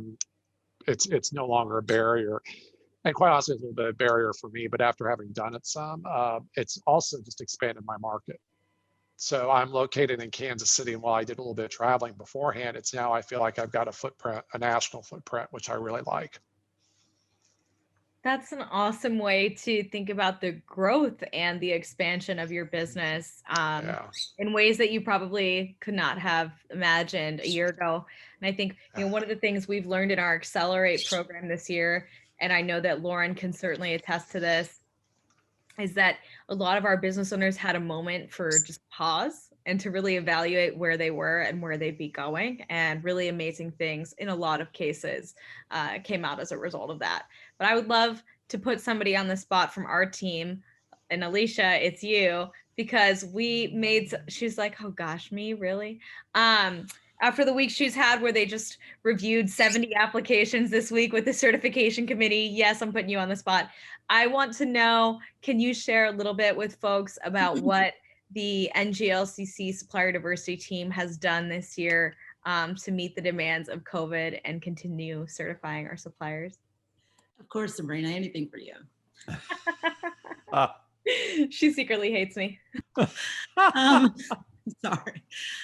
it's no longer a barrier. And quite honestly, it's a little bit of a barrier for me, but after having done it some, it's also just expanded my market. So I'm located in Kansas City, and while I did a little bit of traveling beforehand, it's now I feel like I've got a footprint, a national footprint, which I really like. That's an awesome way to think about the growth and the expansion of your business in ways that you probably could not have imagined a year ago. And I think, one of the things we've learned in our Accelerate program this year, and I know that Lauren can certainly attest to this, is that a lot of our business owners had a moment for just pause and to really evaluate where they were and where they'd be going. And really amazing things in a lot of cases came out as a result of that. But I would love to put somebody on the spot from our team. And Alicia, it's you, because she's like, oh gosh, me, really? After the week she's had where they just reviewed 70 applications this week with the certification committee. Yes, I'm putting you on the spot. I want to know, can you share a little bit with folks about what the NGLCC supplier diversity team has done this year to meet the demands of COVID and continue certifying our suppliers? Of course, Sabrina, anything for you. She secretly hates me. Sorry.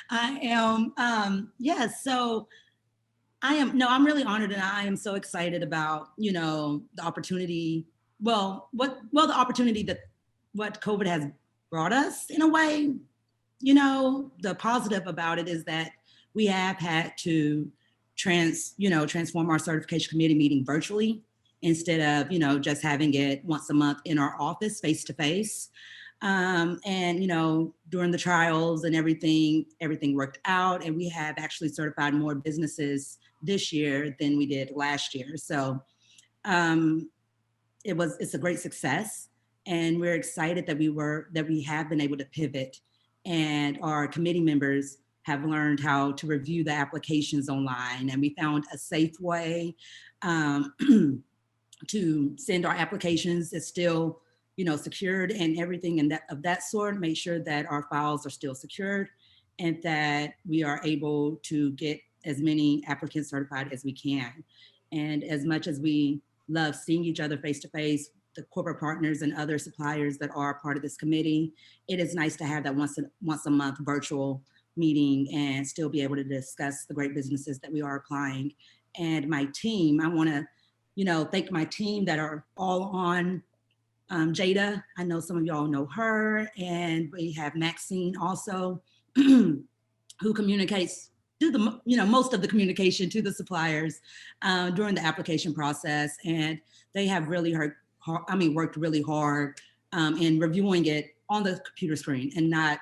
I am, yes, so I'm really honored, and I am so excited about, the opportunity, the opportunity that what COVID has brought us in a way. The positive about it is that we have had to transform our certification committee meeting virtually instead of, just having it once a month in our office face to face. And, during the trials and everything worked out, and we have actually certified more businesses this year than we did last year. So it's a great success, and we're excited that we have been able to pivot, and our committee members have learned how to review the applications online, and we found a safe way to send our applications is still, you know, secured and everything and that of that sort, make sure that our files are still secured and that we are able to get as many applicants certified as we can. And as much as we love seeing each other face to face, the corporate partners and other suppliers that are part of this committee, it is nice to have that once a month virtual meeting and still be able to discuss the great businesses that we are applying. And my team, I want to, you know, thank my team that are all on Jada. I know some of y'all know her, and we have Maxine also, who communicates, do the, you know, most of the communication to the suppliers during the application process. And they have really worked really hard in reviewing it on the computer screen and not,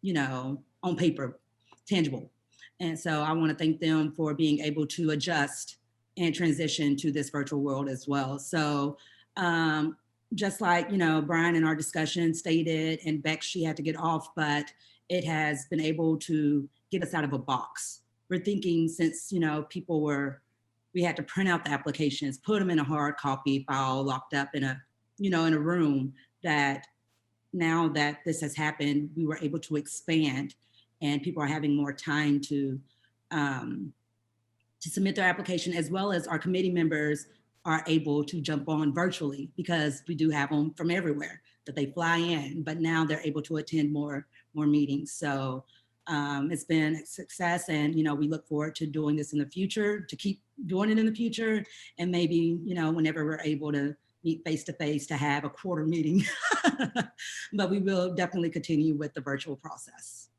you know, on paper, tangible. And so I want to thank them for being able to adjust and transition to this virtual world as well. So just like, you know, Brian in our discussion stated, and Beck, she had to get off, but it has been able to get us out of a box. We're thinking since, you know, we had to print out the applications, put them in a hard copy file locked up in a, you know, in a room, that now that this has happened, we were able to expand and people are having more time to submit their application, as well as our committee members are able to jump on virtually because we do have them from everywhere that they fly in, but now they're able to attend more meetings. So it's been a success, and you know, we look forward to doing this in the future, to keep doing it in the future, and maybe, you know, whenever we're able to meet face to face, to have a quarter meeting. But we will definitely continue with the virtual process.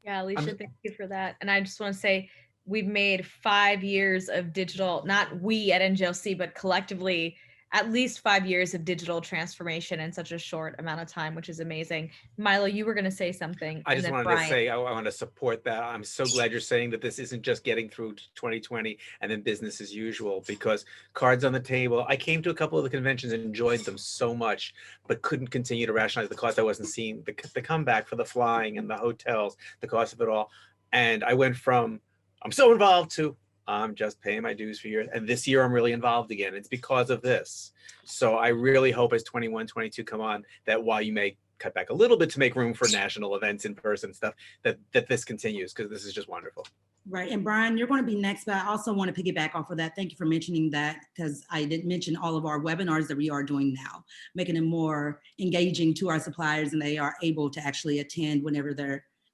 Yeah, Alicia, thank you for that. And I just want to say, we've made 5 years of digital, not we at NGLC, but collectively, at least 5 years of digital transformation in such a short amount of time, which is amazing. Milo, you were going to say something. I just wanted to say, I want to support that. I'm so glad you're saying that this isn't just getting through 2020 and then business as usual, because cards on the table. I came to a couple of the conventions and enjoyed them so much, but couldn't continue to rationalize the cost. I wasn't seeing the comeback for the flying and the hotels, the cost of it all. And I went from, I'm so involved, to I'm just paying my dues for years. And this year I'm really involved again. It's because of this. So I really hope as 21, 22 come on, that while you may cut back a little bit to make room for national events in person stuff, that this continues, because this is just wonderful. Right. And Brian, you're going to be next, but I also want to piggyback off of that. Thank you for mentioning that, because I didn't mention all of our webinars that we are doing now, making it more engaging to our suppliers, and they are able to actually attend whenever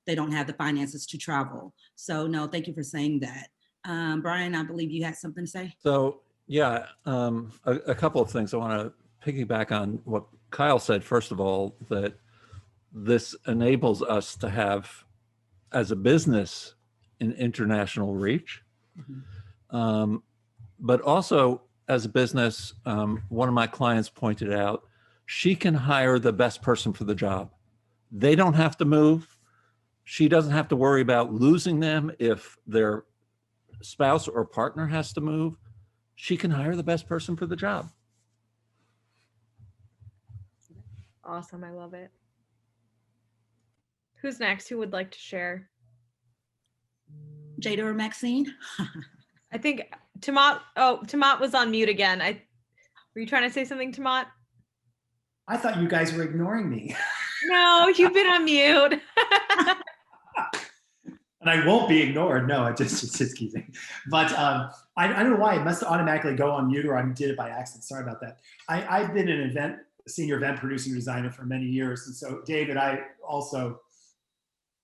they don't have the finances to travel. So no, thank you for saying that. Brian, I believe you had something to say. So yeah, a couple of things. I want to piggyback on what Kyle said. First of all, that this enables us to have, as a business, an international reach. Mm-hmm. But also as a business, one of my clients pointed out, she can hire the best person for the job. They don't have to move. She doesn't have to worry about losing them if their spouse or partner has to move. She can hire the best person for the job. Awesome. I love it. Who's next? Who would like to share? Jada or Maxine? I think Tamat. Oh, Tamat was on mute again. Were you trying to say something, Tamat? I thought you guys were ignoring me. No, you've been on mute. And I won't be ignored. No, it's just teasing. But I don't know why it must automatically go on mute, or I did it by accident. Sorry about that. I've been an senior event producing designer for many years. And so David, I also,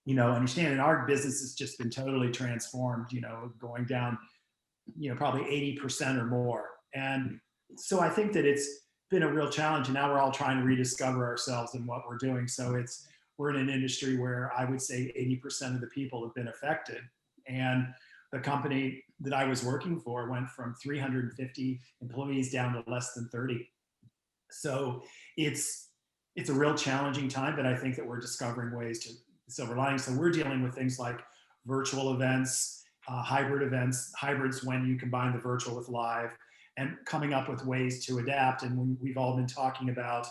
you know, understand that our business has just been totally transformed, you know, going down, you know, probably 80% or more. And so I think that it's been a real challenge, and now we're all trying to rediscover ourselves and what we're doing. So we're in an industry where I would say 80% of the people have been affected. And the company that I was working for went from 350 employees down to less than 30. So it's a real challenging time, but I think that we're discovering ways to silver linings. So we're dealing with things like virtual events, hybrids when you combine the virtual with live, and coming up with ways to adapt. And we've all been talking about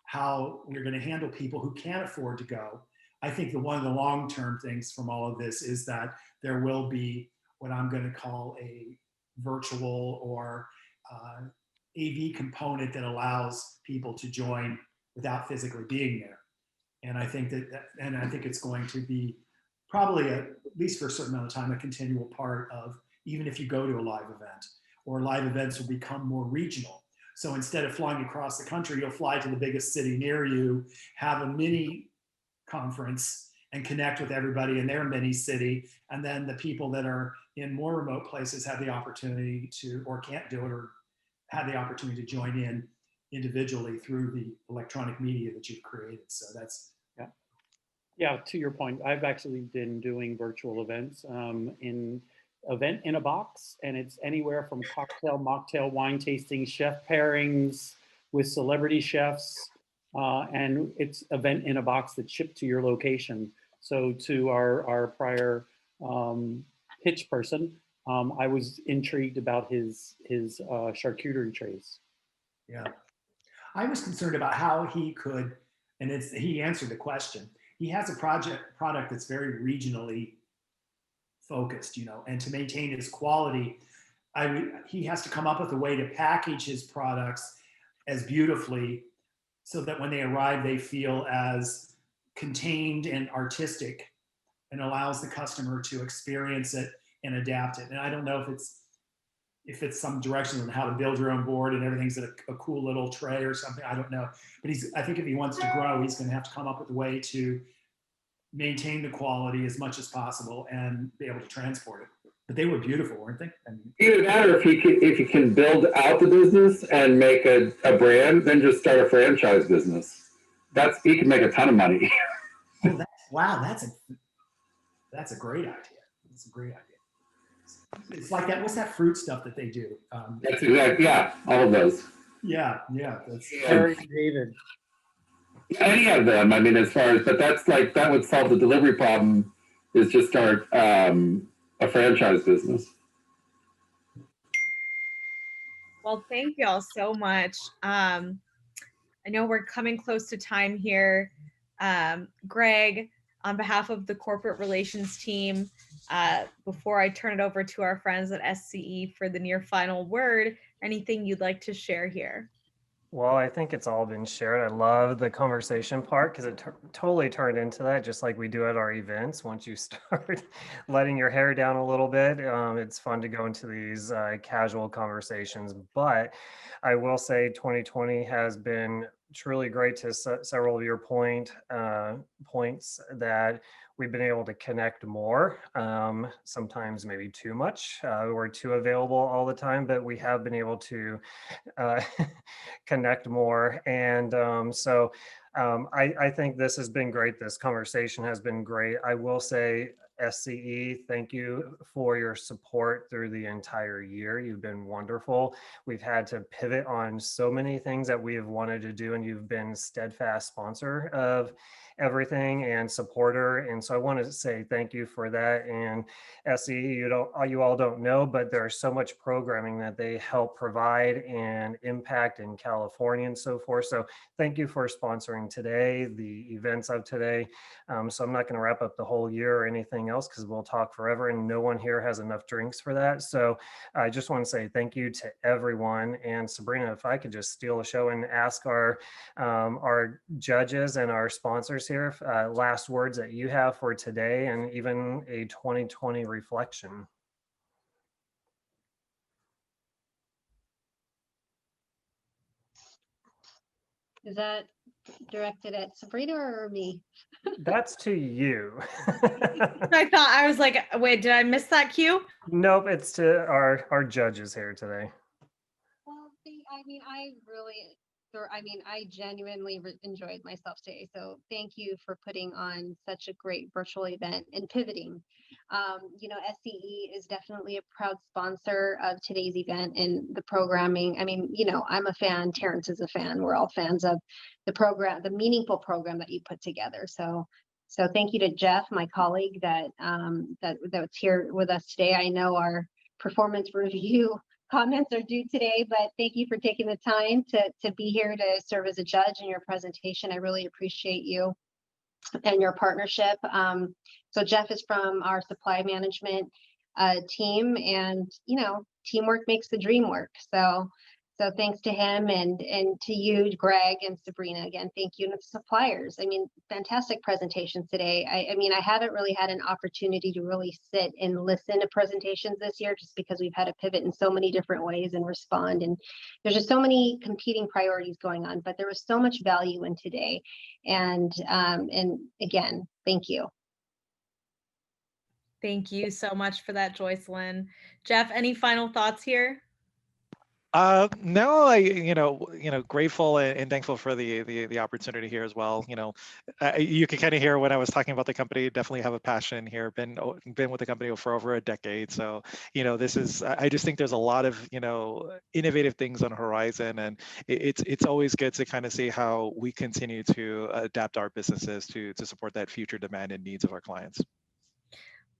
how we're going to handle people who can't afford to go. I think that one of the long-term things from all of this is that there will be what I'm going to call a virtual or AV component that allows people to join without physically being there. And I think and I think it's going to be probably, at least for a certain amount of time, a continual part of, even if you go to a live event, or live events will become more regional. So instead of flying across the country, you'll fly to the biggest city near you, have a mini conference, and connect with everybody in their mini city. And then the people that are in more remote places have the opportunity to, or can't do it, or have the opportunity to join in individually through the electronic media that you've created. So that's, Yeah, to your point, I've actually been doing virtual events in Event in a Box, and it's anywhere from cocktail, mocktail, wine tasting, chef pairings with celebrity chefs, and it's Event in a Box that's shipped to your location. So to our prior pitch person, I was intrigued about his charcuterie trays. yeah. I was concerned about how he could, and he answered the question. He has a product that's very regionally focused, and to maintain his quality, he has to come up with a way to package his products as beautifully so that when they arrive, they feel as contained and artistic, and allows the customer to experience it and adapt it. And I don't know if it's some direction on how to build your own board and everything's in a cool little tray or something. I don't know. But I think if he wants to grow, he's going to have to come up with a way to maintain the quality as much as possible and be able to transport it. But they were beautiful, weren't they? Either that, or if you can build out the business and make a brand, then just start a franchise business. You can make a ton of money. Oh, wow, that's a great idea. That's a great idea. It's like that. What's that fruit stuff that they do? That's exactly, yeah, all of those. Yeah. That's Harry and David. Any of them, I mean, but that would solve the delivery problem, is just start a franchise business. Well, thank you all so much. I know we're coming close to time here. Greg, on behalf of the corporate relations team, before I turn it over to our friends at SCE for the near final word, anything you'd like to share here? Well, I think it's all been shared. I love the conversation part because it totally turned into that, just like we do at our events. Once you start letting your hair down a little bit, it's fun to go into these casual conversations. But I will say 2020 has been truly great to several of your points that we've been able to connect more, sometimes maybe too much. We're too available all the time, but we have been able to connect more. And I think this has been great. This conversation has been great. I will say, SCE, thank you for your support through the entire year. You've been wonderful. We've had to pivot on so many things that we have wanted to do, and you've been steadfast sponsor of everything and supporter. And so I want to say thank you for that. And SCE, you all don't know, but there's so much programming that they help provide and impact in California and so forth. So thank you for sponsoring today, the events of today. So I'm not going to wrap up the whole year or anything else because we'll talk forever, and no one here has enough drinks for that. So I just want to say thank you to everyone. And Sabrina, if I could just steal the show and ask our judges and our sponsors here, last words that you have for today and even a 2020 reflection. Is that directed at Sabrina or me? That's to you. I was like, wait, did I miss that cue? Nope, it's to our judges here today. Well, I genuinely enjoyed myself today. So thank you for putting on such a great virtual event and pivoting. SCE is definitely a proud sponsor of today's event and the programming. I'm a fan. Terrence is a fan. We're all fans of the program, the meaningful program that you put together. So thank you to Jeff, my colleague that's here with us today. I know our performance review comments are due today, but thank you for taking the time to be here to serve as a judge in your presentation. I really appreciate you and your partnership. So Jeff is from our supply management team, and teamwork makes the dream work. So So thanks to him and to you, Greg and Sabrina. Again, thank you, and the suppliers. I mean, fantastic presentations today. I mean, I haven't really had an opportunity to really sit and listen to presentations this year, just because we've had to pivot in so many different ways and respond. And there's just so many competing priorities going on, but there was so much value in today. And again, thank you. Thank you so much for that, Joycelyn. Jeff, any final thoughts here? No, grateful and thankful for the opportunity here as well. You can kind of hear when I was talking about the company, definitely have a passion here, been with the company for over a decade. So, this is, I just think there's a lot of, innovative things on the horizon, and it's always good to kind of see how we continue to adapt our businesses to support that future demand and needs of our clients.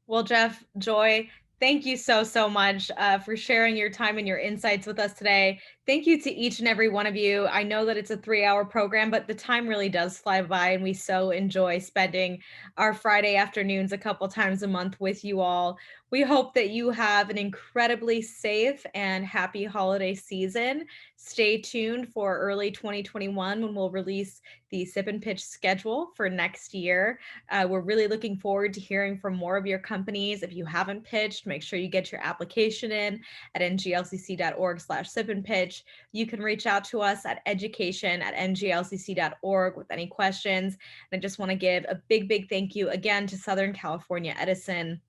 Well, Jeff, Joy, thank you so much for sharing your time and your insights with us today. Thank you to each and every one of you. I know that it's a 3-hour program, but the time really does fly by, and we so enjoy spending our Friday afternoons a couple times a month with you all. We hope that you have an incredibly safe and happy holiday season. Stay tuned for early 2021 when we'll release the Sip and Pitch schedule for next year. We're really looking forward to hearing from more of your companies. If you haven't pitched, make sure you get your application in at nglcc.org/sipandpitch. You can reach out to us at education@nglcc.org with any questions. And I just want to give a big thank you again to Southern California Edison,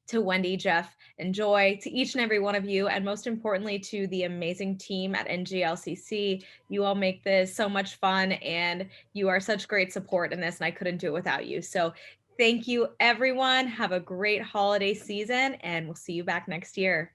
to Wendy, Jeff, and Joy, to each and every one of you, and most importantly, to the amazing team at NGLCC. You all make this so much fun, and you are such great support in this, and I couldn't do it without you. So thank you, everyone. Have a great holiday season, and we'll see you back next year.